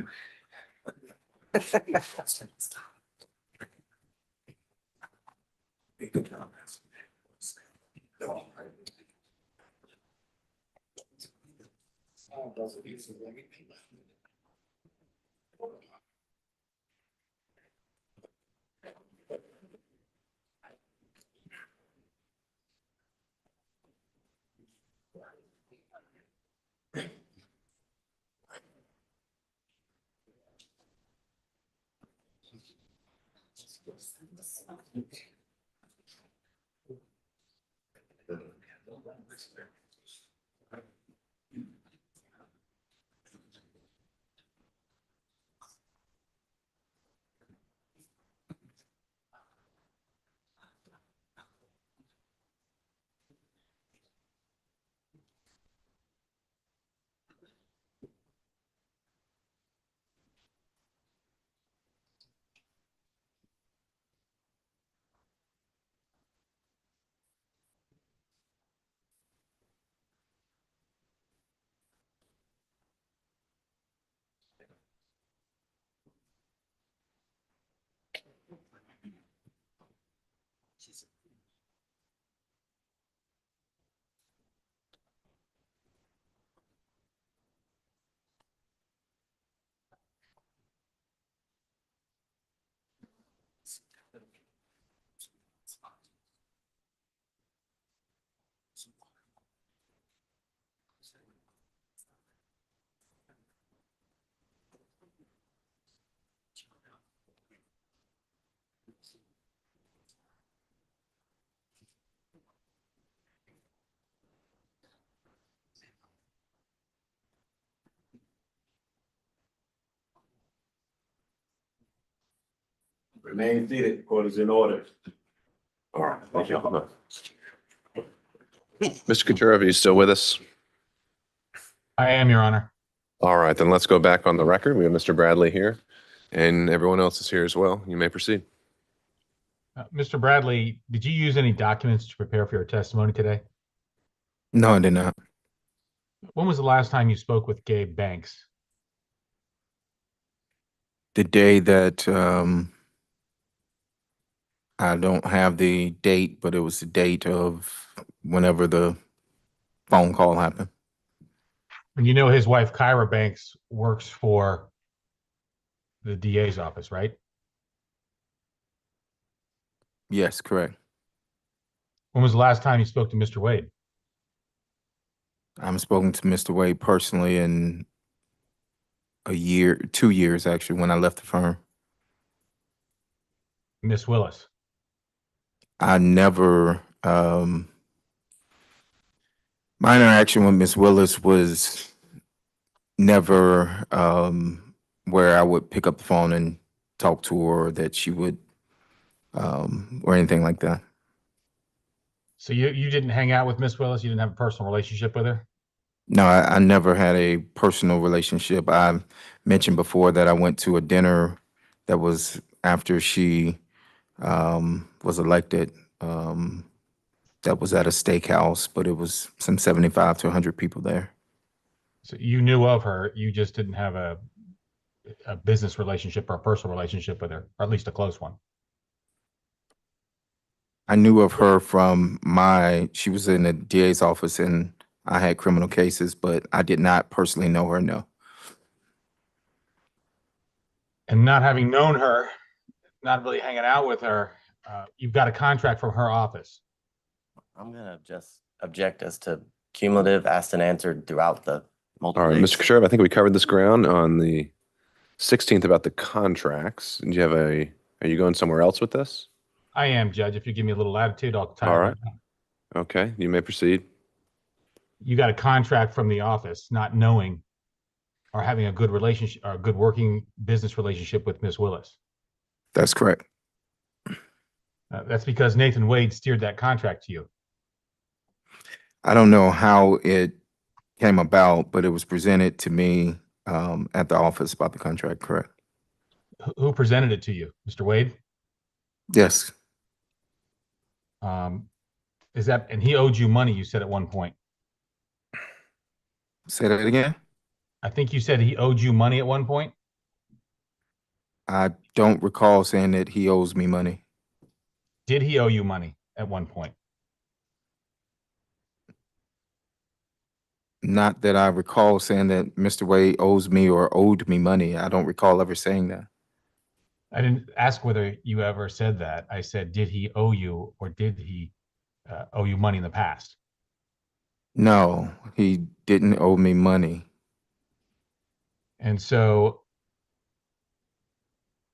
S1: Remain seated, court is in order.
S9: All right, thank you. Mr. Kucherov, are you still with us?
S16: I am, Your Honor.
S9: All right, then let's go back on the record. We have Mr. Bradley here, and everyone else is here as well. You may proceed.
S16: Mr. Bradley, did you use any documents to prepare for your testimony today?
S17: No, I did not.
S16: When was the last time you spoke with Gabe Banks?
S17: The day that I don't have the date, but it was the date of whenever the phone call happened.
S16: And you know his wife, Kyra Banks, works for the DA's office, right?
S17: Yes, correct.
S16: When was the last time you spoke to Mr. Wade?
S17: I'm spoken to Mr. Wade personally in a year, 2 years actually, when I left the firm.
S16: Miss Willis?
S17: I never, my interaction with Miss Willis was never where I would pick up the phone and talk to her, or that she would, or anything like that.
S16: So you didn't hang out with Miss Willis? You didn't have a personal relationship with her?
S17: No, I never had a personal relationship. I mentioned before that I went to a dinner that was after she was elected. That was at a steakhouse, but it was some 75 to 100 people there.
S16: So you knew of her, you just didn't have a business relationship or a personal relationship with her, or at least a close one.
S17: I knew of her from she was in the DA's office and I had criminal cases, but I did not personally know her, no.
S16: And not having known her, not really hanging out with her, you've got a contract from her office.
S10: I'm gonna just object as to cumulative asked and answered throughout the multiple.
S9: All right,
S10: days.
S9: Mr. Kucherov, I think we covered this ground on the 16th about the contracts. Do you have are you going somewhere else with this?
S16: I am, Judge. If you give me a little latitude, I'll tie it
S9: All
S16: right
S9: right.
S16: down.
S9: Okay, you may proceed.
S16: You got a contract from the office, not knowing or having a good relationship or a good working business relationship with Miss Willis.
S17: That's correct.
S16: That's because Nathan Wade steered that contract to you.
S17: I don't know how it came about, but it was presented to me at the office about the contract, correct?
S16: Who presented it to you? Mr. Wade?
S17: Yes.
S16: And he owed you money, you said at one point.
S17: Say that again?
S16: I think you said he owed you money at one point.
S17: I don't recall saying that he owes me money.
S16: Did he owe you money at one point?
S17: Not that I recall saying that Mr. Wade owes me or owed me money. I don't recall ever saying that.
S16: I didn't ask whether you ever said that. I said, did he owe you or did he owe you money in the past?
S17: No, he didn't owe me money.
S16: And so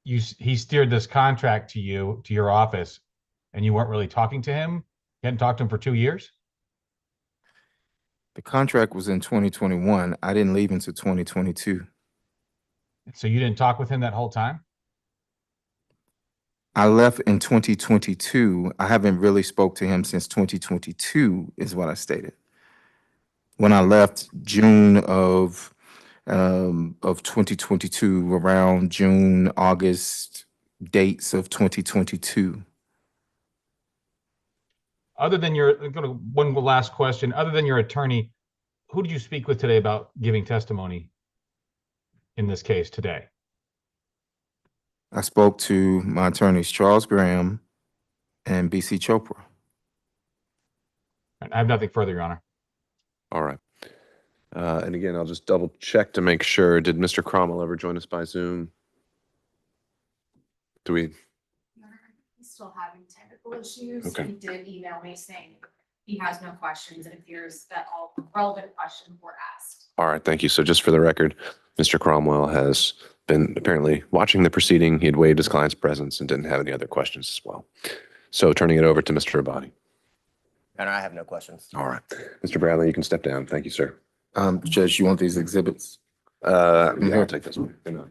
S16: he steered this contract to you, to your office, and you weren't really talking to him? You hadn't talked to him for 2 years?
S17: The contract was in 2021. I didn't leave until 2022.
S16: So you didn't talk with him that whole time?
S17: I left in 2022. I haven't really spoke to him since 2022 is what I stated. When I left June of 2022, around June, August dates of 2022.
S16: Other than one last question, other than your attorney, who did you speak with today about giving testimony in this case today?
S17: I spoke to my attorneys, Charles Graham and BC Chopra.
S16: I have nothing further, Your Honor.
S9: All right. And again, I'll just double check to make sure. Did Mr. Cromwell ever join us by Zoom? Do we?
S7: He's still having technical issues.
S9: Okay.
S7: He did email me saying he has no questions. It appears that all relevant questions were asked.
S9: All right, thank you. So just for the record, Mr. Cromwell has been apparently watching the proceeding. He had waived his client's presence and didn't have any other questions as well. So turning it over to Mr. Abadi.
S10: And I have no questions.
S9: All right. Mr. Bradley, you can step down. Thank you, sir.
S17: Judge, you want these exhibits?
S9: Yeah, I'll take this one. Good night.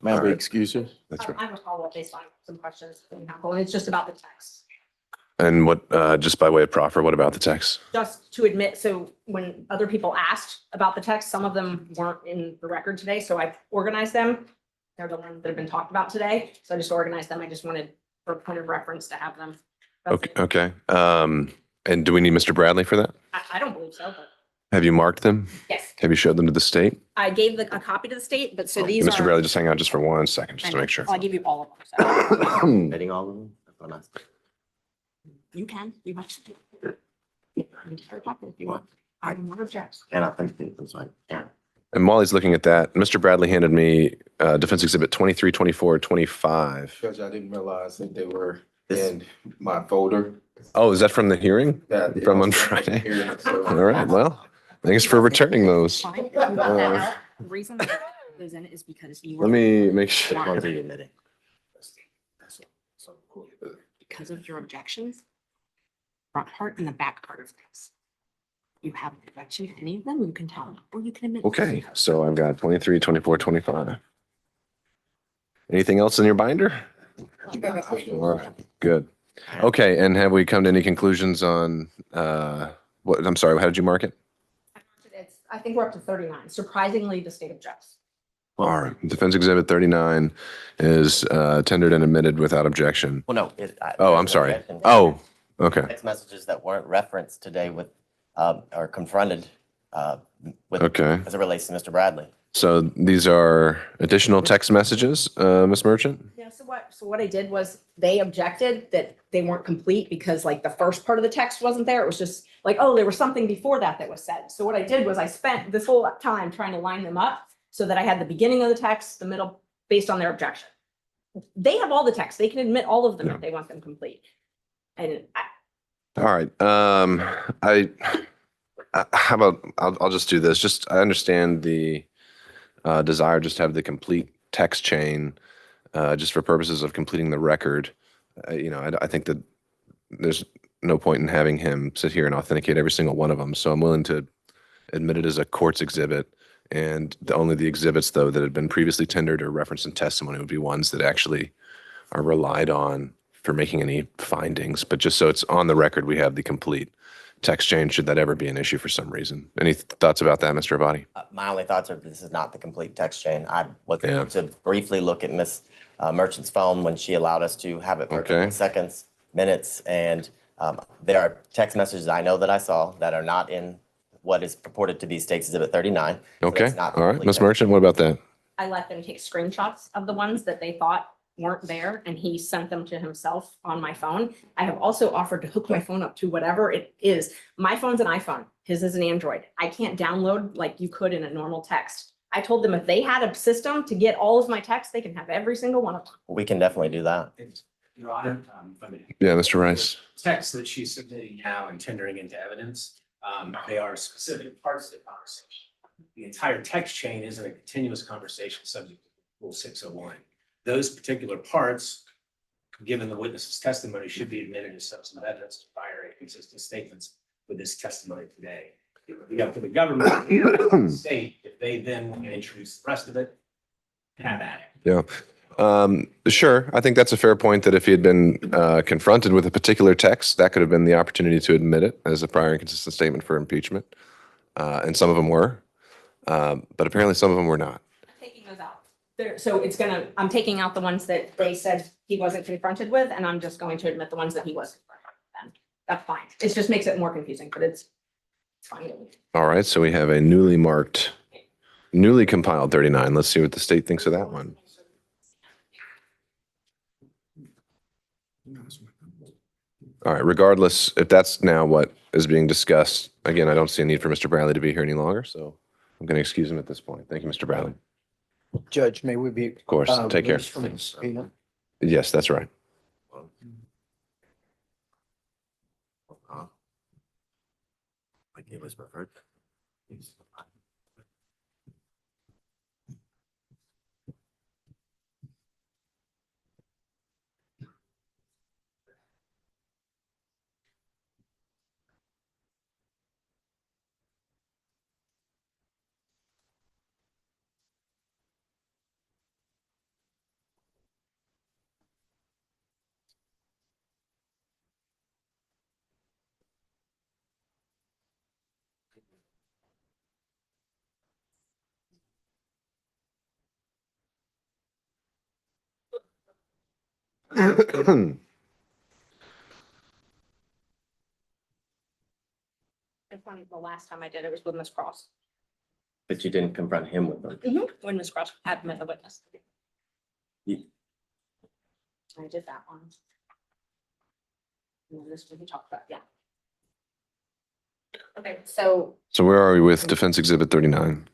S17: May I
S9: All
S17: be
S9: right.
S17: excused?
S9: That's right.
S14: I have a follow-up based on some questions from council, and it's just about the text.
S9: And what, just by way of proffer, what about the text?
S14: Just to admit, so when other people asked about the text, some of them weren't in the record today, so I organized them. They're the ones that have been talked about today, so I just organized them. I just wanted for a point of reference to have them. That's
S9: Okay,
S14: it.
S9: okay. And do we need Mr. Bradley for that?
S14: I don't believe so, but
S9: Have you marked them?
S14: yes,
S9: Have you showed them to the state?
S14: I gave a copy to the state, but so these
S9: Mr.
S14: are.
S9: Bradley, just hang out just for 1 second,
S14: I
S9: just to
S14: know.
S9: make sure.
S14: I'll give you all of them. So
S10: Admitting all of them? That's what I'm asking.
S14: you can, you have to. If you want. I do not object.
S10: And I think it's like, yeah.
S9: And while he's looking at that, Mr. Bradley handed me Defense Exhibit 23, 24, 25.
S17: Judge, I didn't realize that they were in my folder.
S9: Oh, is that from the hearing? From on Friday? All right, well, thanks for returning those.
S14: Fine. You got that out. The reason that goes in is because you.
S9: Let me make sure.
S10: Which ones are you admitting?
S14: Because of your objections. Front part and the back part of this. You have an objection to any of them, you can tell me, or you can admit.
S9: Okay, so I've got 23, 24, 25. Anything else in your binder? All right, good. Okay, and have we come to any conclusions on, what, I'm sorry, how did you mark it?
S14: I think we're up to 39. Surprisingly, the state objects.
S9: All right, Defense Exhibit 39 is tendered and admitted without objection.
S10: Well, no.
S9: Oh, I'm sorry. Oh, okay.
S10: Text messages that weren't referenced today with, or confronted, with,
S9: Okay.
S10: as it relates to Mr. Bradley.
S9: So these are additional text messages, Ms. Merchant?
S14: Yeah, so what I did was they objected that they weren't complete because like the first part of the text wasn't there. It was just like, oh, there was something before that was said. So what I did was I spent this whole time trying to line them up so that I had the beginning of the text, the middle, based on their objection. They have all the text. They can admit all of them if they want them complete. And
S9: All right, how about, I'll just do this. Just, I understand the desire just to have the complete text chain, just for purposes of completing the record. You know, I think that there's no point in having him sit here and authenticate every single one of them. So I'm willing to admit it as a court's exhibit. And only the exhibits, though, that had been previously tendered or referenced in testimony would be ones that actually are relied on for making any findings. But just so it's on the record, we have the complete text chain, should that ever be an issue for some reason. Any thoughts about that, Mr. Avati?
S10: My only thoughts are this is not the complete text chain. I was able to briefly look at Miss Merchant's phone when she allowed us to have it for seconds, minutes, and there are text messages I know that I saw that are not in what is purported to be State's Exhibit 39.
S9: Okay, all right, Ms. Merchant, what about that?
S14: I let them take screenshots of the ones that they thought weren't there, and he sent them to himself on my phone. I have also offered to hook my phone up to whatever it is. My phone's an iPhone, his is an Android. I can't download like you could in a normal text. I told them if they had a system to get all of my texts, they can have every single one of them.
S10: We can definitely do that.
S18: Your Honor,
S9: Yeah, Mr. Rice.
S18: text that she's submitting now and tendering into evidence, they are specific parts of the conversation. The entire text chain isn't a continuous conversation subject to Rule 601. Those particular parts, given the witness's testimony, should be admitted as substantive evidence to fire inconsistent statements with this testimony today. It would be up to the government, the state, if they then want to introduce the rest of it, have at it.
S9: Yeah. Sure. I think that's a fair point that if he had been confronted with a particular text, that could have been the opportunity to admit it as a prior inconsistent statement for impeachment. And some of them were, but apparently some of them were not.
S14: Taking those out. So it's gonna, I'm taking out the ones that they said he wasn't confronted with, and I'm just going to admit the ones that he was confronted with then. That's fine. It just makes it more confusing, but it's fine.
S9: All right. So we have a newly marked, newly compiled 39. Let's see what the state thinks of that one. All right. Regardless, if that's now what is being discussed, again, I don't see a need for Mr. Bradley to be here any longer. So I'm going to excuse him at this point. Thank you, Mr. Bradley.
S5: Judge, may we be?
S9: Of course. Take care.
S5: released from the subpoena?
S9: Yes, that's right.
S10: Like it was preferred.
S14: It's funny, the last time I did it was with Miss Cross.
S10: But you didn't confront him with them.
S14: When Miss Cross had met the witness.
S10: Yeah.
S14: I did that one. And then this one we talked about, yeah. Okay, so,
S9: So where are we with Defense Exhibit 39?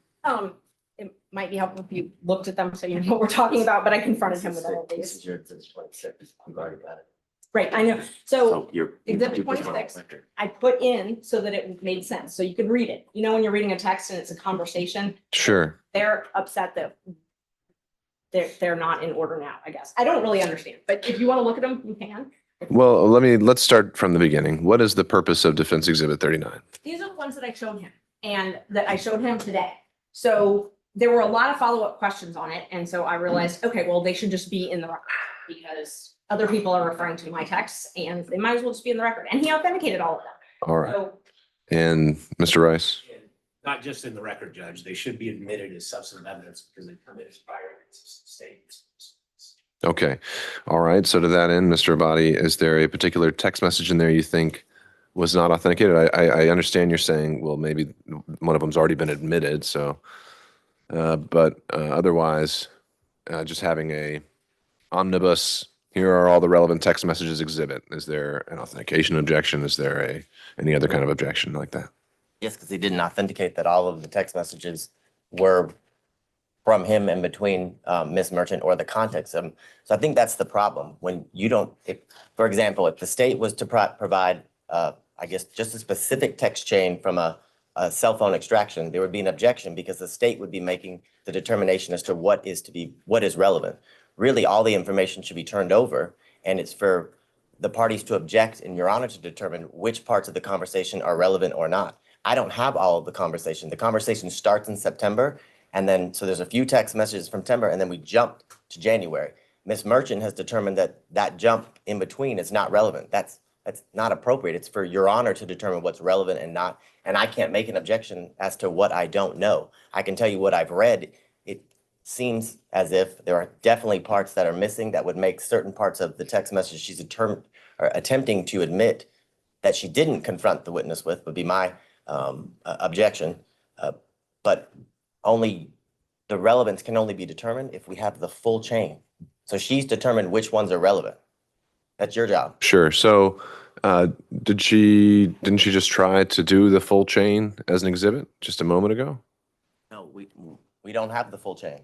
S14: it might be helpful if you looked at them so you know what we're talking about, but I confronted him with all of
S10: This
S14: these.
S10: is your, this is 26. You've already got it.
S14: Right, I know. So
S10: you're.
S14: Exhibit 26, I put in so that it made sense, so you could read it. You know, when you're reading a text and it's a conversation,
S9: Sure.
S14: they're upset that they're not in order now, I guess. I don't really understand, but if you want to look at them, you can.
S9: Well, let's start from the beginning. What is the purpose of Defense Exhibit 39?
S14: These are the ones that I showed him and that I showed him today. So there were a lot of follow-up questions on it. And so I realized, okay, well, they should just be in the record because other people are referring to my texts and they might as well just be in the record. And he authenticated all of them.
S9: All right.
S14: So
S9: And Mr. Rice?
S18: Not just in the record, Judge, they should be admitted as substantive evidence because they come in as prior statements.
S9: Okay. All right. So to that end, Mr. Abadi, is there a particular text message in there you think was not authenticated? I understand you're saying, well, maybe one of them's already been admitted. So, but otherwise, just having a omnibus, here are all the relevant text messages exhibit. Is there an authentication objection? Is there any other kind of objection like that?
S10: Yes, because he didn't authenticate that all of the text messages were from him and between Ms. Merchant or the context of them. So I think that's the problem. When you don't, for example, if the state was to provide, I guess, just a specific text chain from a cell phone extraction, there would be an objection because the state would be making the determination as to what is relevant. Really, all the information should be turned over, and it's for the parties to object and Your Honor to determine which parts of the conversation are relevant or not. I don't have all of the conversation. The conversation starts in September, and then, so there's a few text messages from September, and then we jump to January. Ms. Merchant has determined that that jump in between is not relevant. That's not appropriate. It's for Your Honor to determine what's relevant and not, and I can't make an objection as to what I don't know. I can tell you what I've read. It seems as if there are definitely parts that are missing that would make certain parts of the text message she's attempting to admit that she didn't confront the witness with would be my objection. But only the relevance can only be determined if we have the full chain. So she's determined which ones are relevant. That's your job.
S9: Sure. So didn't she just try to do the full chain as an exhibit just a moment ago?
S10: No, we don't have the full chain.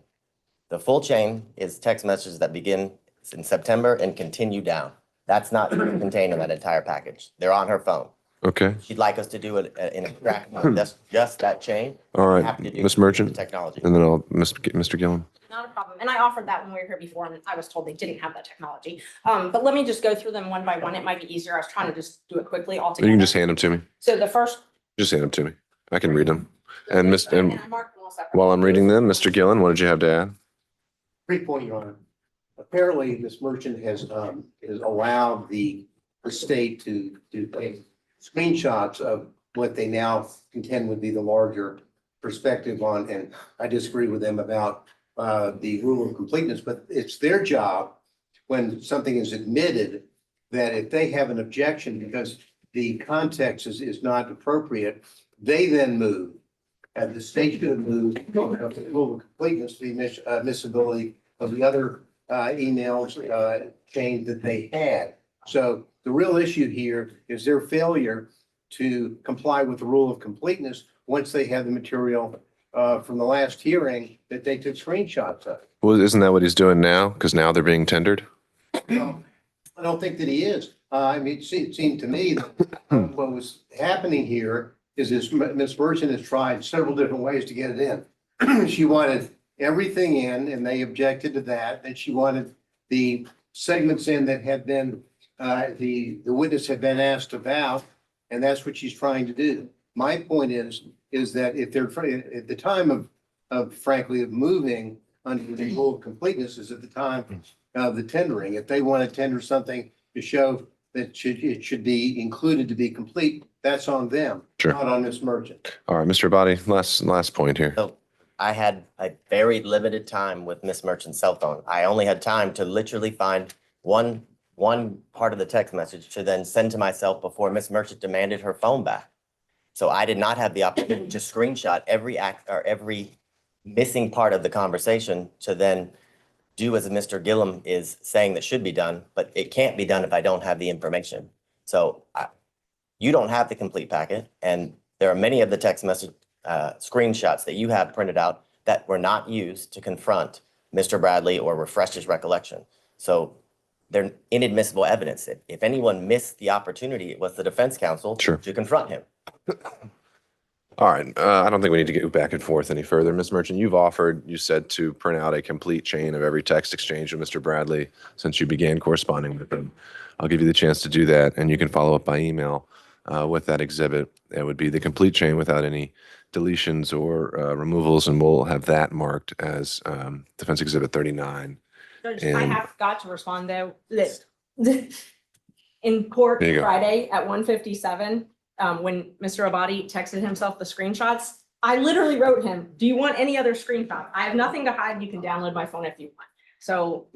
S10: The full chain is text messages that begin in September and continue down. That's not contained in that entire package. They're on her phone.
S9: Okay.
S10: She'd like us to do it in a track. That's just that chain.
S9: All
S10: We have to
S9: right,
S10: do
S9: Ms. Merchant,
S10: technology.
S9: and then Mr. Gillen.
S14: not a problem. And I offered that when we were here before and I was told they didn't have that technology. But let me just go through them one by one. It might be easier. I was trying to just do it quickly all
S9: You
S14: together.
S9: can just hand them to me.
S14: So the first.
S9: Just hand them to me. I can read them. And
S14: And I marked them all separate.
S9: while I'm reading them, Mr. Gillen, what did you have to add?
S5: Brief point, Your Honor. Apparently, this merchant has allowed the state to take screenshots of what they now contend would be the larger perspective on, and I disagree with them about the rule of completeness, but it's their job when something is admitted that if they have an objection because the context is not appropriate, they then move. And the state should move the rule of completeness, the admissibility of the other emails chain that they had. So the real issue here is their failure to comply with the rule of completeness once they have the material from the last hearing that they took screenshots of.
S9: Well, isn't that what he's doing now? Because now they're being tendered?
S5: No, I don't think that he is. I mean, it seemed to me that what was happening here is this Ms. Merchant has tried several different ways to get it in. She wanted everything in and they objected to that. And she wanted the segments in that had been, the witness had been asked about, and that's what she's trying to do. My point is that if they're, at the time of frankly, of moving under the rule of completeness is at the time of the tendering. If they want to tender something to show that it should be included to be complete, that's on them,
S9: Sure.
S5: not on Ms. Merchant.
S9: All right, Mr. Abadi, last point here.
S10: So I had a very limited time with Miss Merchant's cell phone. I only had time to literally find one part of the text message to then send to myself before Ms. Merchant demanded her phone back. So I did not have the opportunity to screenshot every act or every missing part of the conversation to then do as Mr. Gillum is saying that should be done, but it can't be done if I don't have the information. So you don't have the complete packet, and there are many of the text message screenshots that you have printed out that were not used to confront Mr. Bradley or refresh his recollection. So they're inadmissible evidence. If anyone missed the opportunity, it was the defense counsel to confront him.
S9: All right. I don't think we need to get back and forth any further. Ms. Merchant, you've offered, you said, to print out a complete chain of every text exchange with Mr. Bradley since you began corresponding with him. I'll give you the chance to do that, and you can follow up by email with that exhibit. It would be the complete chain without any deletions or removals, and we'll have that marked as Defense Exhibit 39.
S14: Judge, I have got to respond though, that in court
S9: There you go.
S14: Friday at 1:57, when Mr. Abadi texted himself the screenshots, I literally wrote him, do you want any other screenshots? I have nothing to hide. You can download my phone if you want. So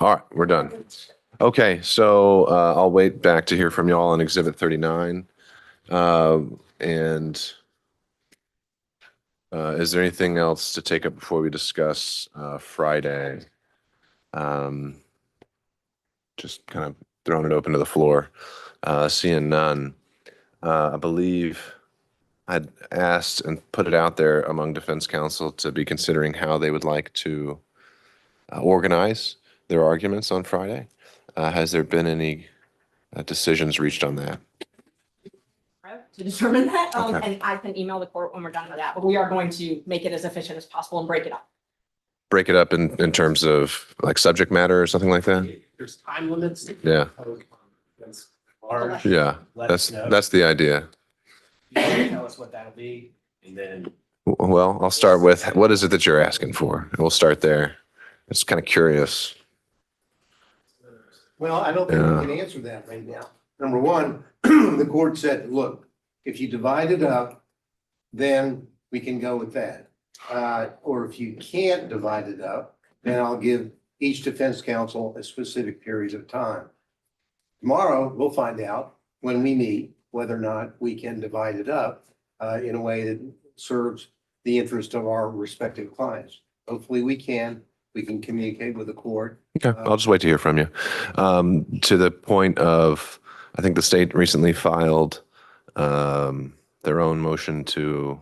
S9: All right, we're done. Okay, so I'll wait back to hear from y'all on Exhibit 39. Is there anything else to take up before we discuss Friday? Just kind of throwing it open to the floor. Seeing none, I believe I'd asked and put it out there among defense counsel to be considering how they would like to organize their arguments on Friday. Has there been any decisions reached on that?
S14: to determine that.
S9: Okay.
S14: And I can email the court when we're done with that, but we are going to make it as efficient as possible and break it up.
S9: Break it up in terms of like subject matter or something like that?
S18: There's time limits.
S9: Yeah.
S18: That's large.
S9: Yeah,
S18: Let us know.
S9: that's the idea.
S18: You can tell us what that'll be, and then
S9: Well, I'll start with, what is it that you're asking for? And we'll start there. It's kind of curious.
S5: Well, I don't think we can answer that right now. Number one, the court said, look, if you divide it up, then we can go with that. Or if you can't divide it up, then I'll give each defense counsel a specific period of time. Tomorrow, we'll find out when we meet whether or not we can divide it up in a way that serves the interest of our respective clients. Hopefully we can communicate with the court.
S9: Okay, I'll just wait to hear from you. To the point of, I think the state recently filed their own motion to,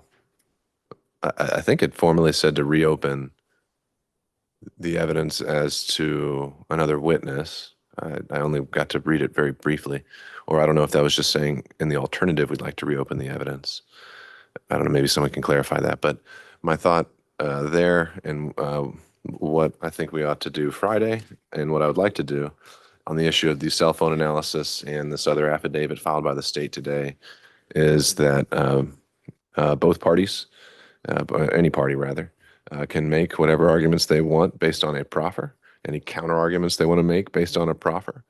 S9: I think it formally said to reopen the evidence as to another witness. I only got to read it very briefly, or I don't know if that was just saying in the alternative, we'd like to reopen the evidence. I don't know, maybe someone can clarify that, but my thought there and what I think we ought to do Friday and what I would like to do on the issue of the cell phone analysis and this other affidavit filed by the state today is that both parties, any party rather, can make whatever arguments they want based on a proffer, any counter arguments they want to make based on a proffer.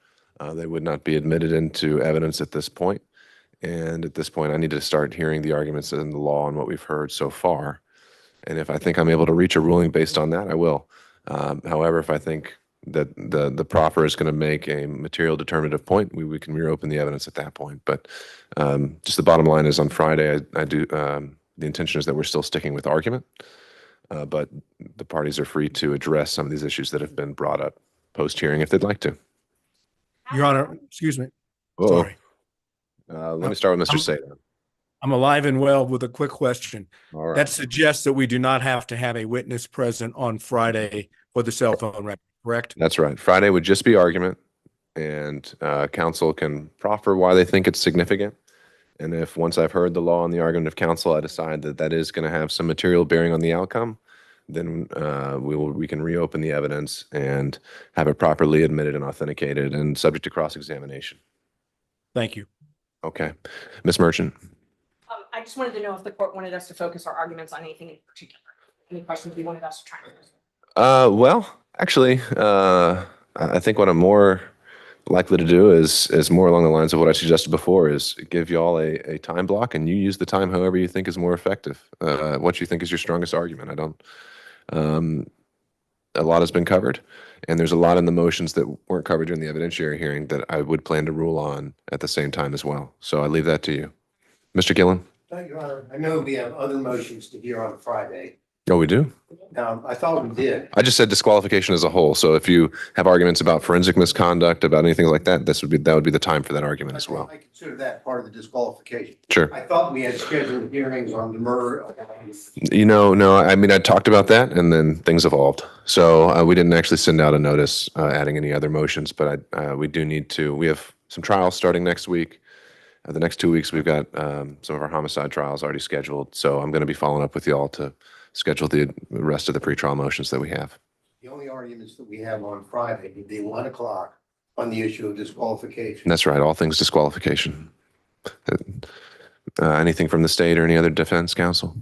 S9: They would not be admitted into evidence at this point. And at this point, I need to start hearing the arguments in the law and what we've heard so far. And if I think I'm able to reach a ruling based on that, I will. However, if I think that the proffer is going to make a material determinative point, we can reopen the evidence at that point. But just the bottom line is on Friday, I do, the intention is that we're still sticking with argument, but the parties are free to address some of these issues that have been brought up post-hearing if they'd like to.
S11: Your Honor, excuse me.
S9: Uh-oh.
S11: Sorry.
S9: Let me start with Mr. Sato.
S11: I'm alive and well with a quick question.
S9: All right.
S11: That suggests that we do not have to have a witness present on Friday for the cell phone record, correct?
S9: That's right. Friday would just be argument, and counsel can proffer why they think it's significant. And if once I've heard the law and the argument of counsel, I decide that that is going to have some material bearing on the outcome, then we can reopen the evidence and have it properly admitted and authenticated and subject to cross-examination.
S11: Thank you.
S9: Okay. Ms. Merchant.
S14: I just wanted to know if the court wanted us to focus our arguments on anything in particular. Any questions we wanted us to try and answer?
S9: Well, actually, I think what I'm more likely to do is more along the lines of what I suggested before, is give you all a time block and you use the time however you think is more effective, what you think is your strongest argument. I don't, a lot has been covered, And there's a lot in the motions that weren't covered during the evidentiary hearing that I would plan to rule on at the same time as well. So I leave that to you. Mr. Gillen?
S5: Thank you, Your Honor. I know we have other motions to hear on Friday.
S9: Oh, we do?
S5: I thought we did.
S9: I just said disqualification as a whole. So if you have arguments about forensic misconduct, about anything like that, that would be the time for that argument as well.
S5: I consider that part of the disqualification.
S9: Sure.
S5: I thought we had scheduled hearings on the murder.
S9: No, I mean, I talked about that and then things evolved. So we didn't actually send out a notice adding any other motions, but we do need to. We have some trials starting next week. The next 2 weeks, we've got some of our homicide trials already scheduled. So I'm going to be following up with y'all to schedule the rest of the pretrial motions that we have.
S5: The only arguments that we have on Friday would be 1 o'clock on the issue of disqualification.
S9: That's right. All things disqualification. Anything from the state or any other defense counsel?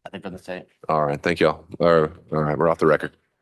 S10: I think from the state.
S9: All right. Thank you all. All right. We're off the record.